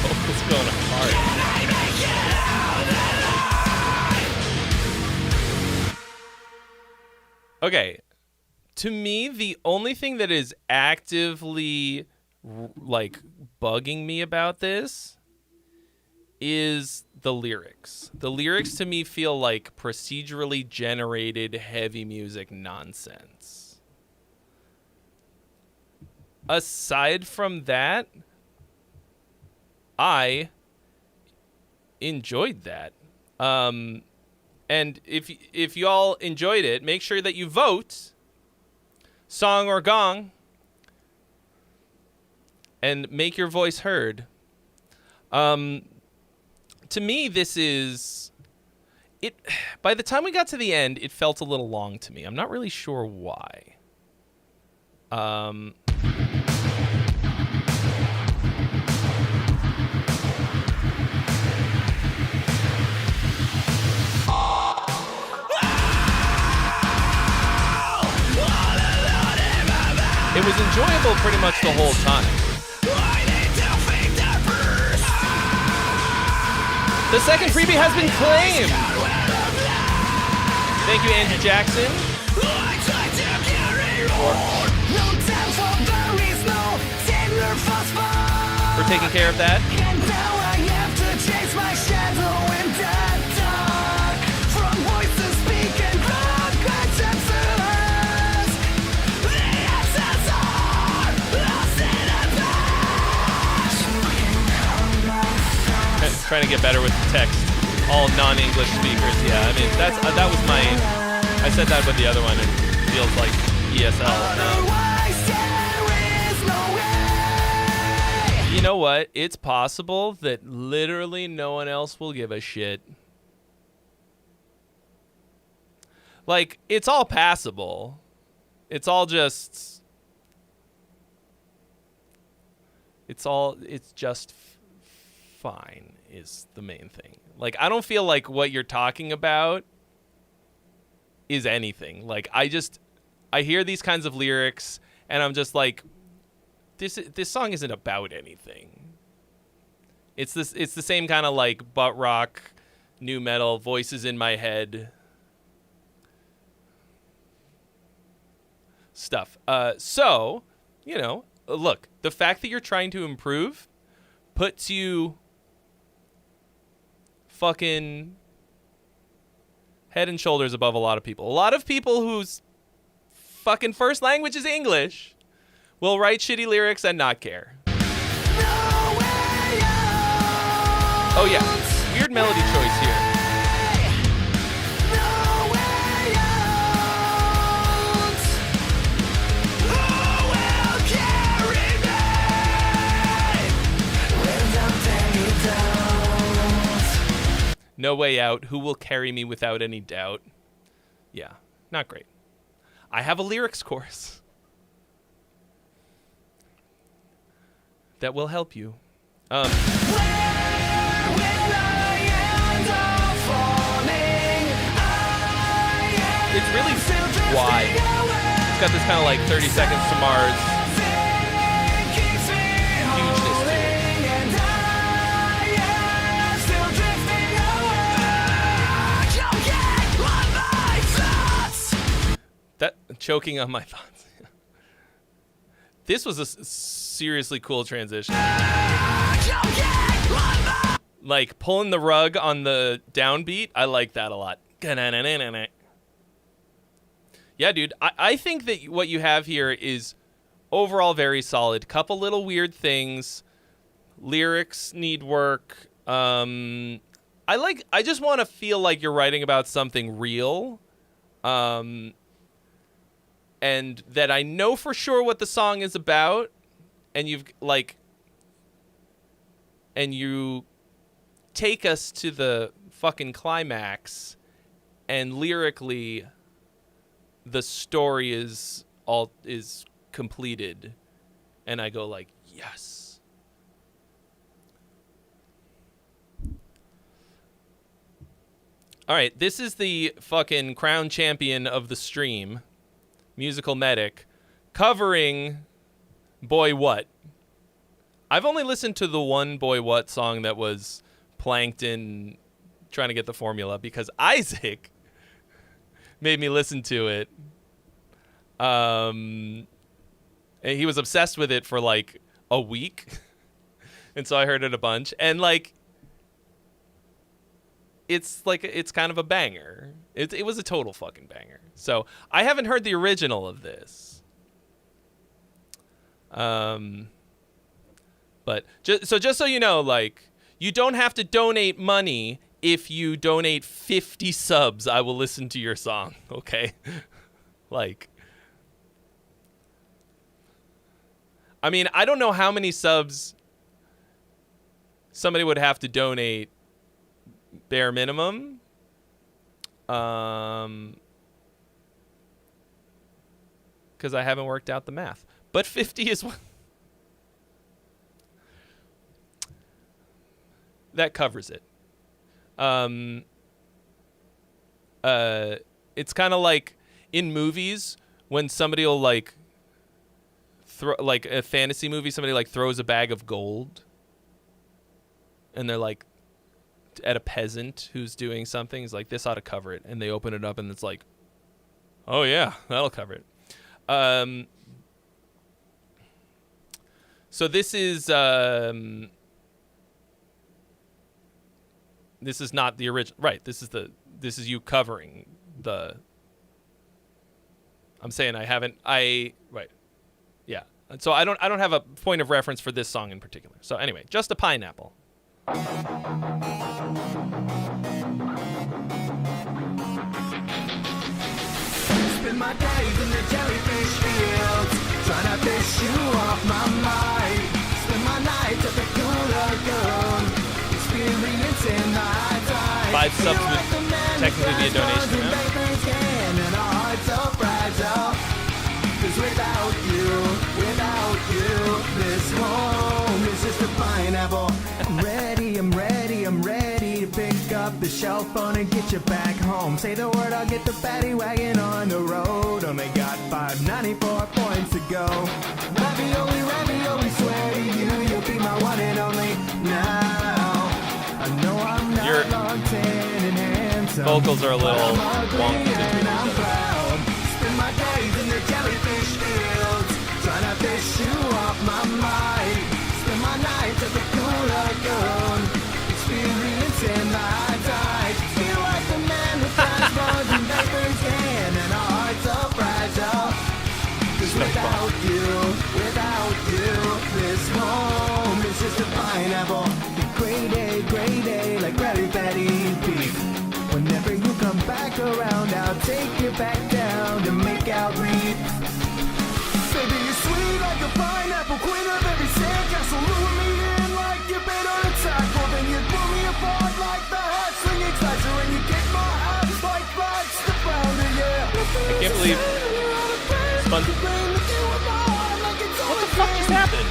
Oh, it's going hard. Okay. To me, the only thing that is actively like bugging me about this is the lyrics. The lyrics to me feel like procedurally generated heavy music nonsense. Aside from that, I enjoyed that. And if y'all enjoyed it, make sure that you vote song or gong and make your voice heard. To me, this is it. By the time we got to the end, it felt a little long to me. I'm not really sure why. It was enjoyable pretty much the whole time. The second freebie has been claimed. Thank you, Andrew Jackson. For taking care of that. Trying to get better with the text. All non-English speakers. Yeah, I mean that was my. I said that with the other one. It feels like ESL. You know what? It's possible that literally no one else will give a shit. Like, it's all passable. It's all just. It's just fine is the main thing. Like, I don't feel like what you're talking about is anything. Like, I hear these kinds of lyrics and I'm just like, this song isn't about anything. It's the same kind of like butt rock, new metal, voices in my head stuff. So, you know, look, the fact that you're trying to improve puts you fucking head and shoulders above a lot of people. A lot of people whose fucking first language is English will write shitty lyrics and not care. Oh yeah, weird melody choice here. No way out. Who will carry me without any doubt? Yeah, not great. I have a lyrics course that will help you. It's really wide. It's got this kind of like 30 Seconds to Mars hugeness to it. That choking on my thoughts. This was a seriously cool transition. Like pulling the rug on the downbeat. I like that a lot. Yeah, dude. I think that what you have here is overall very solid. Couple little weird things. Lyrics need work. I just want to feel like you're writing about something real. And that I know for sure what the song is about, and you take us to the fucking climax, and lyrically, the story is completed, and I go like, yes. All right, this is the fucking crown champion of the stream. Musical Medic, covering Boy What. I've only listened to the one Boy What song that was Plankton trying to get the formula because Isaac made me listen to it. And he was obsessed with it for like a week. And so I heard it a bunch. And like, it's kind of a banger. It was a total fucking banger. So I haven't heard the original of this. But just so you know, like, you don't have to donate money. If you donate 50 subs, I will listen to your song. Okay. Like, I mean, I don't know how many subs somebody would have to donate bare minimum. Because I haven't worked out the math. But 50 is one. That covers it. It's kind of like in movies when somebody will like throw, like a fantasy movie, somebody like throws a bag of gold and they're like at a peasant who's doing something. It's like, this ought to cover it. And they open it up and it's like, oh yeah, that'll cover it. So this is not the original, right? This is you covering the. I'm saying right, yeah. And so I don't have a point of reference for this song in particular. So anyway, Just a Pineapple. Spend my days in the jellyfish fields, trying to fish you off my mind. Spend my nights at the cool lagoon, experiencing the high tide. 5 subs would technically be a donation amount. And our hearts are fragile, 'cause without you, this home is just a pineapple. I'm ready to pick up the shell phone and get you back home. Say the word, I'll get the paddy wagon on the road. Only got 594 points to go. Ravioli, swear to you, you'll be my one and only now. I know I'm not Your locked in and handsome. vocals are a little wonky. And I'm proud. Spend my days in the jellyfish fields, trying to fish you off my mind. Spend my nights at the cool lagoon, experiencing the high tide. Feel like the man with fastballs and vapors can, and our hearts are fragile. 'Cause without you, this home is just a pineapple. Gray day, like Rally Betty's beef. Whenever you come back around, I'll take you back down to make out reef. Baby, you're sweet like a pineapple, queen of every sandcastle. Lure me in like you're bait on a tackle. Then you pull me apart like the hat swinging slicer, and you kick my ass like Flax the Founder, yeah. I can't believe What the fuck just happened?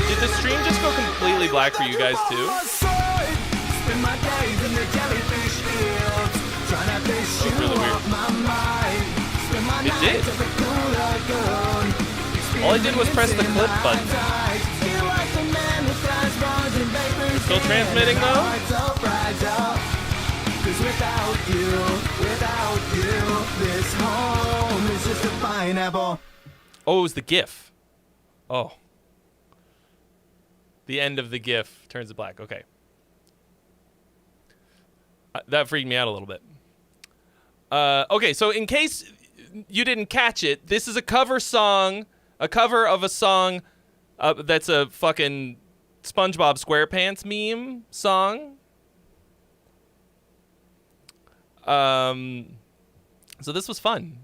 Did the stream just go completely black for you guys too? Spend my days in the jellyfish fields, trying to fish you really weird. off my mind. Spend my It did. nights at the cool lagoon, All I did was press the clip button. feel like the man with fastballs and vapors. Still transmitting though? Cause without you, this home is just a pineapple. Oh, it was the GIF. Oh. The end of the GIF turns it black. Okay. That freaked me out a little bit. Okay, so in case you didn't catch it, this is a cover song, a cover of a song that's a fucking SpongeBob SquarePants meme song. So this was fun.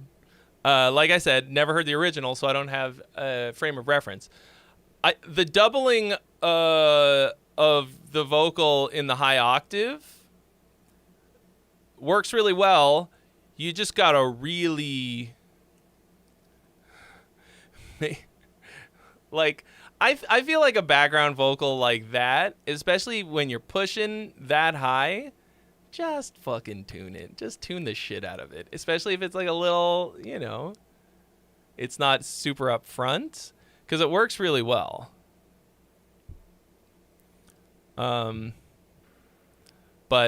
Like I said, never heard the original, so I don't have a frame of reference. The doubling of the vocal in the high octave works really well. You just gotta really like. I feel like a background vocal like that, especially when you're pushing that high, just fucking tune it. Just tune the shit out of it. Especially if it's like a little, you know, it's not super upfront, because it works really well. Spend my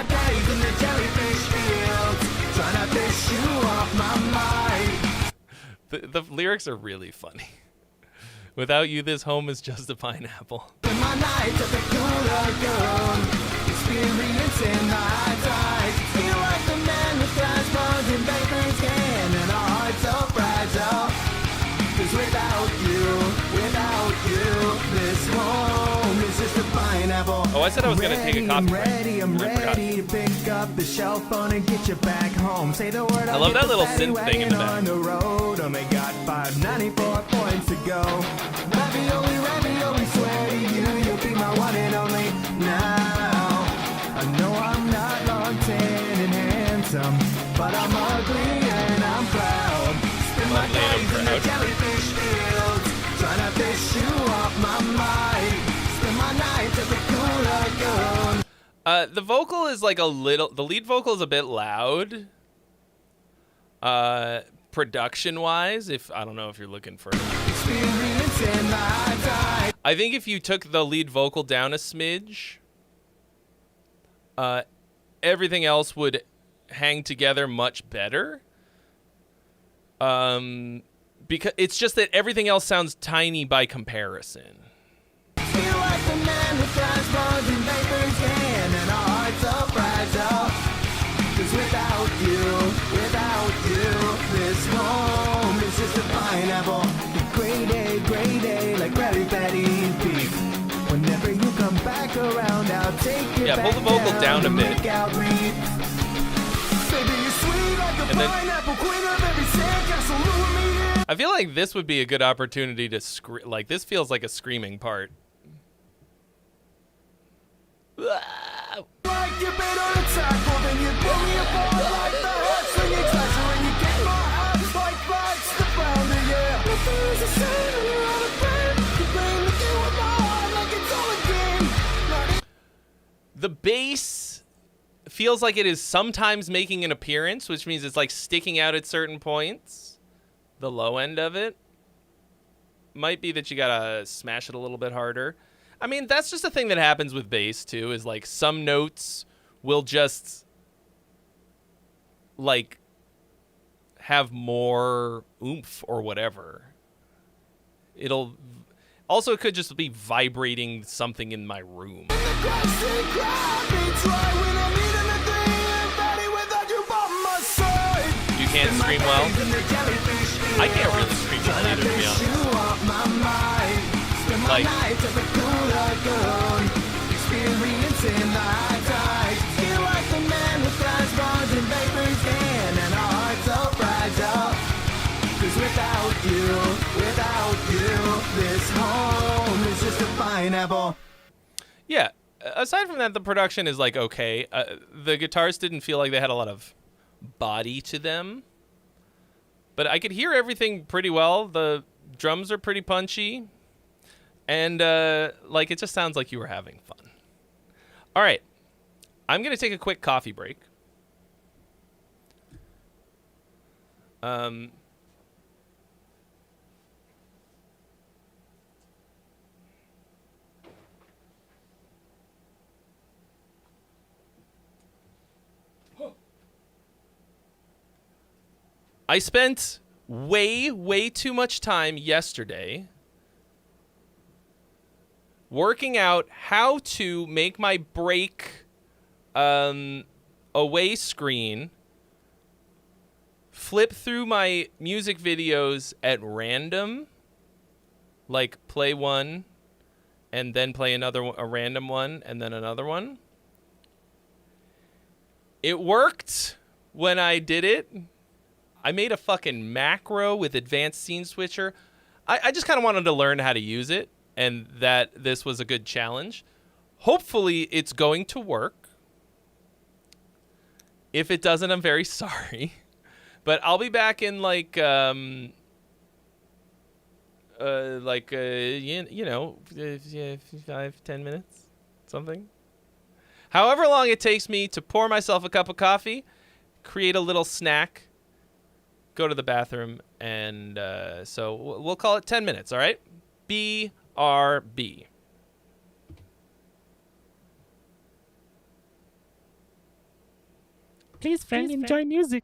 days in the jellyfish fields, trying to fish you off my mind. The lyrics are really funny. Without you, this home is just a pineapple. Spend my nights at the cool lagoon, experiencing the high tide. Feel like the man with glass bugs and baker's can, and our hearts so fragile. 'Cause without you, this home is just a pineapple. Oh, I said I was gonna take a coffee break. I'm I forgot. ready to pick up the cell phone and get you back home. Say the word. I love that little synth thing in the back. On the road, only got 594 points to go. Ravioli, swear to you, you'll be my one and only. Now I know I'm not long tan and handsome, but I'm ugly and I'm proud. Spend my Ugly and I'm days in the proud. jellyfish fields, trying to fish you off my mind. Spend my nights at the cool lagoon. The vocal is like a little. The lead vocal is a bit loud. Production wise, if I don't know if you're looking for. Experiencing the high tide. I think if you took the lead vocal down a smidge, everything else would hang together much better. Because it's just that everything else sounds tiny by comparison. Feel like the man with glass bugs and vapors can, and our hearts are fragile. 'Cause without you, this home is just a pineapple. Gray day, like Krabby Patty's beef. Whenever you come back around, I'll take you Yeah, back pull the vocal down a and bit. make out reef. Baby, you're sweet like a And then- pineapple, queen of every sandcastle, lure me in. I feel like this would be a good opportunity to like this feels like a screaming part. Like you been on a tackle, then you pull me apart like the heart swinging slasher, and you get my abs like flags to flounder, yeah. Nothing is the same when you're out of bed. You blame the game with my heart like it's all a game. The bass feels like it is sometimes making an appearance, which means it's like sticking out at certain points. The low end of it might be that you gotta smash it a little bit harder. I mean, that's just a thing that happens with bass too, is like some notes will just like have more oomph or whatever. It'll also, it could just be vibrating something in my room. You can't scream well. I can't really scream well either, to be honest. Like, experiencing the high tide. Feel like the man with glass bars and vapors can, and our hearts are fragile. 'Cause without you, this home is just a pineapple. yeah, aside from that, the production is like okay. The guitars didn't feel like they had a lot of body to them, but I could hear everything pretty well. The drums are pretty punchy, and like it just sounds like you were having fun. All right, I'm gonna take a quick coffee break. I spent way too much time yesterday working out how to make my break away screen flip through my music videos at random, like play one and then play another one, a random one, and then another one. It worked when I did it. I made a fucking macro with advanced scene switcher. I just kind of wanted to learn how to use it, and that this was a good challenge. Hopefully it's going to work. If it doesn't, I'm very sorry. But I'll be back in like you know, 5-10 minutes, something. However long it takes me to pour myself a cup of coffee, create a little snack, go to the bathroom, and so we'll call it 10 minutes, all right? BRB. Please, friend, enjoy music.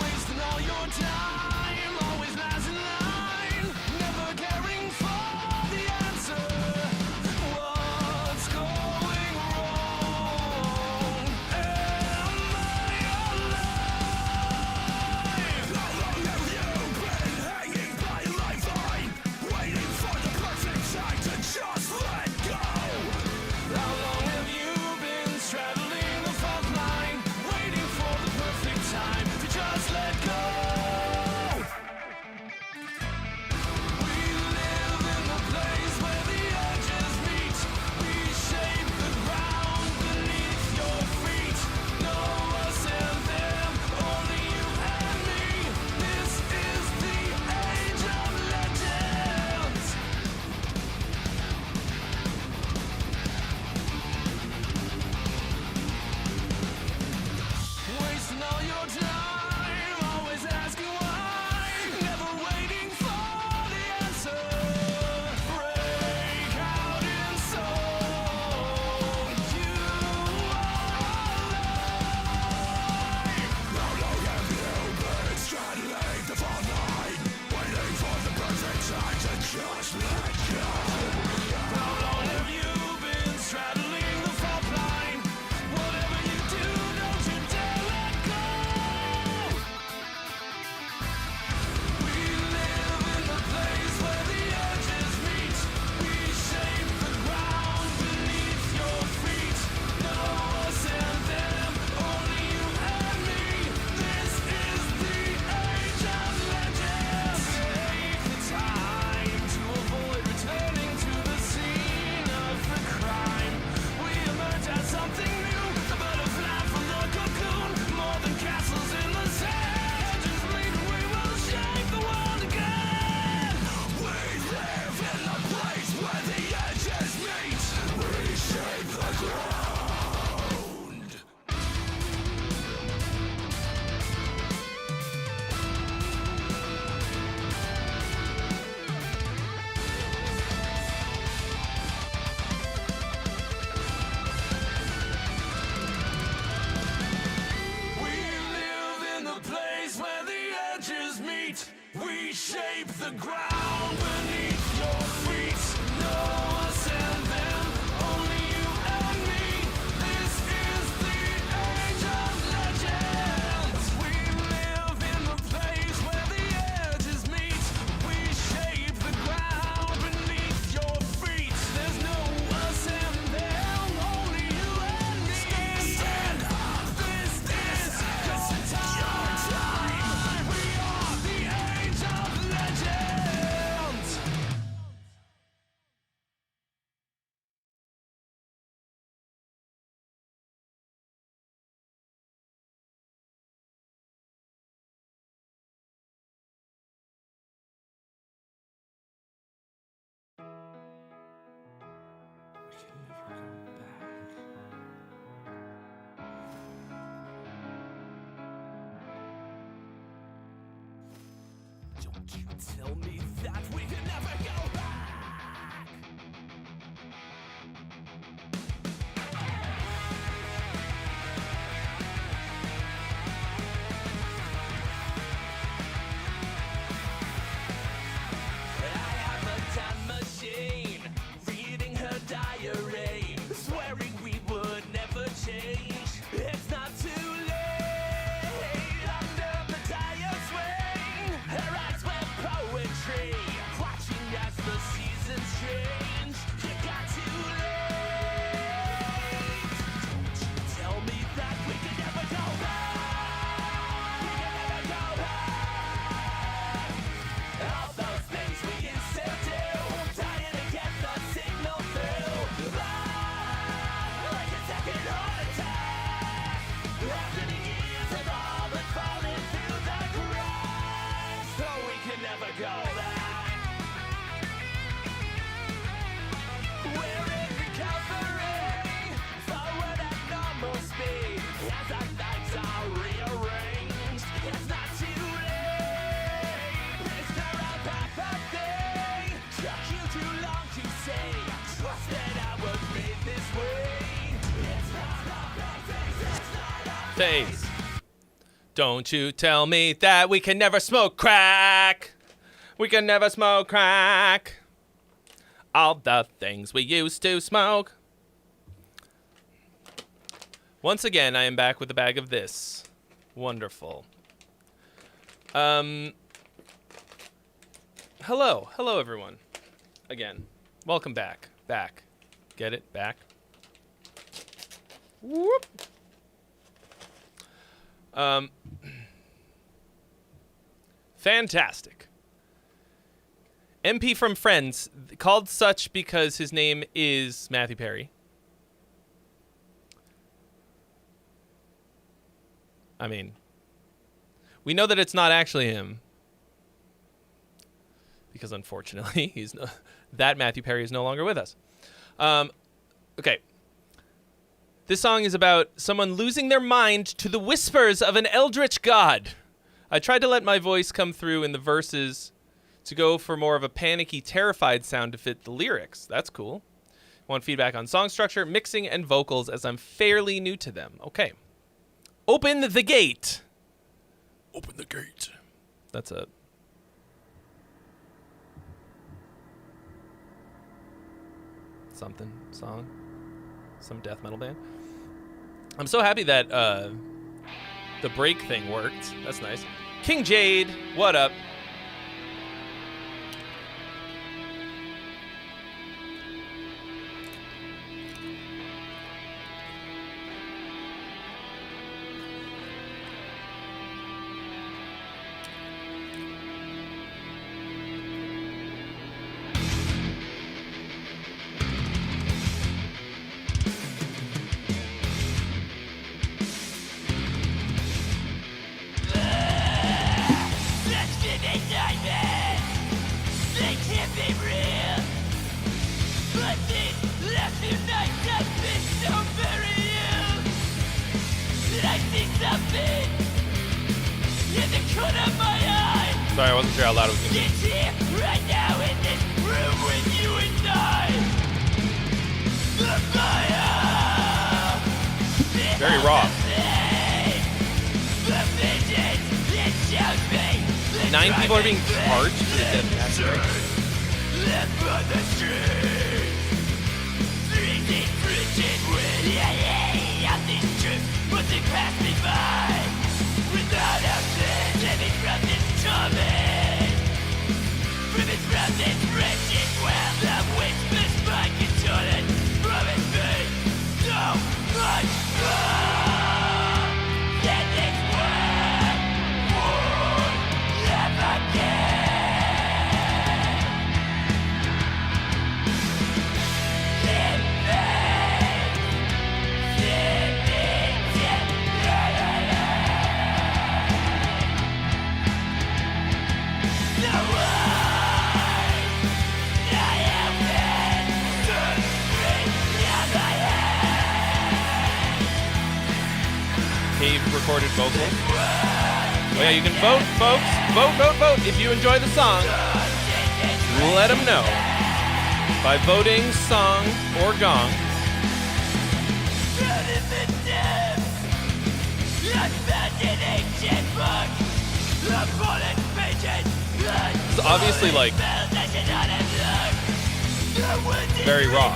Wasting all your time, always last in line, never caring for the answer. What's going wrong? Am I alive? How long have you been hanging by a lifeline, waiting for the perfect time to just let go? How long have you been straddling the fault line, waiting for the perfect time to just let go? We live in the place where the edges meet. We shape the ground beneath your feet. No us and them, only you and me. This is the age of legends. Wasting all your time, always asking why, never waiting for the answer. Break out in soul, you are alive. How long have you been straddling the fault line, waiting for the perfect time to just let go? How long have you been straddling the fault line? Whatever you do, don't you dare let go. We live in the place where the edges meet. We shape the ground beneath your feet. No us and them, only you and me. This is the age of legends. Take the time to avoid returning to the scene of the crime. We emerge as something new, a butterfly from the cocoon. More than castles in the sand, just lead, we will shape the world again. We live in the place where the edges meet. We shape the ground. We live in the place where the edges meet. We shape the ground beneath your feet. No us and them, only you and me. This is the age of legends. We live in the place where the edges meet. We shape the ground beneath your feet. There's no us and them, only you and me. Stand up, this is your time. We are the age of legends. Don't you tell me that we can never go back. I have a time machine, reading her diary, swearing we would never change. It's not too late. Under the tire swing, her eyes were poetry, watching as the seasons Phase. Don't you tell me that we can never smoke crack. We can never smoke crack. All the things we used to smoke. Once again, I am back with a bag of this. Wonderful. Hello everyone. Again, welcome back. Get it? Back. Whoop. Fantastic. MP from Friends, called such because his name is Matthew Perry. I mean, we know that it's not actually him. Because unfortunately, that Matthew Perry is no longer with us. Okay. This song is about someone losing their mind to the whispers of an eldritch god. I tried to let my voice come through in the verses to go for more of a panicky, terrified sound to fit the lyrics. That's cool. Want feedback on song structure, mixing, and vocals as I'm fairly new to them. Okay. Open the gate. Open the gate. That's a... something song. Some death metal band. I'm so happy that the break thing worked. That's nice. King Jade, what up? Sorry, I wasn't sure how loud it was going to be. Right now in this room with you and I. The fire. Very raw. The vision, it shows me. 9 people are being charged for the death massacre. Left on the streets. Freezing, frigid wind. Yeah, this truth, but they pass me by. Without a plan, living from this torment. Living from this wretched world of whispers by contorted. Promise me so much more than this world would ever get. In vain, Cave recorded vocals. Oh yeah, you can vote, folks. Vote. If you enjoy the song, let them know by voting song or gong. It's obviously like very raw.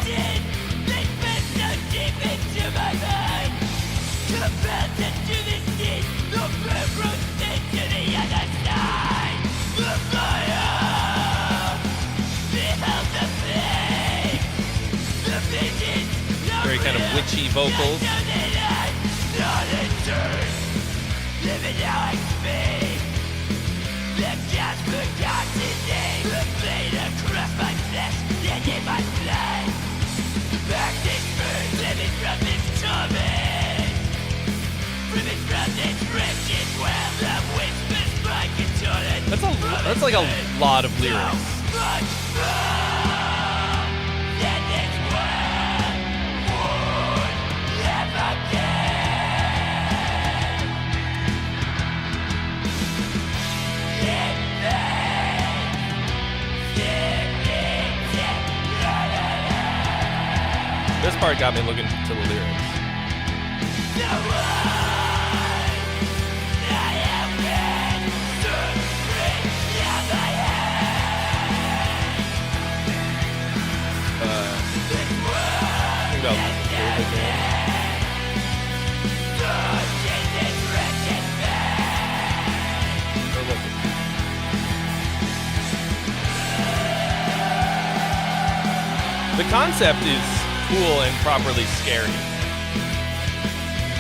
Very kind of witchy vocals. That's like a lot of lyrics. This part got me looking to the lyrics. about live again. Or was it? The concept is cool and properly scary.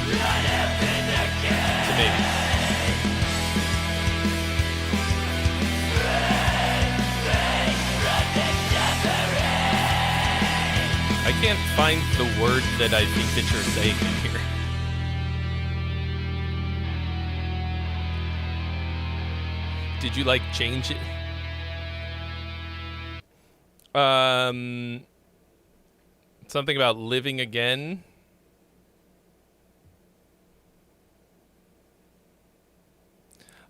To me. I can't find the word that I think that you're saying here. Did you like change it? Something about living again.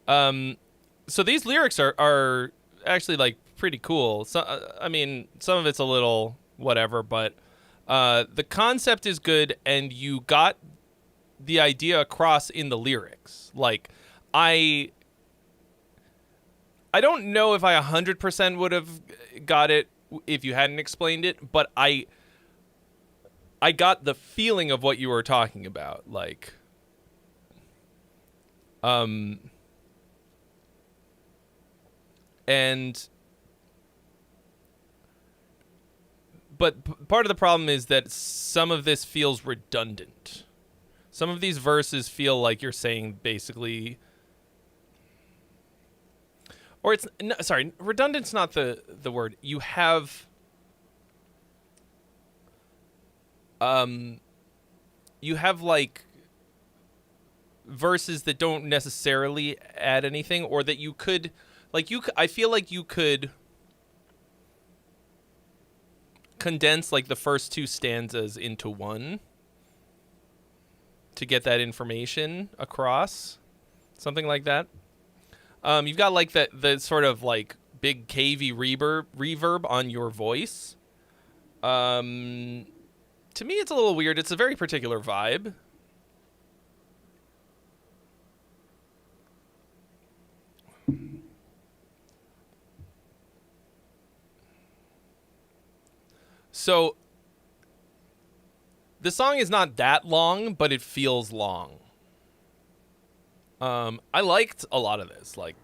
So these lyrics are actually like pretty cool. So I mean, some of it's a little whatever, but the concept is good, and you got the idea across in the lyrics. Like, I don't know if I 100% would have got it if you hadn't explained it, but I got the feeling of what you were talking about. Like, but part of the problem is that some of this feels redundant. Some of these verses feel like you're saying basically, or it's no, sorry, redundant's not the word. You have like verses that don't necessarily add anything, or that you could like I feel like you could condense like the first two stanzas into one to get that information across, something like that. You've got like the sort of like big cavey reverb on your voice. To me, it's a little weird. It's a very particular vibe. So the song is not that long, but it feels long. I liked a lot of this. Like,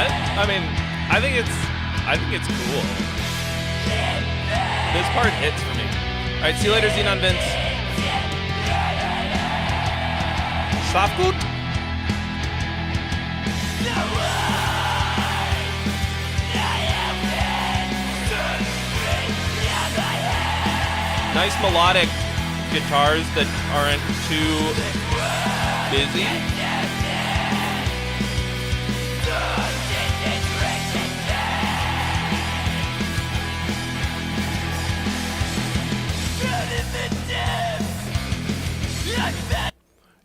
I mean, I think it's cool. This part hits for me. All right, see you later, Xenon Vince. Schlaf gut. Nice melodic guitars that aren't too busy.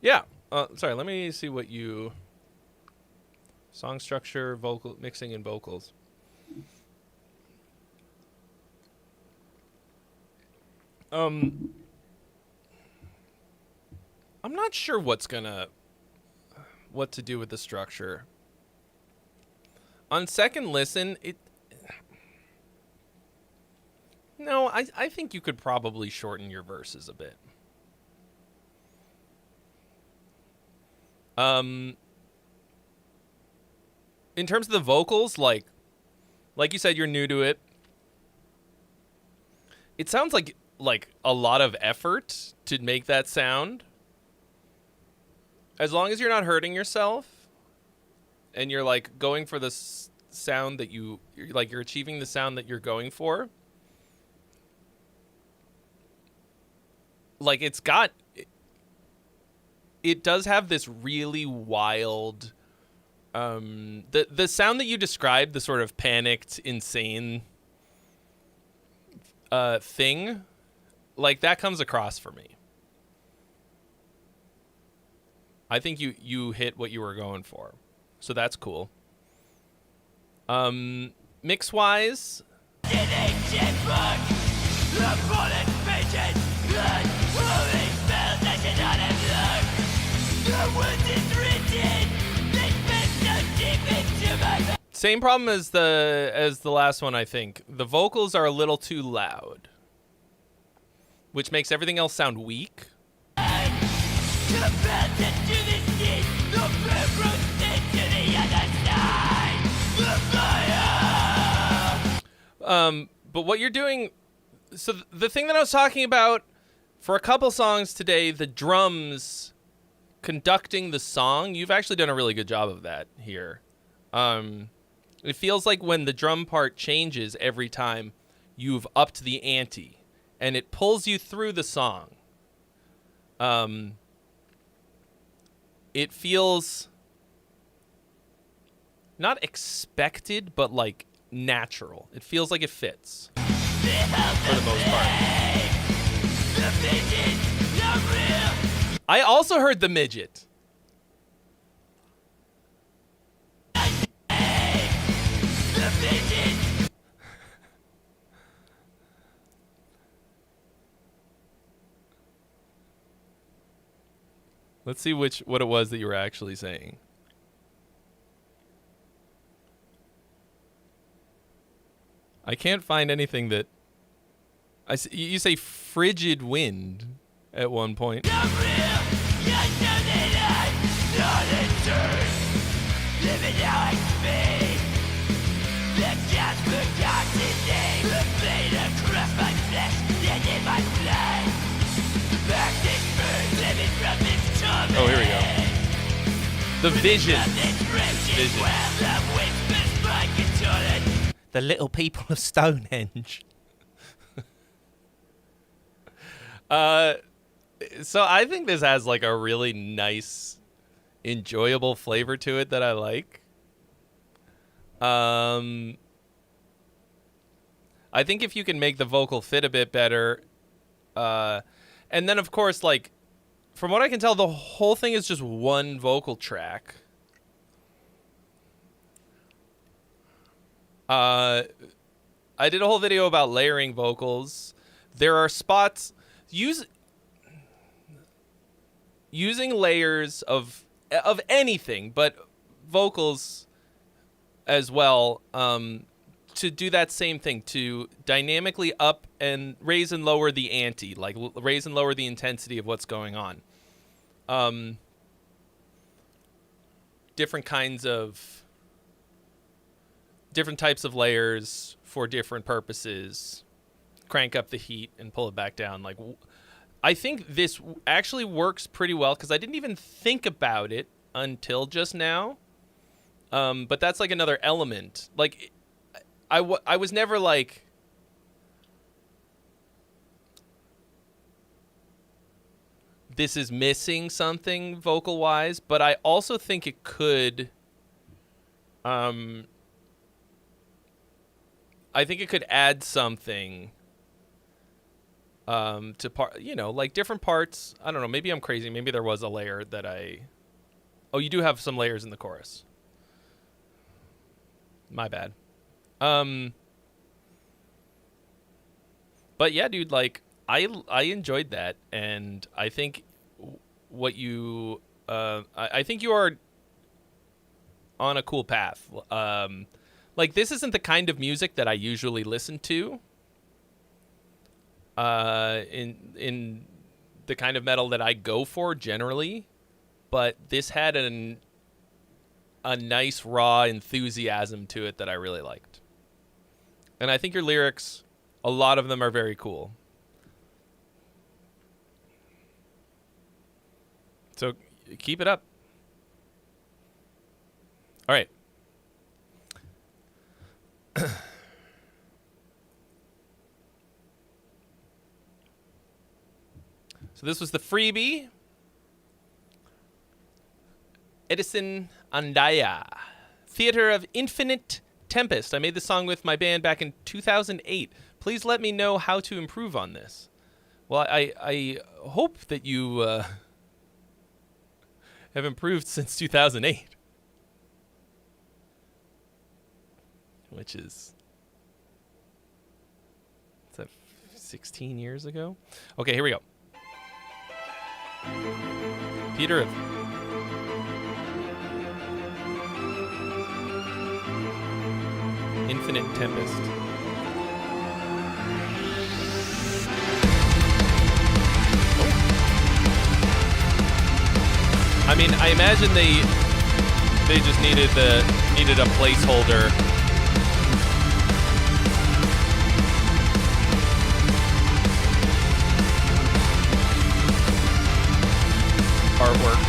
Yeah. Sorry, let me see what you... Song structure, vocal mixing, and vocals. I'm not sure what to do with the structure. On second listen, no, I think you could probably shorten your verses a bit. In terms of the vocals, like you said, you're new to it. It sounds like like a lot of effort to make that sound. As long as you're not hurting yourself and you're like going for the sound that you're achieving the sound that you're going for. Like it does have this really wild, the sound that you described, the sort of panicked, insane thing, like that comes across for me. I think you hit what you were going for. So that's cool. Mix wise, same problem as the last one, I think. The vocals are a little too loud, which makes everything else sound weak. But what you're doing, so the thing that I was talking about for a couple songs today, the drums conducting the song, you've actually done a really good job of that here. It feels like when the drum part changes every time, you've upped the ante, and it pulls you through the song. It feels not expected, but like natural. It feels like it fits for the most part. I also heard the midget. Let's see what it was that you were actually saying. I can't find anything that... You say frigid wind at one point. Oh, here we go. The vision. The little people of Stonehenge. So I think this has like a really nice, enjoyable flavor to it that I like. I think if you can make the vocal fit a bit better, and then of course, like, from what I can tell, the whole thing is just one vocal track. I did a whole video about layering vocals. There are spots using layers of anything, but vocals as well, to do that same thing, to dynamically up and raise and lower the ante, like raise and lower the intensity of what's going on. Different types of layers for different purposes. Crank up the heat and pull it back down. Like, I think this actually works pretty well because I didn't even think about it until just now. But that's like another element. Like, I was never like, this is missing something vocal wise, but I also think it could, I think it could add something to like different parts. I don't know, maybe I'm crazy. Maybe there was a layer that oh, you do have some layers in the chorus. My bad. But yeah, dude, like I enjoyed that, and I think what you I think you are on a cool path. Like, this isn't the kind of music that I usually listen to. In the kind of metal that I go for generally, but this had a nice raw enthusiasm to it that I really liked. And I think your lyrics, a lot of them are very cool. keep it up. All right. So this was the freebie. Edison Andaya. Theater of Infinite Tempest. I made this song with my band back in 2008. Please let me know how to improve on this. Well, I hope that you have improved since 2008. Which is... Is that 16 years ago? Okay, here we go. Theater of... Infinite Tempest. I mean, I imagine they just needed a placeholder. Artwork.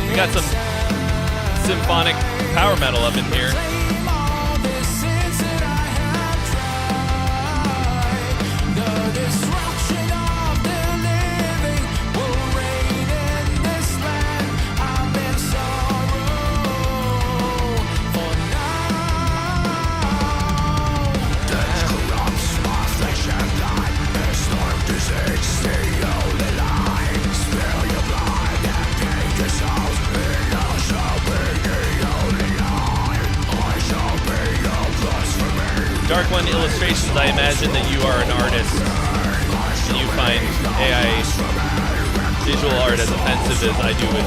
We got some symphonic power metal up in here. Dark One Illustrations, I imagine that you are an artist and you find AI visual art as offensive as I do with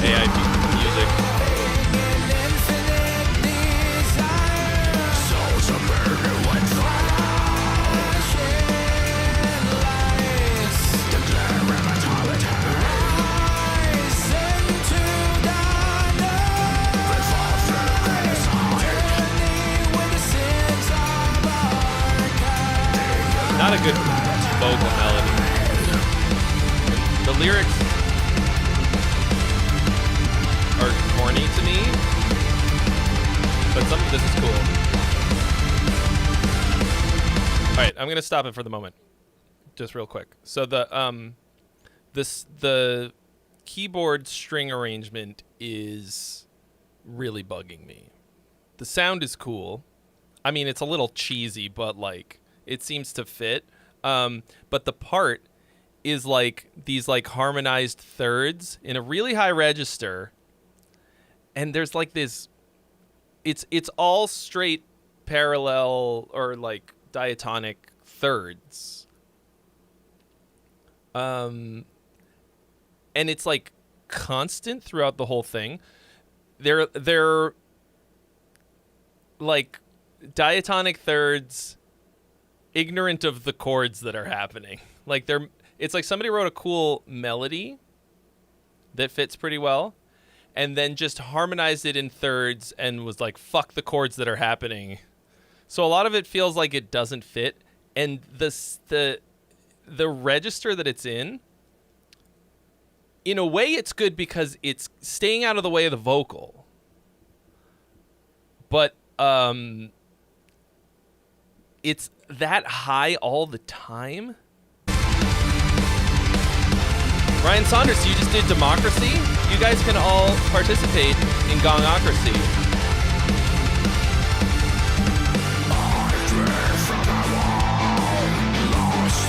AI music. Not a good vocal melody. The lyrics are corny to me, but some of this is cool. All right, I'm gonna stop it for the moment, just real quick. So the the keyboard string arrangement is really bugging me. The sound is cool. I mean, it's a little cheesy, but like, it seems to fit. But the part is like these like harmonized thirds in a really high register. And there's like this, it's all straight parallel or like diatonic thirds. And it's like constant throughout the whole thing. They're like diatonic thirds, ignorant of the chords that are happening. Like it's like somebody wrote a cool melody that fits pretty well and then just harmonized it in thirds and was like, fuck the chords that are happening. So a lot of it feels like it doesn't fit. And the register that it's in a way it's good because it's staying out of the way of the vocal. But it's that high all the time. Ryan Saunders, you just did Democracy. You guys can all participate in Gongocracy.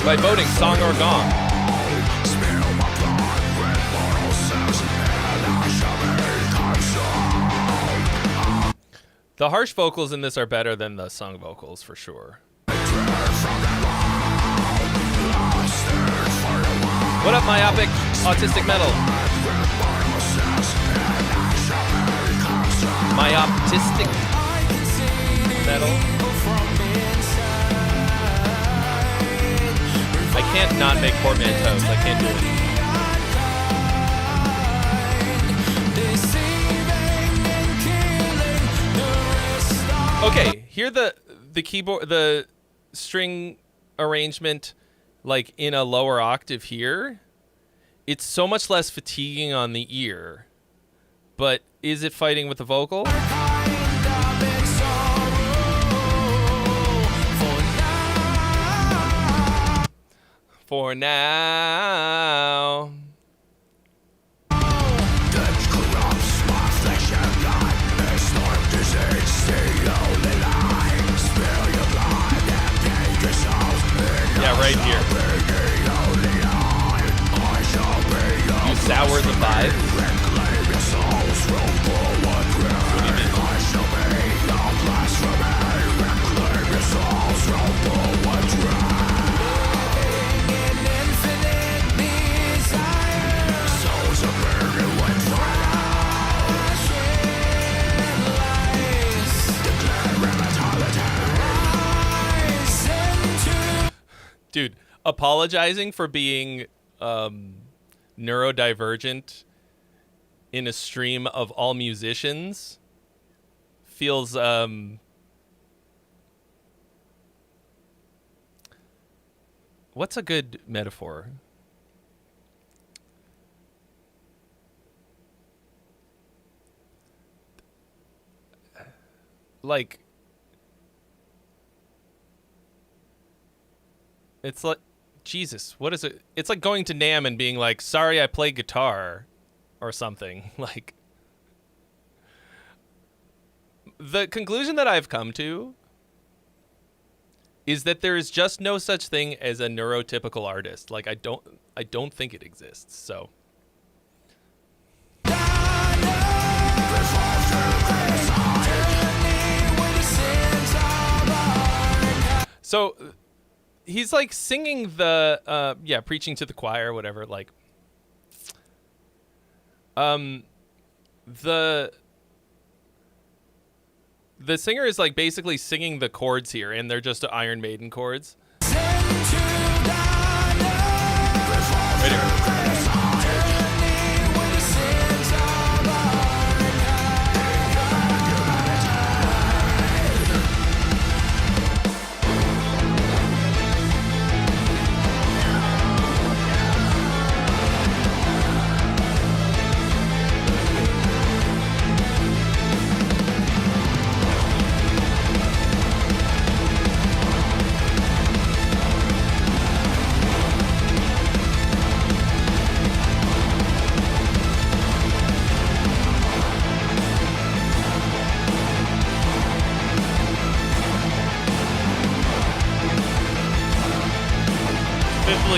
By voting song or gong. The harsh vocals in this are better than the sung vocals for sure. What up, myopic autistic metal? Myoptistic metal. I can't not make portmanteaus. I can't do it. Okay, Hear the keyboard, the string arrangement, like in a lower octave here. It's so much less fatiguing on the ear. But is it fighting with the vocal? For now. Yeah, right here. You sour the vibe. Dude, apologizing for being neurodivergent in a stream of all musicians feels what's a good metaphor? Like, it's like, Jesus, what is it? It's like going to NAMM and being like, sorry, I play guitar or something. Like, the conclusion that I've come to is that there is just no such thing as a neurotypical artist. Like, I don't think it exists. So he's like singing the preaching to the choir, whatever, like the singer is like basically singing the chords here, and they're just Iron Maiden chords. Right here.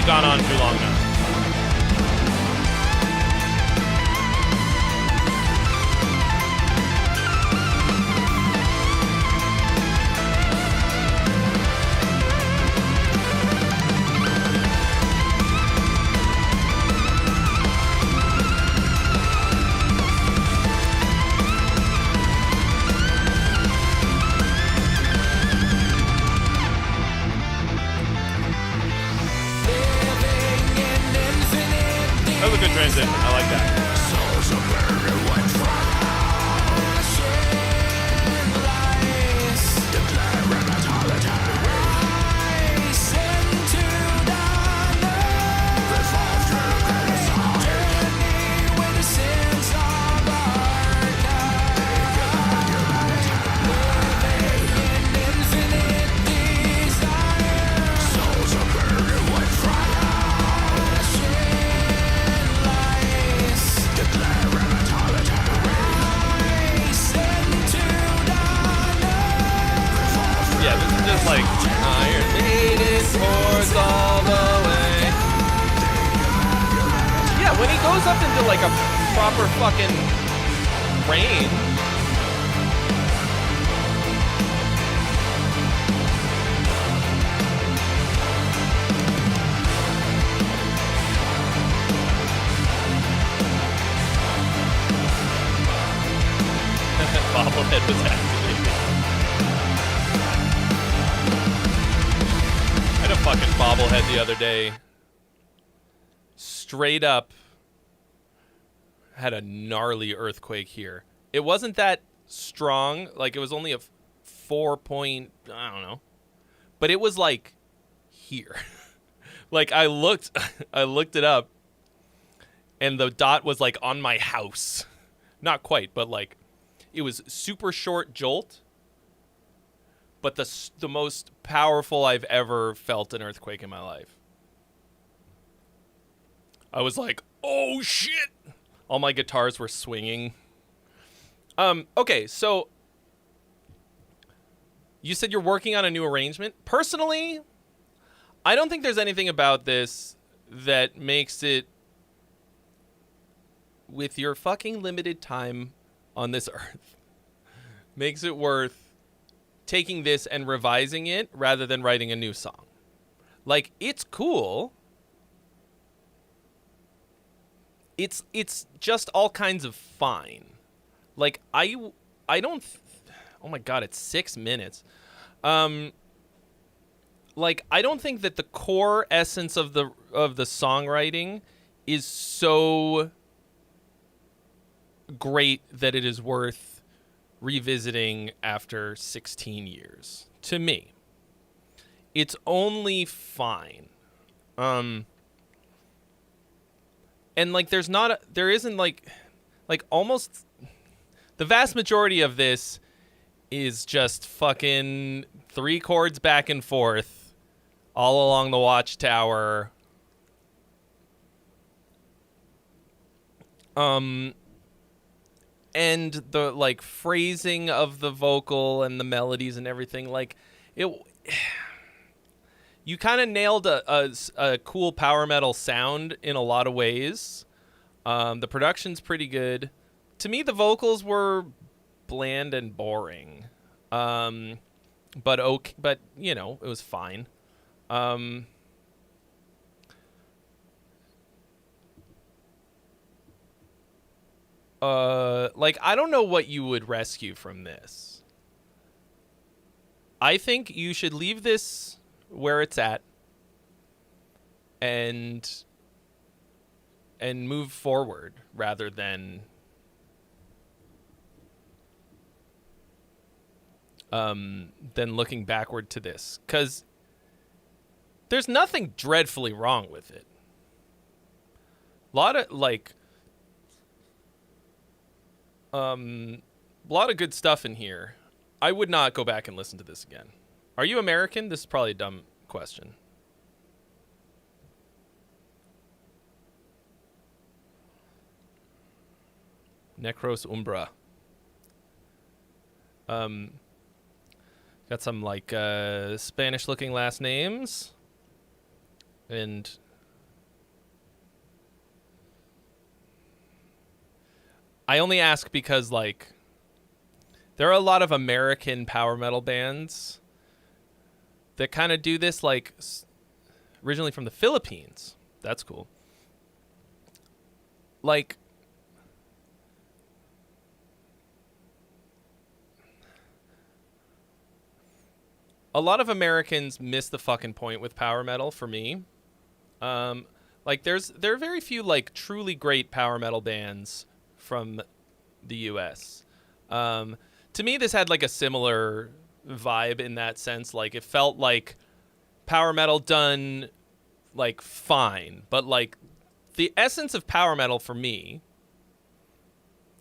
Gone on too long now. That was a good transition. I like that. Like Iron Maiden pours all the way. Yeah, when he goes up into like a proper fucking range. Bobblehead was activated. I had a fucking bobblehead the other day. Straight up had a gnarly earthquake here. It wasn't that strong. Like, it was only a 4 point, I don't know. But it was like here. Like I looked it up and the dot was like on my house. Not quite, but like it was super short jolt. But the most powerful I've ever felt an earthquake in my life. I was like, oh shit. All my guitars were swinging. Okay, so you said you're working on a new arrangement. Personally, I don't think there's anything about this that makes it, with your fucking limited time on this earth, makes it worth taking this and revising it rather than writing a new song. Like, it's cool. It's just all kinds of fine. Like, I don't... oh my god, it's 6 minutes. Like, I don't think that the core essence of the songwriting is so great that it is worth revisiting after 16 years. To me, it's only fine. And like, there isn't like almost the vast majority of this is just fucking 3 chords back and forth all along the watchtower. And the like phrasing of the vocal and the melodies and everything, like it, you kind of nailed a cool power metal sound in a lot of ways. The production's pretty good. To me, the vocals were bland and boring. But okay, but you know, it was fine. Like, I don't know what you would rescue from this. I think you should leave this where it's at and move forward rather than looking backward to this, because there's nothing dreadfully wrong with it. A lot of good stuff in here. I would not go back and listen to this again. Are you American? This is probably a dumb question. Necros Umbra. Got some like Spanish looking last names. And I only ask because, like, there are a lot of American power metal bands that kind of do this, like, originally from the Philippines. That's cool. Like, a lot of Americans miss the fucking point with power metal for me. Like, there are very few, like, truly great power metal bands from the US. To me, this had like a similar vibe in that sense. Like, it felt like power metal done like fine, but like the essence of power metal for me,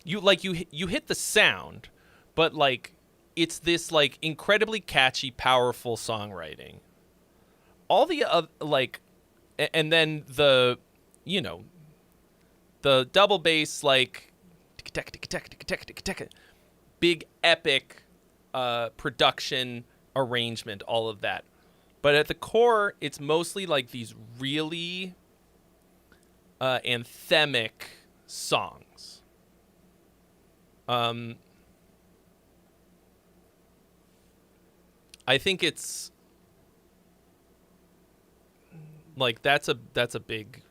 you hit the sound, but like it's this like incredibly catchy, powerful songwriting. All the like, and then the, you know, the double bass, like big epic production arrangement, all of that. But at the core, it's mostly like these really anthemic songs. I think it's like that's a big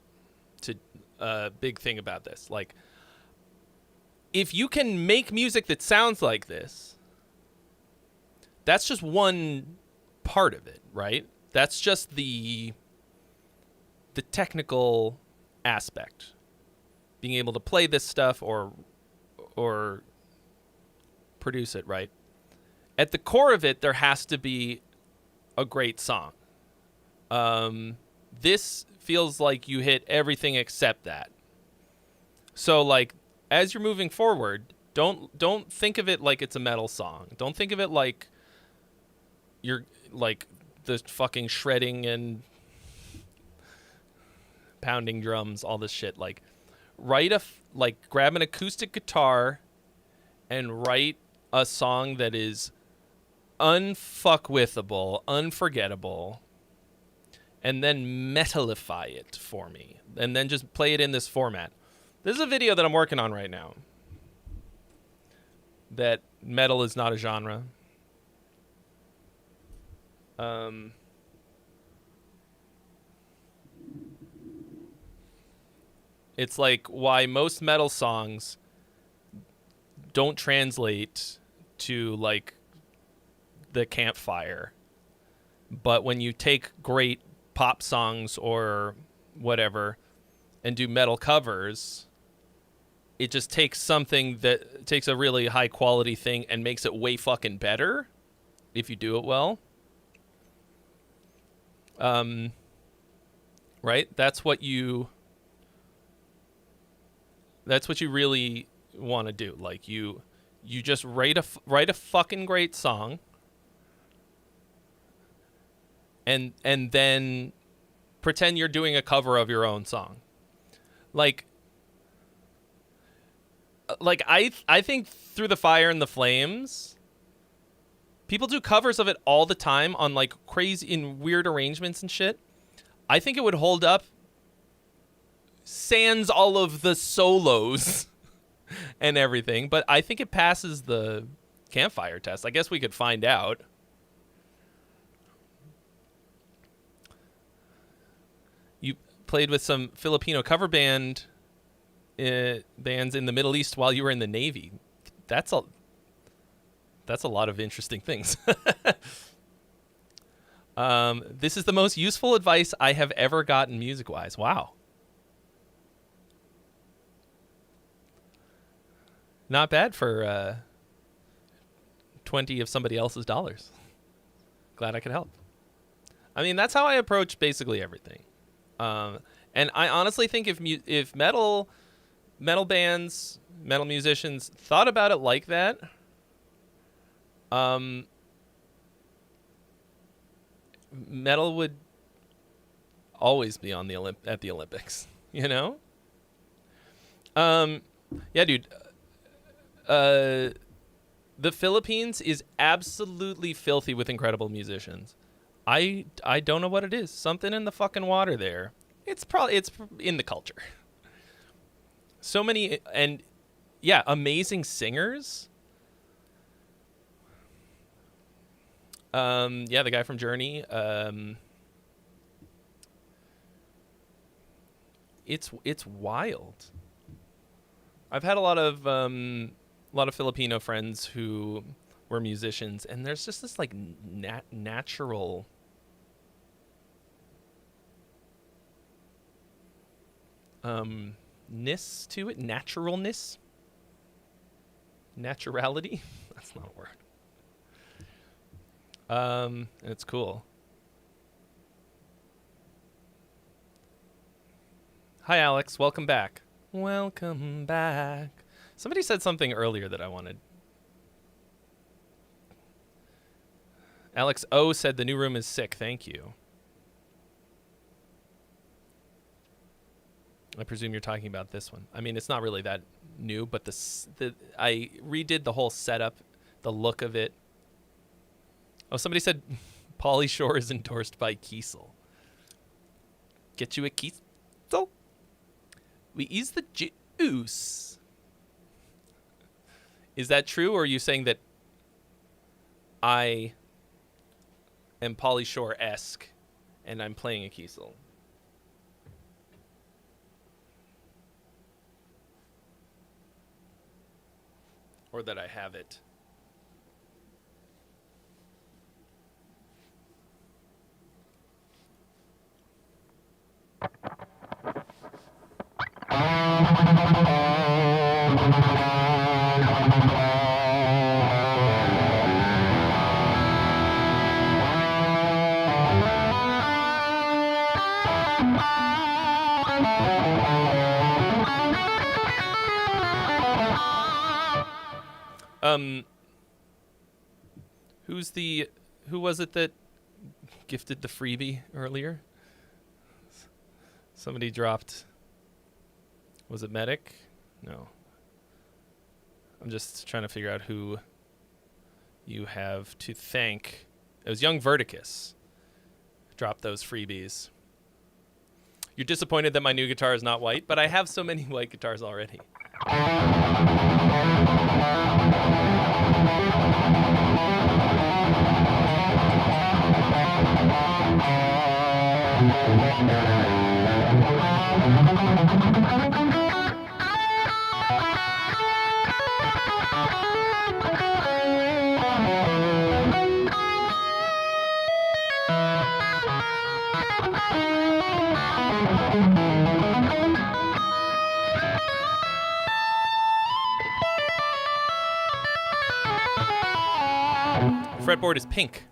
thing about this. Like, if you can make music that sounds like this, that's just one part of it, right? That's just the technical aspect. Being able to play this stuff or produce it, right? at the core of it, there has to be a great song. This feels like you hit everything except that. So like as you're moving forward, don't think of it like it's a metal song. Don't think of it like you're like the fucking shredding and pounding drums, all this shit. Like grab an acoustic guitar and write a song that is unfuckwithable, unforgettable, and then metalify it for me. And then just play it in this format. This is a video that I'm working on right now. That metal is not a genre. It's like why most metal songs don't translate to like the campfire. But when you take great pop songs or whatever and do metal covers, it just takes something that takes a really high quality thing and makes it way fucking better if you do it well. Right? That's what you really want to do. Like you just write a fucking great song and then pretend you're doing a cover of your own song. Like I think Through the Fire and the Flames, people do covers of it all the time on like crazy in weird arrangements and shit. I think it would hold up sans all of the solos and everything, but I think it passes the campfire test. I guess we could find out. You played with some Filipino cover bands in the Middle East while you were in the Navy. That's a lot of interesting things. This is the most useful advice I have ever gotten music-wise. Wow. Not bad for 20 of somebody else's dollars. Glad I could help. I mean, that's how I approach basically everything. And I honestly think if metal bands, metal musicians thought about it like that, metal would always be on at the Olympics, you know? Yeah, dude. The Philippines is absolutely filthy with incredible musicians. I don't know what it is. Something in the fucking water there. It's in the culture. So many, and yeah, amazing singers. Yeah, the guy from Journey. It's wild. I've had a lot of Filipino friends who were musicians, and there's just this like natural ness to it, naturalness, naturality. That's not a word. And it's cool. Hi, Alex. Welcome back. Welcome back. Somebody said something earlier that I wanted. Alex O said the new room is sick. Thank you. I presume you're talking about this one. I mean, it's not really that new, but I redid the whole setup, the look of it. Oh, somebody said Pauly Shore is endorsed by Kiesel. Get you a Kiesel? We ease the juice. Is that true, or are you saying that I am Pauly Shore-esque and I'm playing a Kiesel? Or that I have it? Who was it that gifted the freebie earlier? Somebody dropped. Was it Medic? No. I'm just trying to figure out who you have to thank. It was Young Verticus. Dropped those freebies. You're disappointed that my new guitar is not white, but I have so many white guitars already. Fretboard is pink.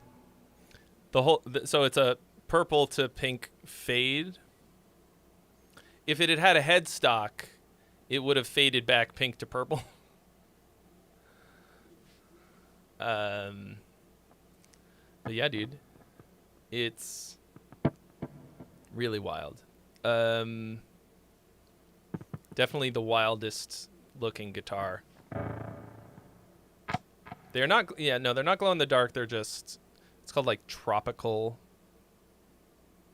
So it's a purple to pink fade. If it had had a headstock, it would have faded back pink to purple. But yeah, dude, it's really wild. Definitely the wildest looking guitar. They're not, yeah, no, they're not glow in the dark. They're just, it's called like tropical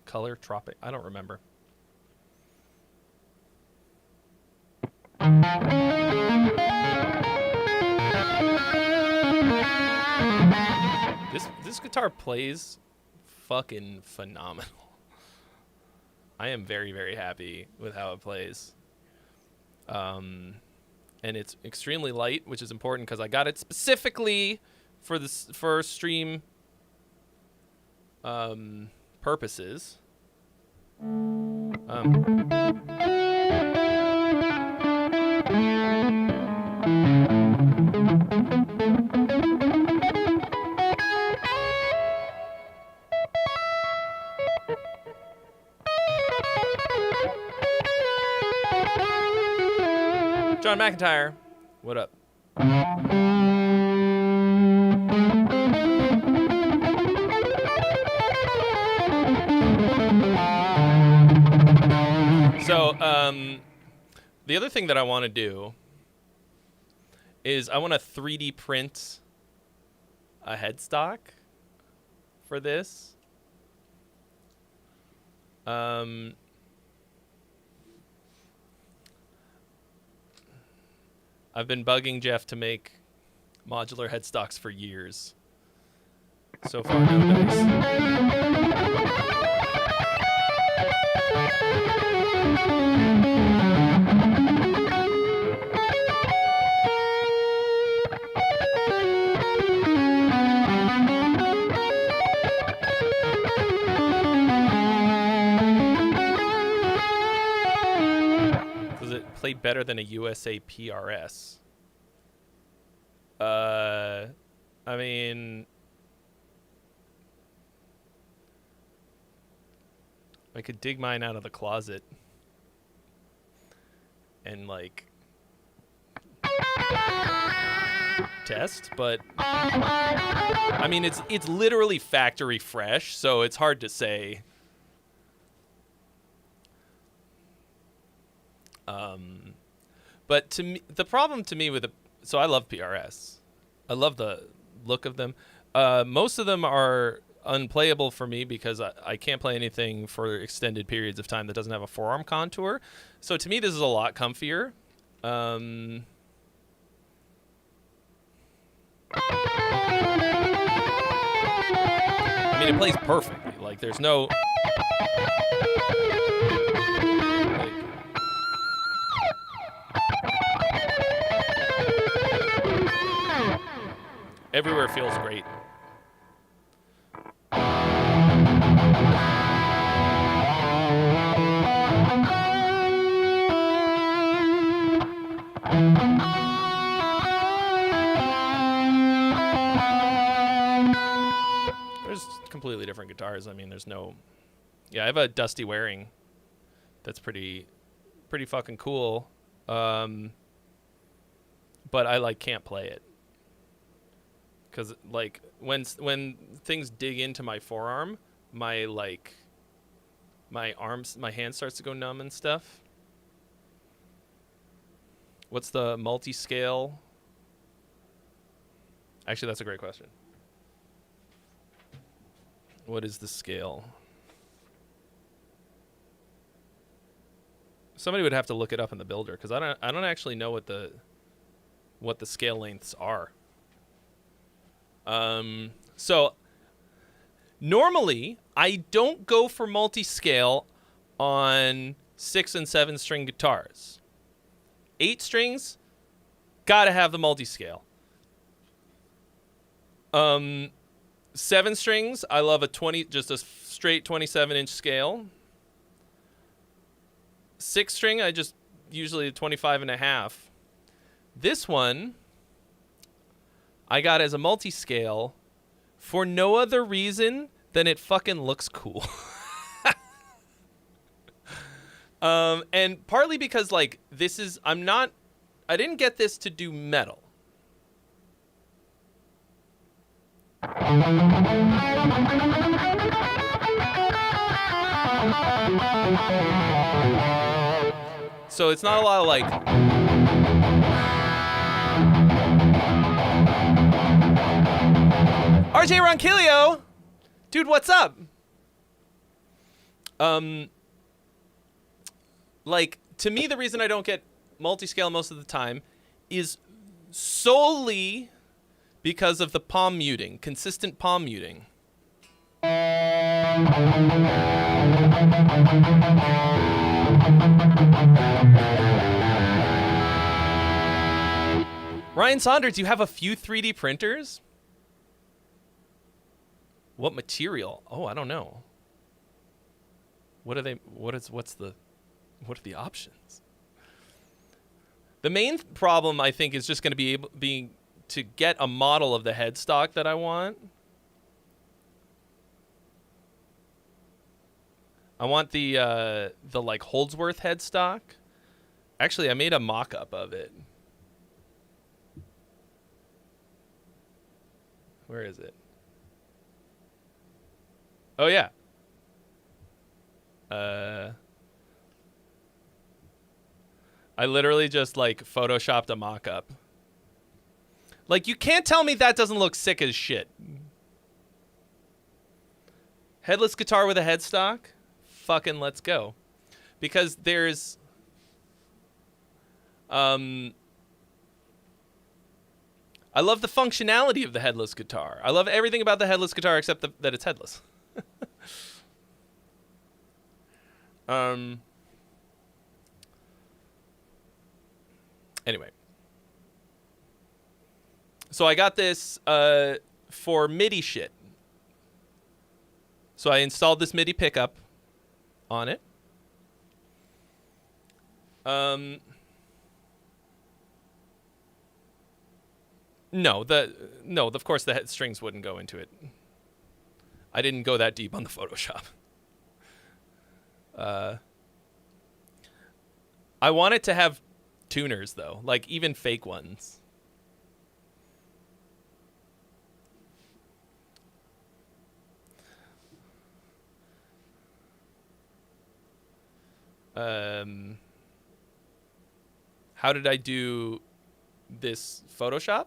color, tropic. I don't remember. This guitar plays fucking phenomenal. I am very, very happy with how it plays. And it's extremely light, which is important because I got it specifically for this for stream purposes. John McIntyre, what up? So, the other thing that I want to do is I want to 3D print a headstock for this. I've been bugging Jeff to make modular headstocks for years. So far, no dice. Played better than a USA PRS. I mean, I could dig mine out of the closet and like test, but I mean it's literally factory fresh, so it's hard to say. But to me, the problem to me with so I love PRS. I love the look of them. Most of them are unplayable for me because I can't play anything for extended periods of time that doesn't have a forearm contour. So to me, this is a lot comfier. I mean, it plays perfectly. Like, there's no... Everywhere feels great. There's completely different guitars. I mean, there's no... Yeah, I have a Dusty Waring that's pretty fucking cool. But I, like, can't play it. because like when things dig into my forearm, my hand starts to go numb and stuff. What's the multi-scale? Actually, that's a great question. What is the scale? Somebody would have to look it up in the builder because I don't actually know what the scale lengths are. So normally I don't go for multi-scale on 6 and 7 string guitars. 8 strings, gotta have the multi-scale. 7 strings, I love just a straight 27-inch scale. 6 string, I just usually a 25.5. This one, I got as a multi-scale for no other reason than it fucking looks cool. And partly because like I didn't get this to do metal. So it's not a lot of like RJ Ronquillo, dude, what's up? Like to me, the reason I don't get multi-scale most of the time is solely because of the palm muting, consistent palm muting. Ryan Saunders, you have a few 3D printers? What material? Oh, I don't know. What are the options? The main problem I think is just going to be to get a model of the headstock that I want. I want the like Holdsworth headstock. Actually, I made a mock-up of it. Where is it? Oh yeah. I literally just like photoshopped a mock-up. Like you can't tell me that doesn't look sick as shit. Headless guitar with a headstock? Fucking let's go. Because there's I love the functionality of the headless guitar. I love everything about the headless guitar except that it's headless. Anyway. So I got this for MIDI shit. So I installed this MIDI pickup on it. No, of course the strings wouldn't go into it. I didn't go that deep on the Photoshop. I want it to have tuners though, like even fake ones. How did I do this Photoshop?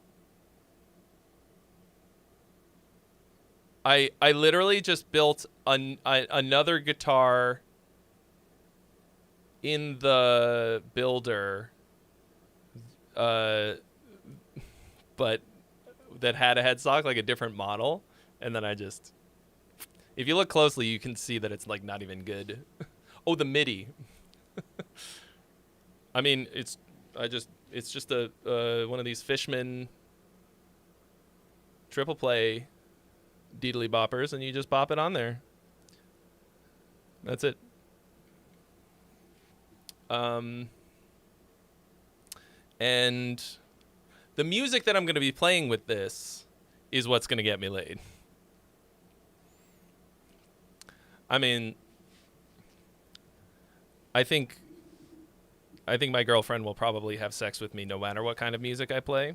I literally just built another guitar in the builder, but that had a headstock, like a different model, and then I just, if you look closely, you can see that it's like not even good. Oh, the MIDI. I mean, it's just a one of these Fishman triple play deedly boppers, and you just bop it on there. That's it. And the music that I'm going to be playing with this is what's going to get me laid. I mean, I think my girlfriend will probably have sex with me no matter what kind of music I play.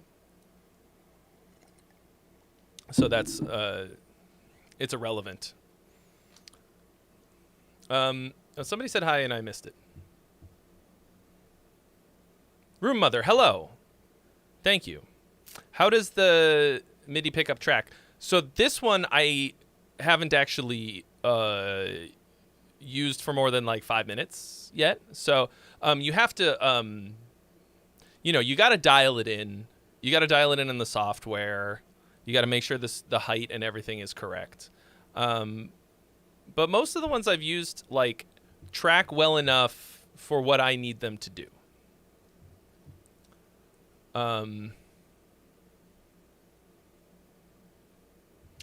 So that's it's irrelevant. Somebody said hi and I missed it. Room Mother, hello. Thank you. How does the MIDI pickup track? So this one I haven't actually used for more than like 5 minutes yet. So you have to, you got to dial it in. You got to dial it in the software. You got to make sure the height and everything is correct. But most of the ones I've used like track well enough for what I need them to do.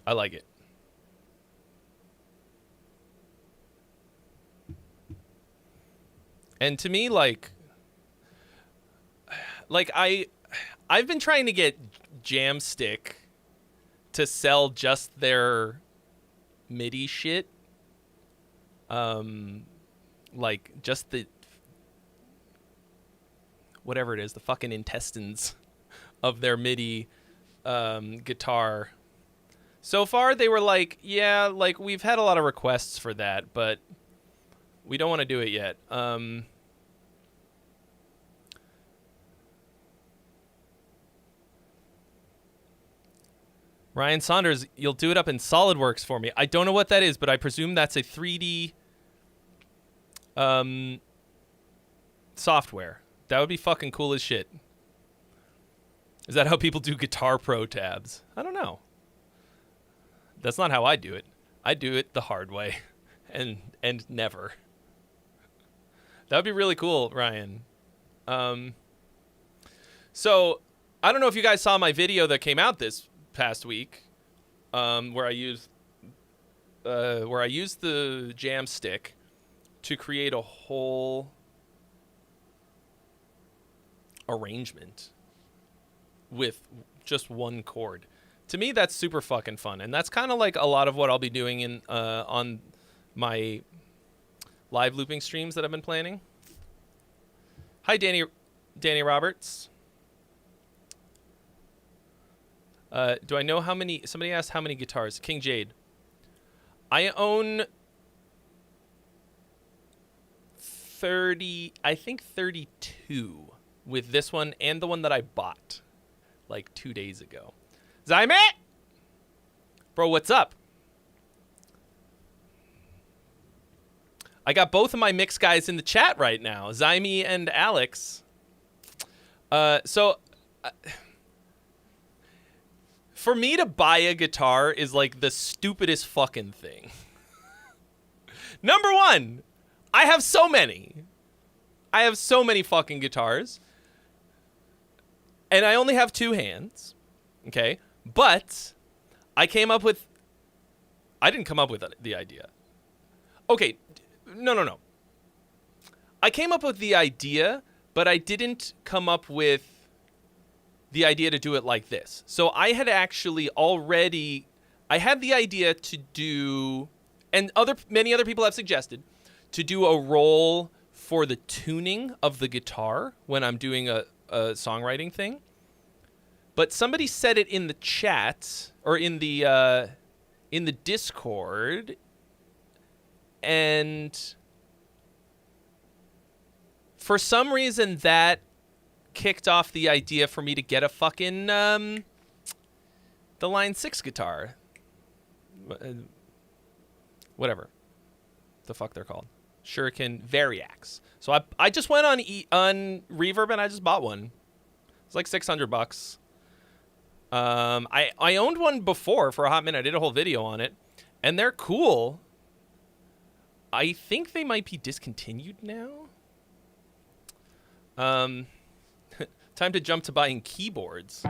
I like it. And to me, like I've been trying to get Jamstick to sell just their MIDI shit. Like just the whatever it is, the fucking intestines of their MIDI guitar. So far, they were like, yeah, like we've had a lot of requests for that, but we don't want to do it yet. Ryan Saunders, you'll do it up in SolidWorks for me. I don't know what that is, but I presume that's a 3D software. That would be fucking cool as shit. Is that how people do Guitar Pro tabs? I don't know. That's not how I do it. I do it the hard way, and never. That would be really cool, Ryan. So I don't know if you guys saw my video that came out this past week, where I used the Jamstick to create a whole arrangement with just one chord. To me, that's super fucking fun, and that's kind of like a lot of what I'll be doing in on my live looping streams that I've been planning. Hi, Danny Roberts. Do I know how many? Somebody asked how many guitars. King Jade. I own 30. I think 32 with this one and the one that I bought like 2 days ago. Zyme! Bro, what's up? I got both of my mix guys in the chat right now, Zyme and Alex. For me to buy a guitar is like the stupidest fucking thing. Number one, I have so many. I have so many fucking guitars. And I only have 2 hands. Okay? But I didn't come up with the idea. Okay, no. I came up with the idea, but I didn't come up with the idea to do it like this. So I had actually I had the idea to do, and many other people have suggested, to do a roll for the tuning of the guitar when I'm doing a songwriting thing. But somebody said it in the chat or in the Discord, and for some reason that kicked off the idea for me to get a fucking the Line 6 guitar. Whatever the fuck they're called. Shuriken Variax. So I just went on Reverb and I just bought one. It's like $600. I owned one before for a hot minute. I did a whole video on it, and they're cool. I think they might be discontinued now. Time to jump to buying keyboards.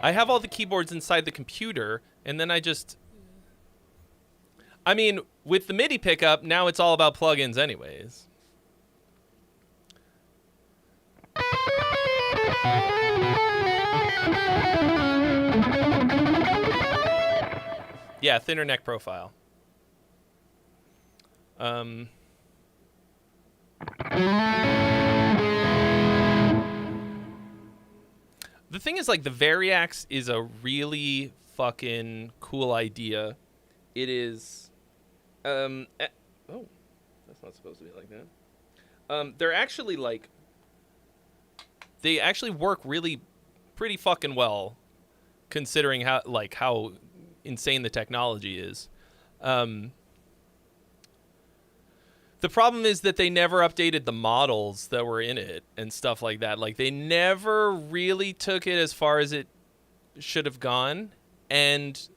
I have all the keyboards inside the computer, and then I mean, with the MIDI pickup, now it's all about plugins anyways. Yeah, thinner neck profile. The thing is, like, the Variax is a really fucking cool idea. It is, oh, that's not supposed to be like that. They're actually, like, they actually work really pretty fucking well, considering how insane the technology is. The problem is that they never updated the models that were in it and stuff like that. Like, they never really took it as far as it should have gone. And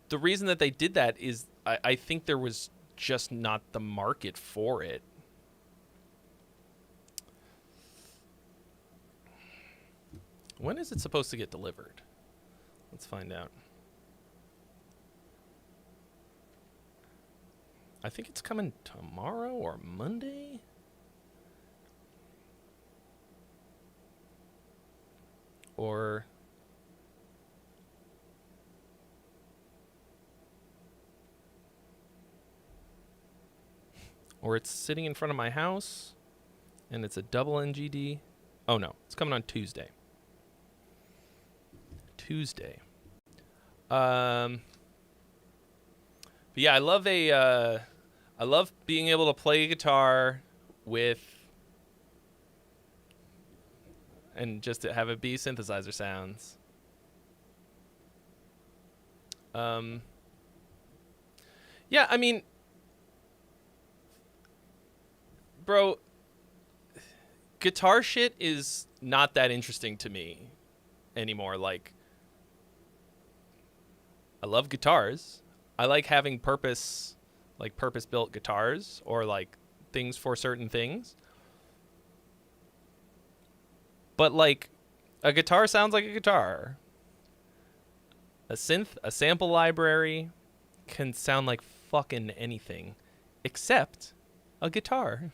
the reason that they did that is I think there was just not the market for it. When is it supposed to get delivered? Let's find out. I think it's coming tomorrow or Monday. Or it's sitting in front of my house and it's a double NGD. Oh no, it's coming on Tuesday. But yeah, I love being able to play guitar with, and just to have it be synthesizer sounds. Yeah, I mean, bro, guitar shit is not that interesting to me anymore. Like, I love guitars. I like having purpose-built guitars or like things for certain things. But like, a guitar sounds like a guitar. A synth, a sample library can sound like fucking anything except a guitar.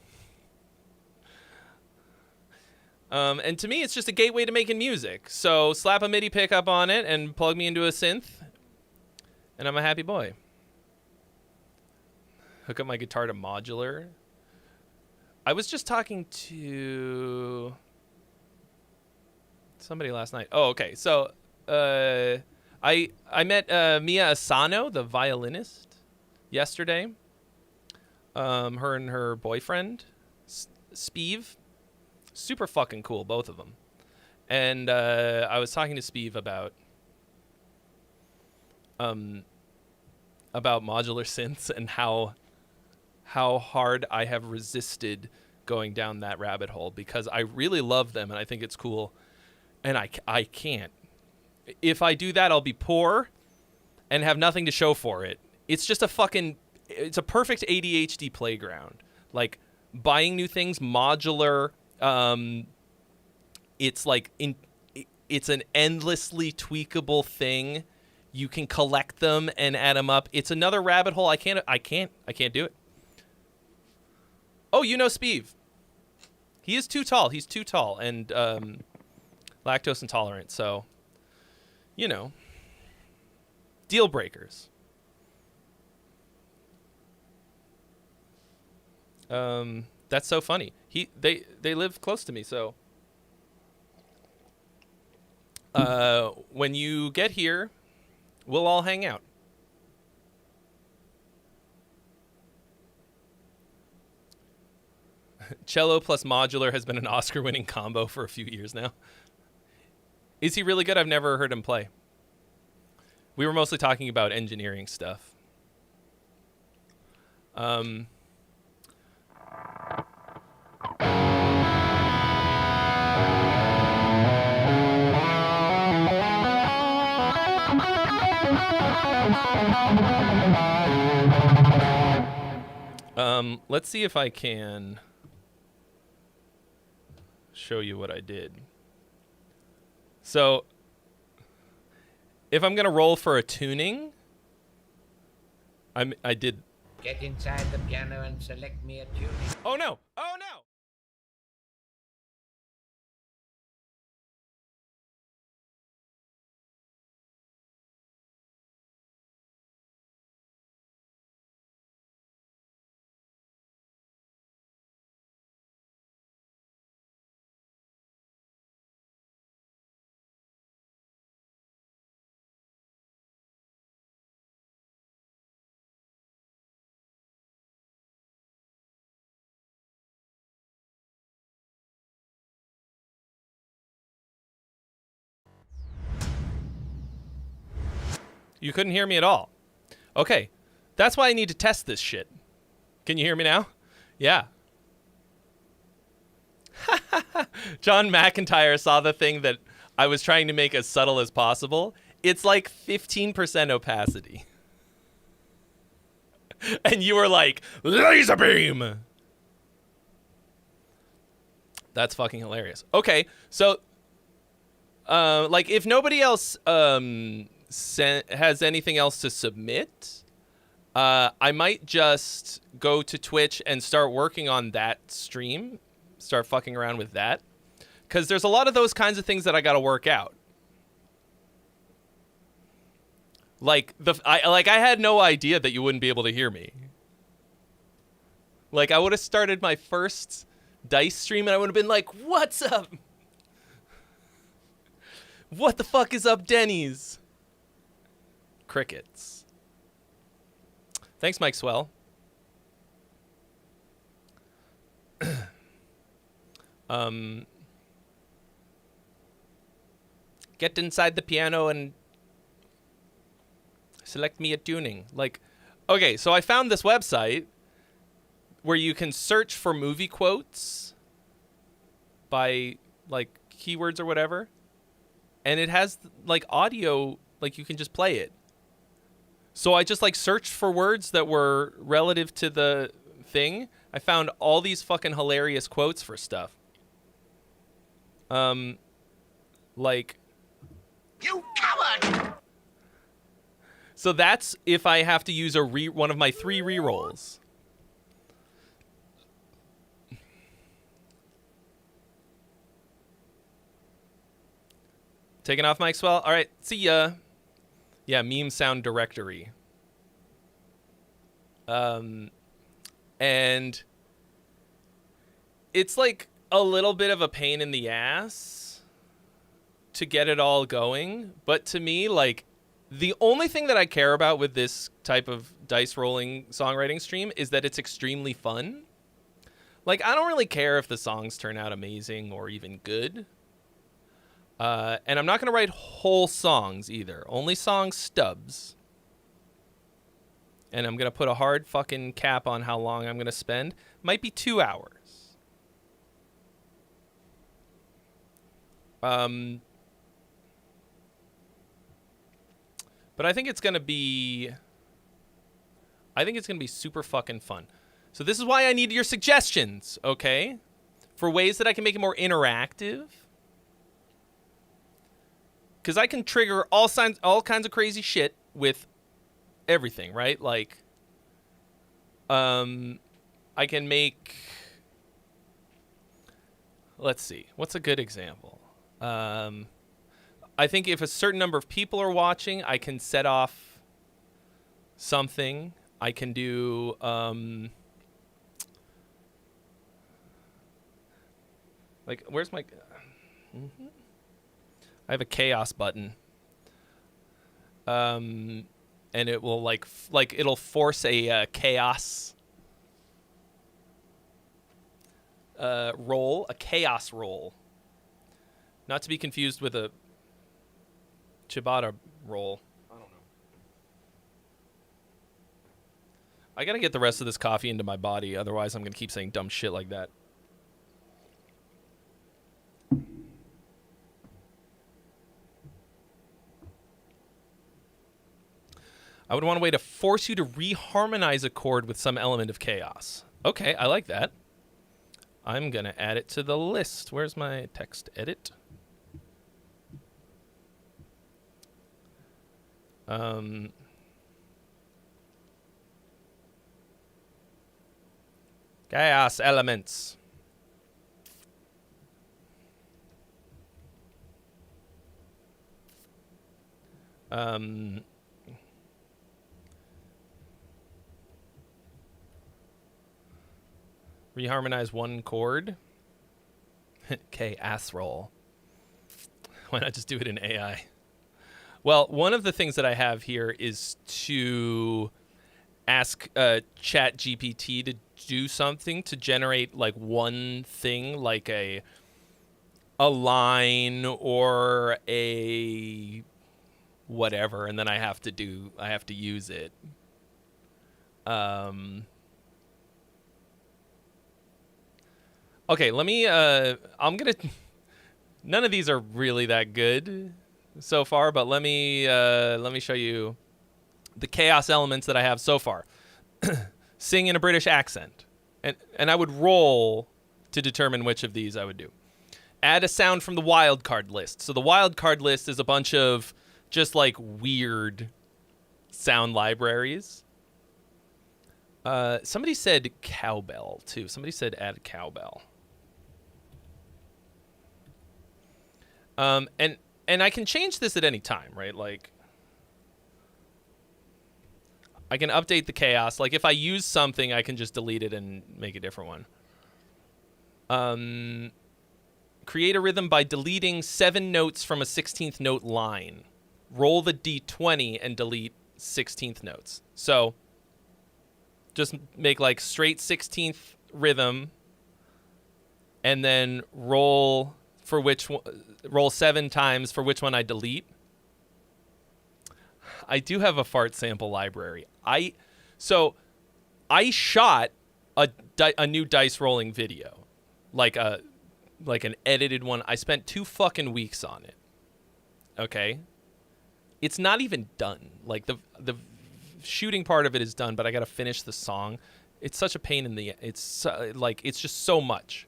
And to me, it's just a gateway to making music. So slap a MIDI pickup on it and plug me into a synth, and I'm a happy boy. Hook up my guitar to modular. I was just talking to somebody last night. Oh, okay. So I met Mia Asano, the violinist, yesterday. Her and her boyfriend, Speeve. Super fucking cool, both of them. And I was talking to Speeve about modular synths and how hard I have resisted going down that rabbit hole, because I really love them and I think it's cool, and I can't. If I do that, I'll be poor and have nothing to show for it. It's just it's a perfect ADHD playground. Like, buying new things, modular. It's like it's an endlessly tweakable thing. You can collect them and add them up. It's another rabbit hole. I can't do it. Oh, you know Speeve. He is too tall. He's too tall and lactose intolerant. So, you know, deal breakers. That's so funny. They live close to me, so when you get here, we'll all hang out. Cello plus modular has been an Oscar-winning combo for a few years now. Is he really good? I've never heard him play. We were mostly talking about engineering stuff. Let's see if I can show you what I did. So, if I'm gonna roll for a tuning, I did. Get inside the piano and select me a tuning. Oh no! Oh no! You couldn't hear me at all. Okay. That's why I need to test this shit. Can you hear me now? Yeah. John McIntyre saw the thing that I was trying to make as subtle as possible. It's like 15% opacity. And you were like, laser beam! That's fucking hilarious. Okay, so, like, if nobody else has anything else to submit, I might just go to Twitch and start working on that stream. Start fucking around with that. Because there's a lot of those kinds of things that I gotta work out. Like, I had no idea that you wouldn't be able to hear me. Like, I would have started my first Dice stream and I would have been like, what's up? What the fuck is up, Denny's? Crickets. Thanks, Mike Swell. Get inside the piano and select me a tuning. Like, okay, so I found this website where you can search for movie quotes by, like, keywords or whatever. And it has, like, audio, like, you can just play it. So I just, like, searched for words that were relative to the thing. I found all these fucking hilarious quotes for stuff. Like... You coward! So that's if I have to use one of my 3 rerolls. Taking off Mike Swell? All right, see ya. Yeah, meme sound directory. And it's like a little bit of a pain in the ass to get it all going. But to me, like, the only thing that I care about with this type of dice rolling songwriting stream is that it's extremely fun. Like, I don't really care if the songs turn out amazing or even good. And I'm not going to write whole songs either. Only song stubs. And I'm going to put a hard fucking cap on how long I'm going to spend. Might be 2 hours. But I think it's going to be... super fucking fun. So this is why I need your suggestions, okay? For ways that I can make it more interactive. Because I can trigger all kinds of crazy shit with everything, right? Like, I can make... Let's see. What's a good example? I think if a certain number of people are watching, I can set off something. I can do... like, where's my... I have a chaos button. And it will, like it'll force a chaos roll, a chaos roll. Not to be confused with a ciabatta roll. I don't know. I gotta get the rest of this coffee into my body, otherwise I'm gonna keep saying dumb shit like that. I would want a way to force you to reharmonize a chord with some element of chaos. Okay, I like that. I'm going to add it to the list. Where's my text edit? Chaos elements. Reharmonize one chord. Okay, ass roll. Why not just do it in AI? Well, one of the things that I have here is to ask Chat GPT to do something to generate like one thing, like a line or a whatever, and then I have to use it. Okay, let me none of these are really that good so far, but let me show you the chaos elements that I have so far. Sing in a British accent. And I would roll to determine which of these I would do. Add a sound from the wildcard list. So the wildcard list is a bunch of just like weird sound libraries. Somebody said cowbell too. Somebody said add cowbell. And I can change this at any time, right? Like, I can update the chaos. Like, if I use something, I can just delete it and make a different one. Create a rhythm by deleting 7 notes from a 16th note line. Roll the D20 and delete 16th notes. So, just make like straight 16th rhythm, and then roll 7 times for which one I delete. I do have a fart sample library. I shot a new dice rolling video, like an edited one. I spent 2 fucking weeks on it. Okay, it's not even done. Like the shooting part of it is done, but I got to finish the song. It's such a pain in the. It's it's just so much,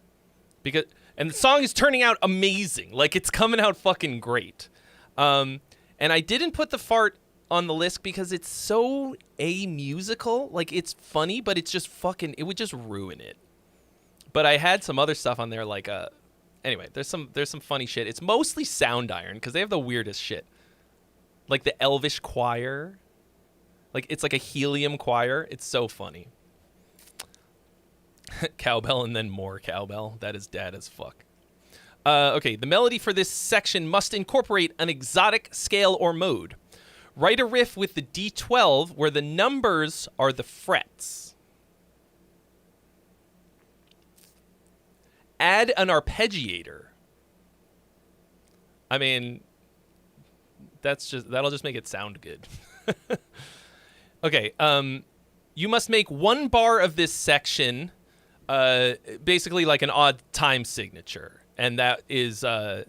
and the song is turning out amazing. Like, it's coming out fucking great. And I didn't put the fart on the list because it's so amusical. Like, it's funny, but it's just fucking, it would just ruin it. But I had some other stuff on there, like anyway, there's some funny shit. It's mostly Sound Iron because they have the weirdest shit. Like the Elvish choir. Like, it's like a helium choir. It's so funny. Cowbell and then more cowbell. That is dad as fuck. Okay, the melody for this section must incorporate an exotic scale or mode. Write a riff with the D12 where the numbers are the frets. Add an arpeggiator. I mean, that'll just make it sound good. Okay, you must make 1 bar of this section basically like an odd time signature, and that is that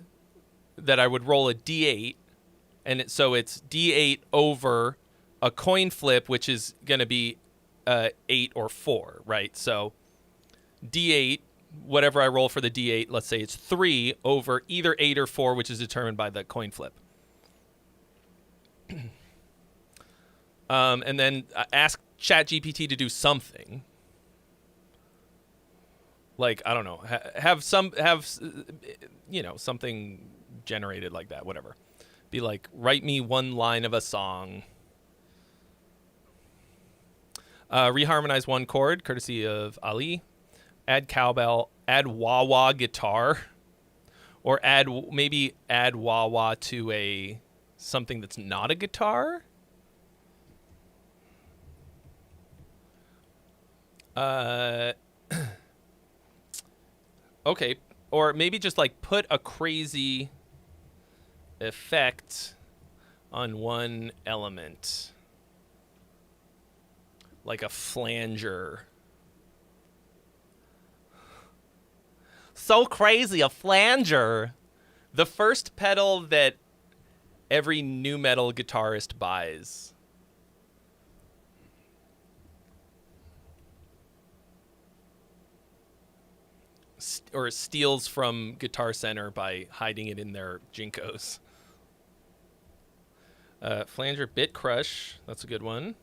I would roll a D8, and so it's D8 over a coin flip, which is going to be 8 or 4, right? So D8, whatever I roll for the D8, let's say it's 3 over either 8 or 4, which is determined by the coin flip. And then ask ChatGPT to do something. Like, I don't know, have something generated like that, whatever. Be like, write me 1 line of a song. Reharmonize 1 chord, courtesy of Ali. Add cowbell, add wah-wah guitar, or maybe add wah-wah to something that's not a guitar. Okay, or maybe just like put a crazy effect on 1 element, like a flanger. So crazy, a flanger. The first pedal that every nu metal guitarist buys. Or steals from Guitar Center by hiding it in their Jinkos. Flanger, Bit Crush. That's a good one.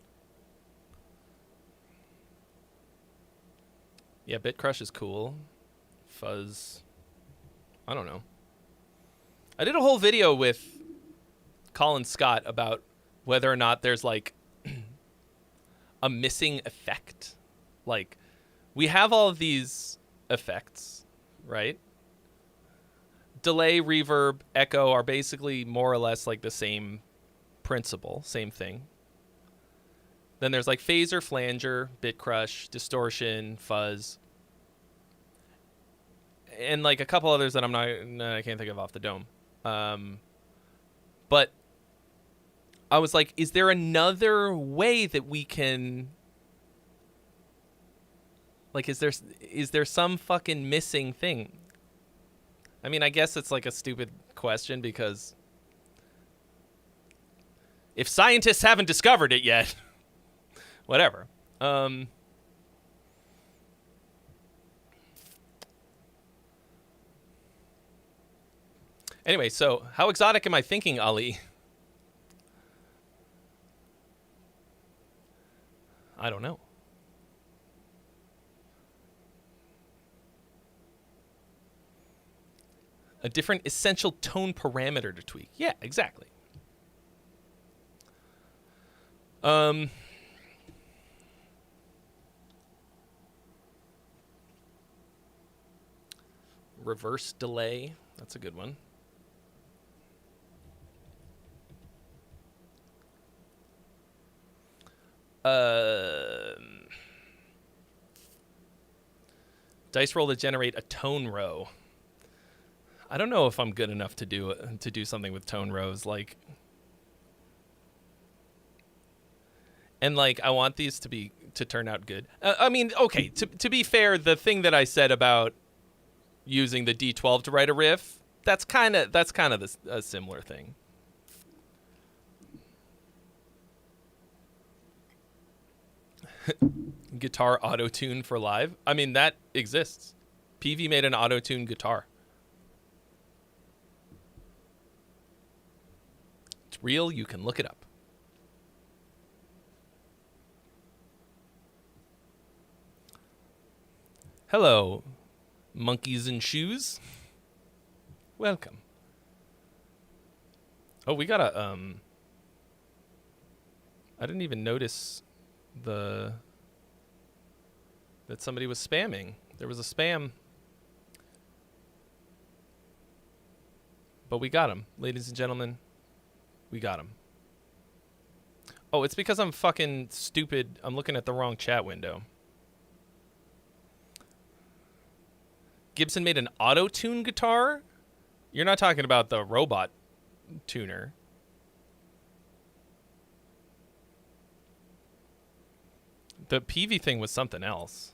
Yeah, Bit Crush is cool. Fuzz. I don't know. I did a whole video with Colin Scott about whether or not there's like a missing effect. Like, we have all of these effects, right? Delay, reverb, echo are basically more or less like the same principle, same thing. Then there's like phaser, flanger, bit crush, distortion, fuzz, and like a couple others that I can't think of off the dome. But I was like, is there another way that we can, like, is there some fucking missing thing? I mean, I guess it's like a stupid question because if scientists haven't discovered it yet, whatever. Anyway, so how exotic am I thinking, Ali? I don't know. A different essential tone parameter to tweak. Yeah, exactly. Reverse delay. That's a good one. Dice roll to generate a tone row. I don't know if I'm good enough to do something with tone rows, like, and like I want these to turn out good. I mean, okay, to be fair, the thing that I said about using the D12 to write a riff, that's kind of a similar thing. Guitar auto-tune for live. I mean, that exists. PV made an auto-tune guitar. It's real. You can look it up. Hello, monkeys in shoes. Welcome. Oh, we got a I didn't even notice that somebody was spamming. There was a spam. But we got him, ladies and gentlemen. We got him. Oh, it's because I'm fucking stupid. I'm looking at the wrong chat window. Gibson made an auto-tune guitar? You're not talking about the robot tuner. The PV thing was something else.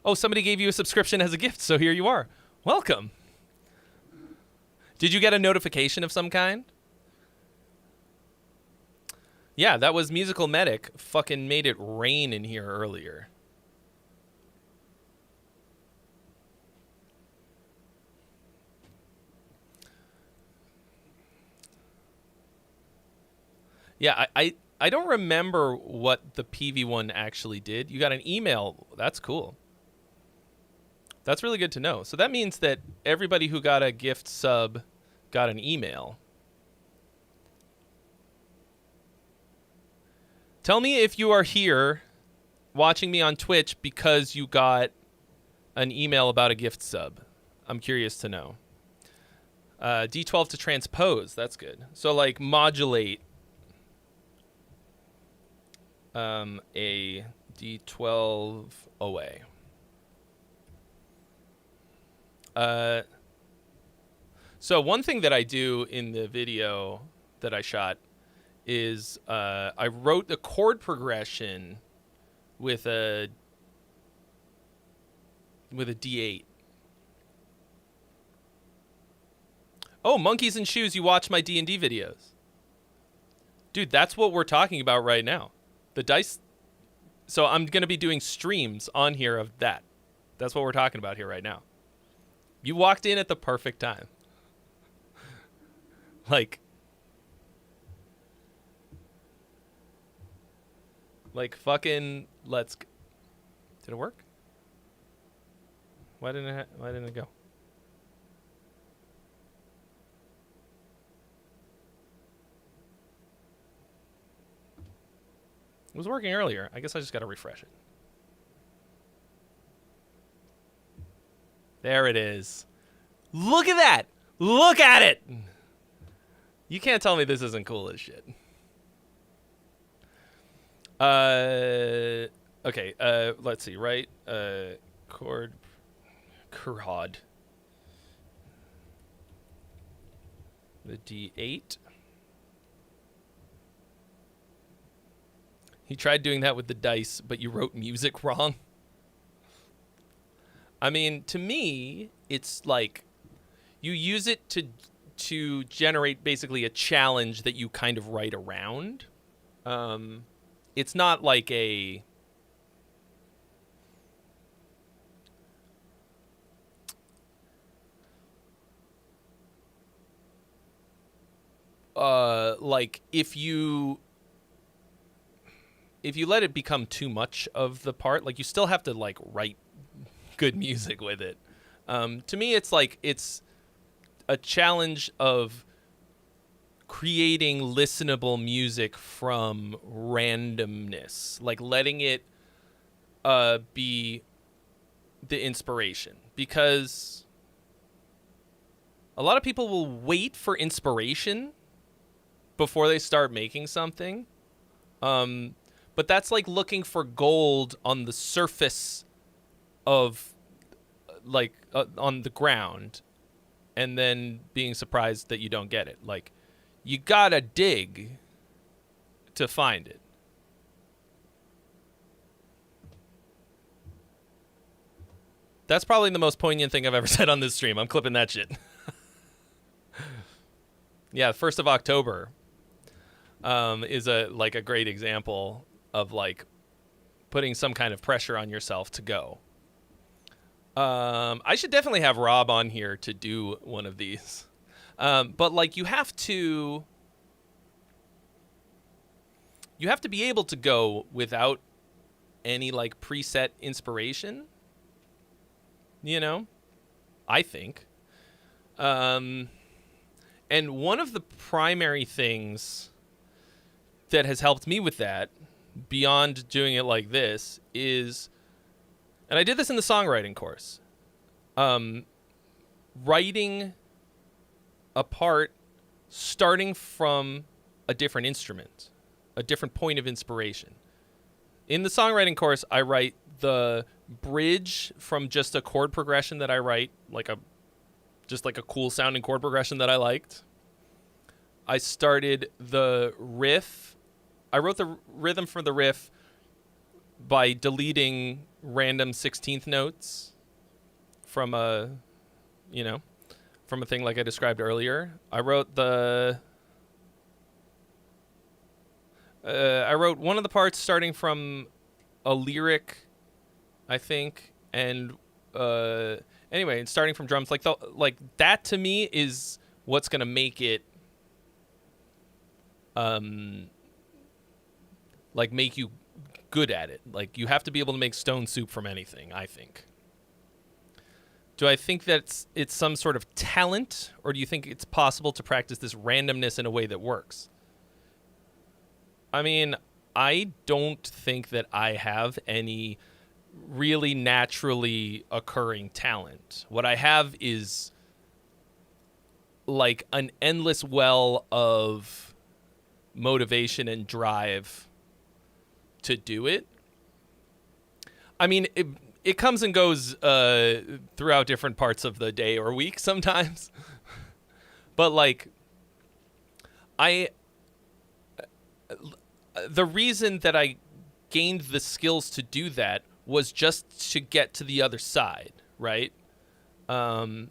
Oh, somebody gave you a subscription as a gift, so here you are. Welcome. Did you get a notification of some kind? Yeah, that was Musical Medic. Fucking made it rain in here earlier. Yeah, I don't remember what the PV one actually did. You got an email. That's cool. That's really good to know. So that means that everybody who got a gift sub got an email. Tell me if you are here watching me on Twitch because you got an email about a gift sub. I'm curious to know. D12 to transpose. That's good. So like modulate a D12 away. So one thing that I do in the video that I shot is I wrote the chord progression with a D8. Oh, monkeys and shoes, you watch my D&D videos. Dude, that's what we're talking about right now. The dice. So I'm going to be doing streams on here of that. That's what we're talking about here right now. You walked in at the perfect time. Like fucking let's. Did it work? Why didn't it go? It was working earlier. I guess I just got to refresh it. There it is. Look at that. Look at it. You can't tell me this isn't cool as shit. Okay. Let's see. Right. Chord. Kurhad. The D8. He tried doing that with the dice, but you wrote music wrong. I mean, to me, it's like you use it to generate basically a challenge that you kind of write around. It's not like a like if you let it become too much of the part, like you still have to like write good music with it. To me, it's like it's a challenge of creating listenable music from randomness, like letting it be the inspiration, because a lot of people will wait for inspiration before they start making something. But that's like looking for gold on the surface of, like, on the ground, and then being surprised that you don't get it. Like, you gotta dig to find it. That's probably the most poignant thing I've ever said on this stream. I'm clipping that shit. Yeah, 1st of October is a great example of like putting some kind of pressure on yourself to go. I should definitely have Rob on here to do one of these. But like you have to be able to go without any like preset inspiration, you know, I think. And one of the primary things that has helped me with that, beyond doing it like this, is, and I did this in the songwriting course, writing a part starting from a different instrument, a different point of inspiration. In the songwriting course, I write the bridge from just a chord progression that I write, like just like a cool sounding chord progression that I liked. I started the riff. I wrote the rhythm for the riff by deleting random 16th notes from a thing like I described earlier. I wrote one of the parts starting from a lyric, I think, and anyway, and starting from drums, like that to me is what's gonna make it like make you good at it. Like you have to be able to make stone soup from anything, I think. Do I think that it's some sort of talent, or do you think it's possible to practice this randomness in a way that works? I mean, I don't think that I have any really naturally occurring talent. What I have is like an endless well of motivation and drive to do it. I mean, it comes and goes throughout different parts of the day or week sometimes. But like the reason that I gained the skills to do that was just to get to the other side, right? And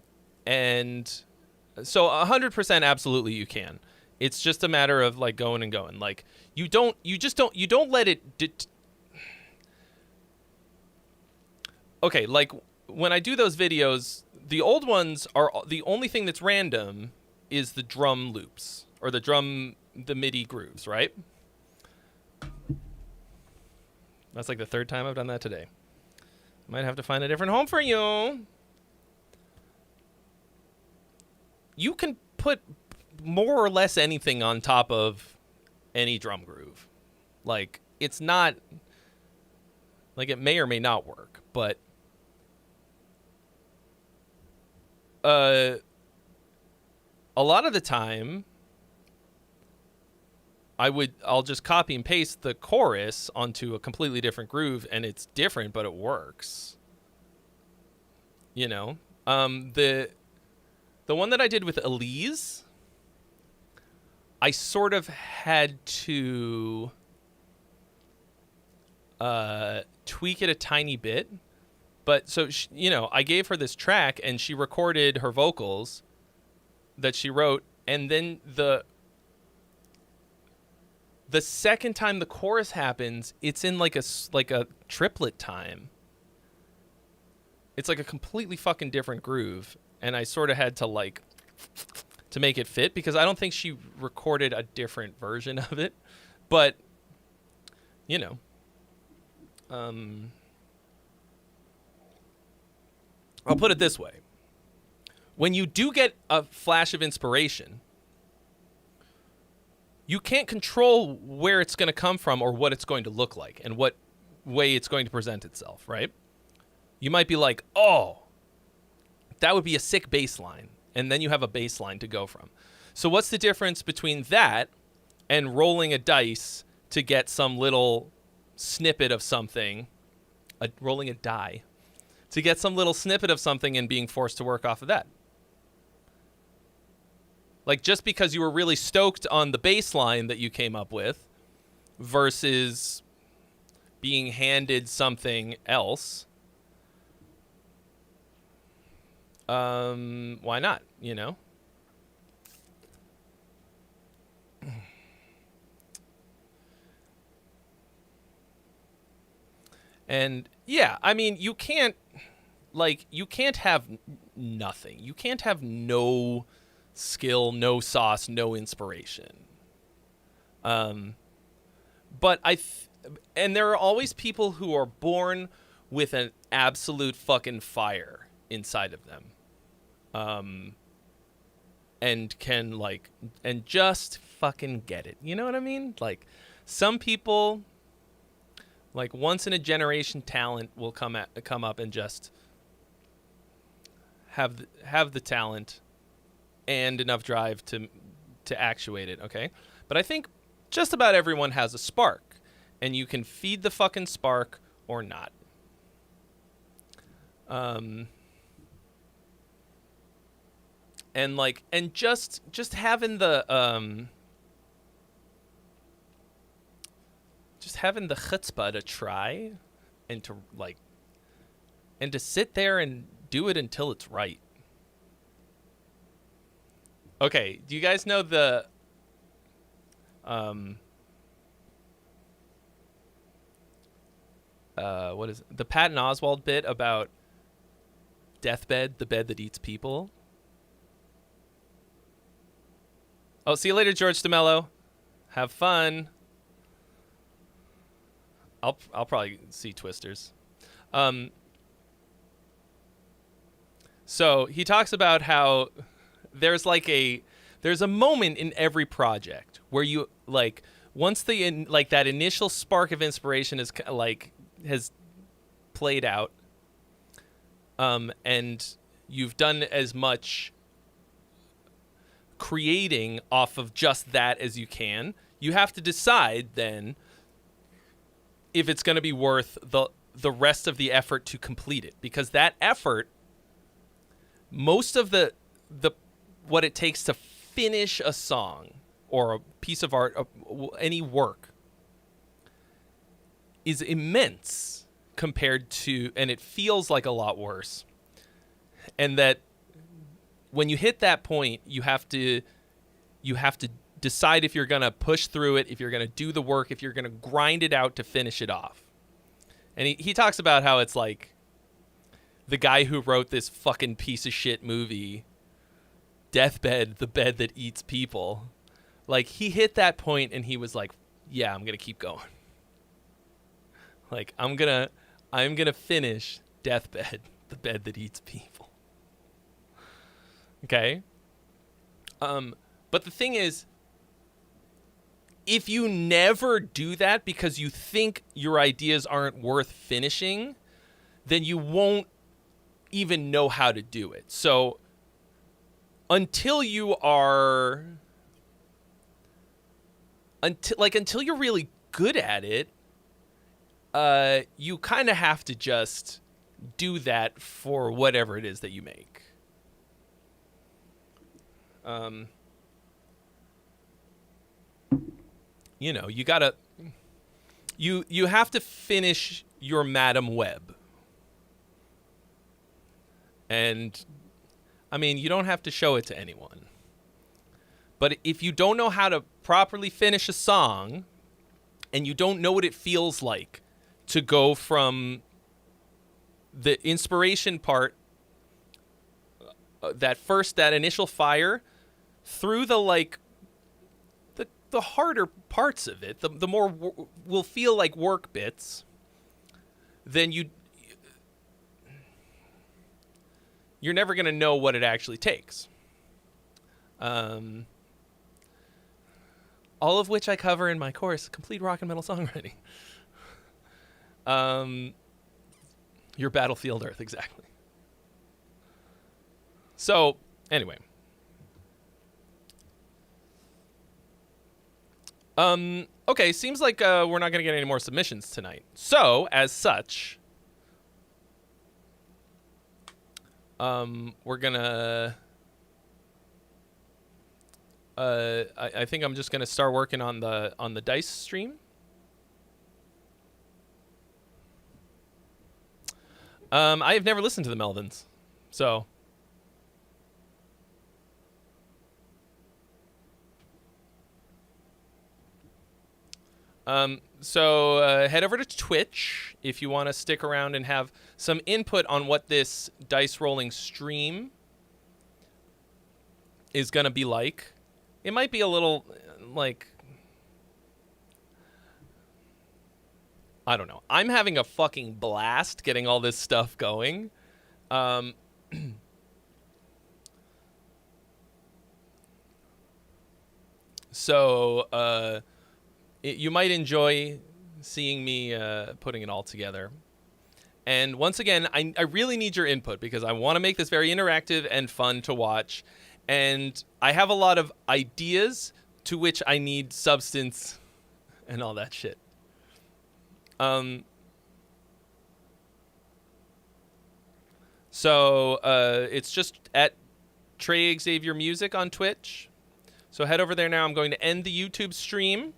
so 100% absolutely you can. It's just a matter of like going and going. Like you don't let it okay, like when I do those videos, the old ones are the only thing that's random is the drum loops or the MIDI grooves, right? That's like the third time I've done that today. Might have to find a different home for you. You can put more or less anything on top of any drum groove. Like, it's not... Like, it may or may not work, but... a lot of the time... I'll just copy and paste the chorus onto a completely different groove, and it's different, but it works. You know? The one that I did with Elise, I sort of had to tweak it a tiny bit. But so, I gave her this track and she recorded her vocals that she wrote. And then the second time the chorus happens, it's in like a triplet time. It's like a completely fucking different groove. And I sort of had to to make it fit because I don't think she recorded a different version of it. But, I'll put it this way. When you do get a flash of inspiration, you can't control where it's going to come from or what it's going to look like and what way it's going to present itself, right? You might be like, oh, that would be a sick bass line. And then you have a bass line to go from. So what's the difference between that and rolling a dice to get some little snippet of something, rolling a die, to get some little snippet of something and being forced to work off of that? Like, just because you were really stoked on the bass line that you came up with versus being handed something else, why not, And yeah, I mean, you can't have nothing. You can't have no skill, no sauce, no inspiration. But and there are always people who are born with an absolute fucking fire inside of them. And can and just fucking get it. You know what I mean? Like, some people, once in a generation talent will come up and just have the talent and enough drive to actuate it, okay? But I think just about everyone has a spark, and you can feed the fucking spark or not. And just having the chutzpah to try and to sit there and do it until it's right. Okay, do you guys know the what is it? The Patton Oswalt bit about deathbed, the bed that eats people? Oh, see you later, George DeMello. Have fun. I'll probably see Twisters. So he talks about how there's a moment in every project where you once that initial spark of inspiration has played out, and you've done as much creating off of just that as you can, you have to decide then if it's going to be worth the rest of the effort to complete it, because that effort, most of the what it takes to finish a song or a piece of art, any work, is immense compared to, and it feels like a lot worse. And that when you hit that point, you have to decide if you're going to push through it, if you're going to do the work, if you're going to grind it out to finish it off. And he talks about how it's like the guy who wrote this fucking piece of shit movie, Deathbed, the bed that eats people. Like, he hit that point and he was like, yeah, I'm going to keep going. Like, I'm going to finish Deathbed, the bed that eats people. Okay? But the thing is, if you never do that because you think your ideas aren't worth finishing, then you won't even know how to do it. So until you're really good at it, you kind of have to just do that for whatever it is that you make. You you have to finish your Madam Web. And I mean, you don't have to show it to anyone. But if you don't know how to properly finish a song, and you don't know what it feels like to go from the inspiration part, that initial fire, through the the harder parts of it, the more will feel like work bits, then you're never going to know what it actually takes. All of which I cover in my course, Complete Rock and Metal Songwriting. Your Battlefield Earth, exactly. So, anyway. Okay, seems like we're not going to get any more submissions tonight. So, as such, we're going to... I think I'm just going to start working on the dice stream. I have never listened to the Melvins, so... head over to Twitch if you want to stick around and have some input on what this dice rolling stream is going to be like. It might be a little, like... I don't know. I'm having a fucking blast getting all this stuff going. So, you might enjoy seeing me putting it all together. And once again, I really need your input because I want to make this very interactive and fun to watch. And I have a lot of ideas to which I need substance and all that shit. So it's just at Trey Xavier Music on Twitch. So head over there now. I'm going to end the YouTube stream.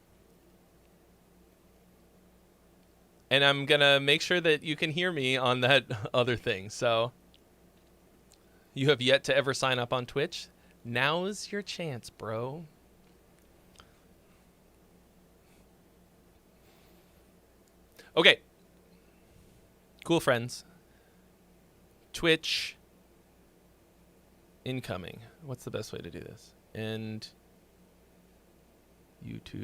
And I'm going to make sure that you can hear me on that other thing. So you have yet to ever sign up on Twitch. Now's your chance, bro. Okay. Cool, friends. Twitch incoming. What's the best way to do this? And YouTube.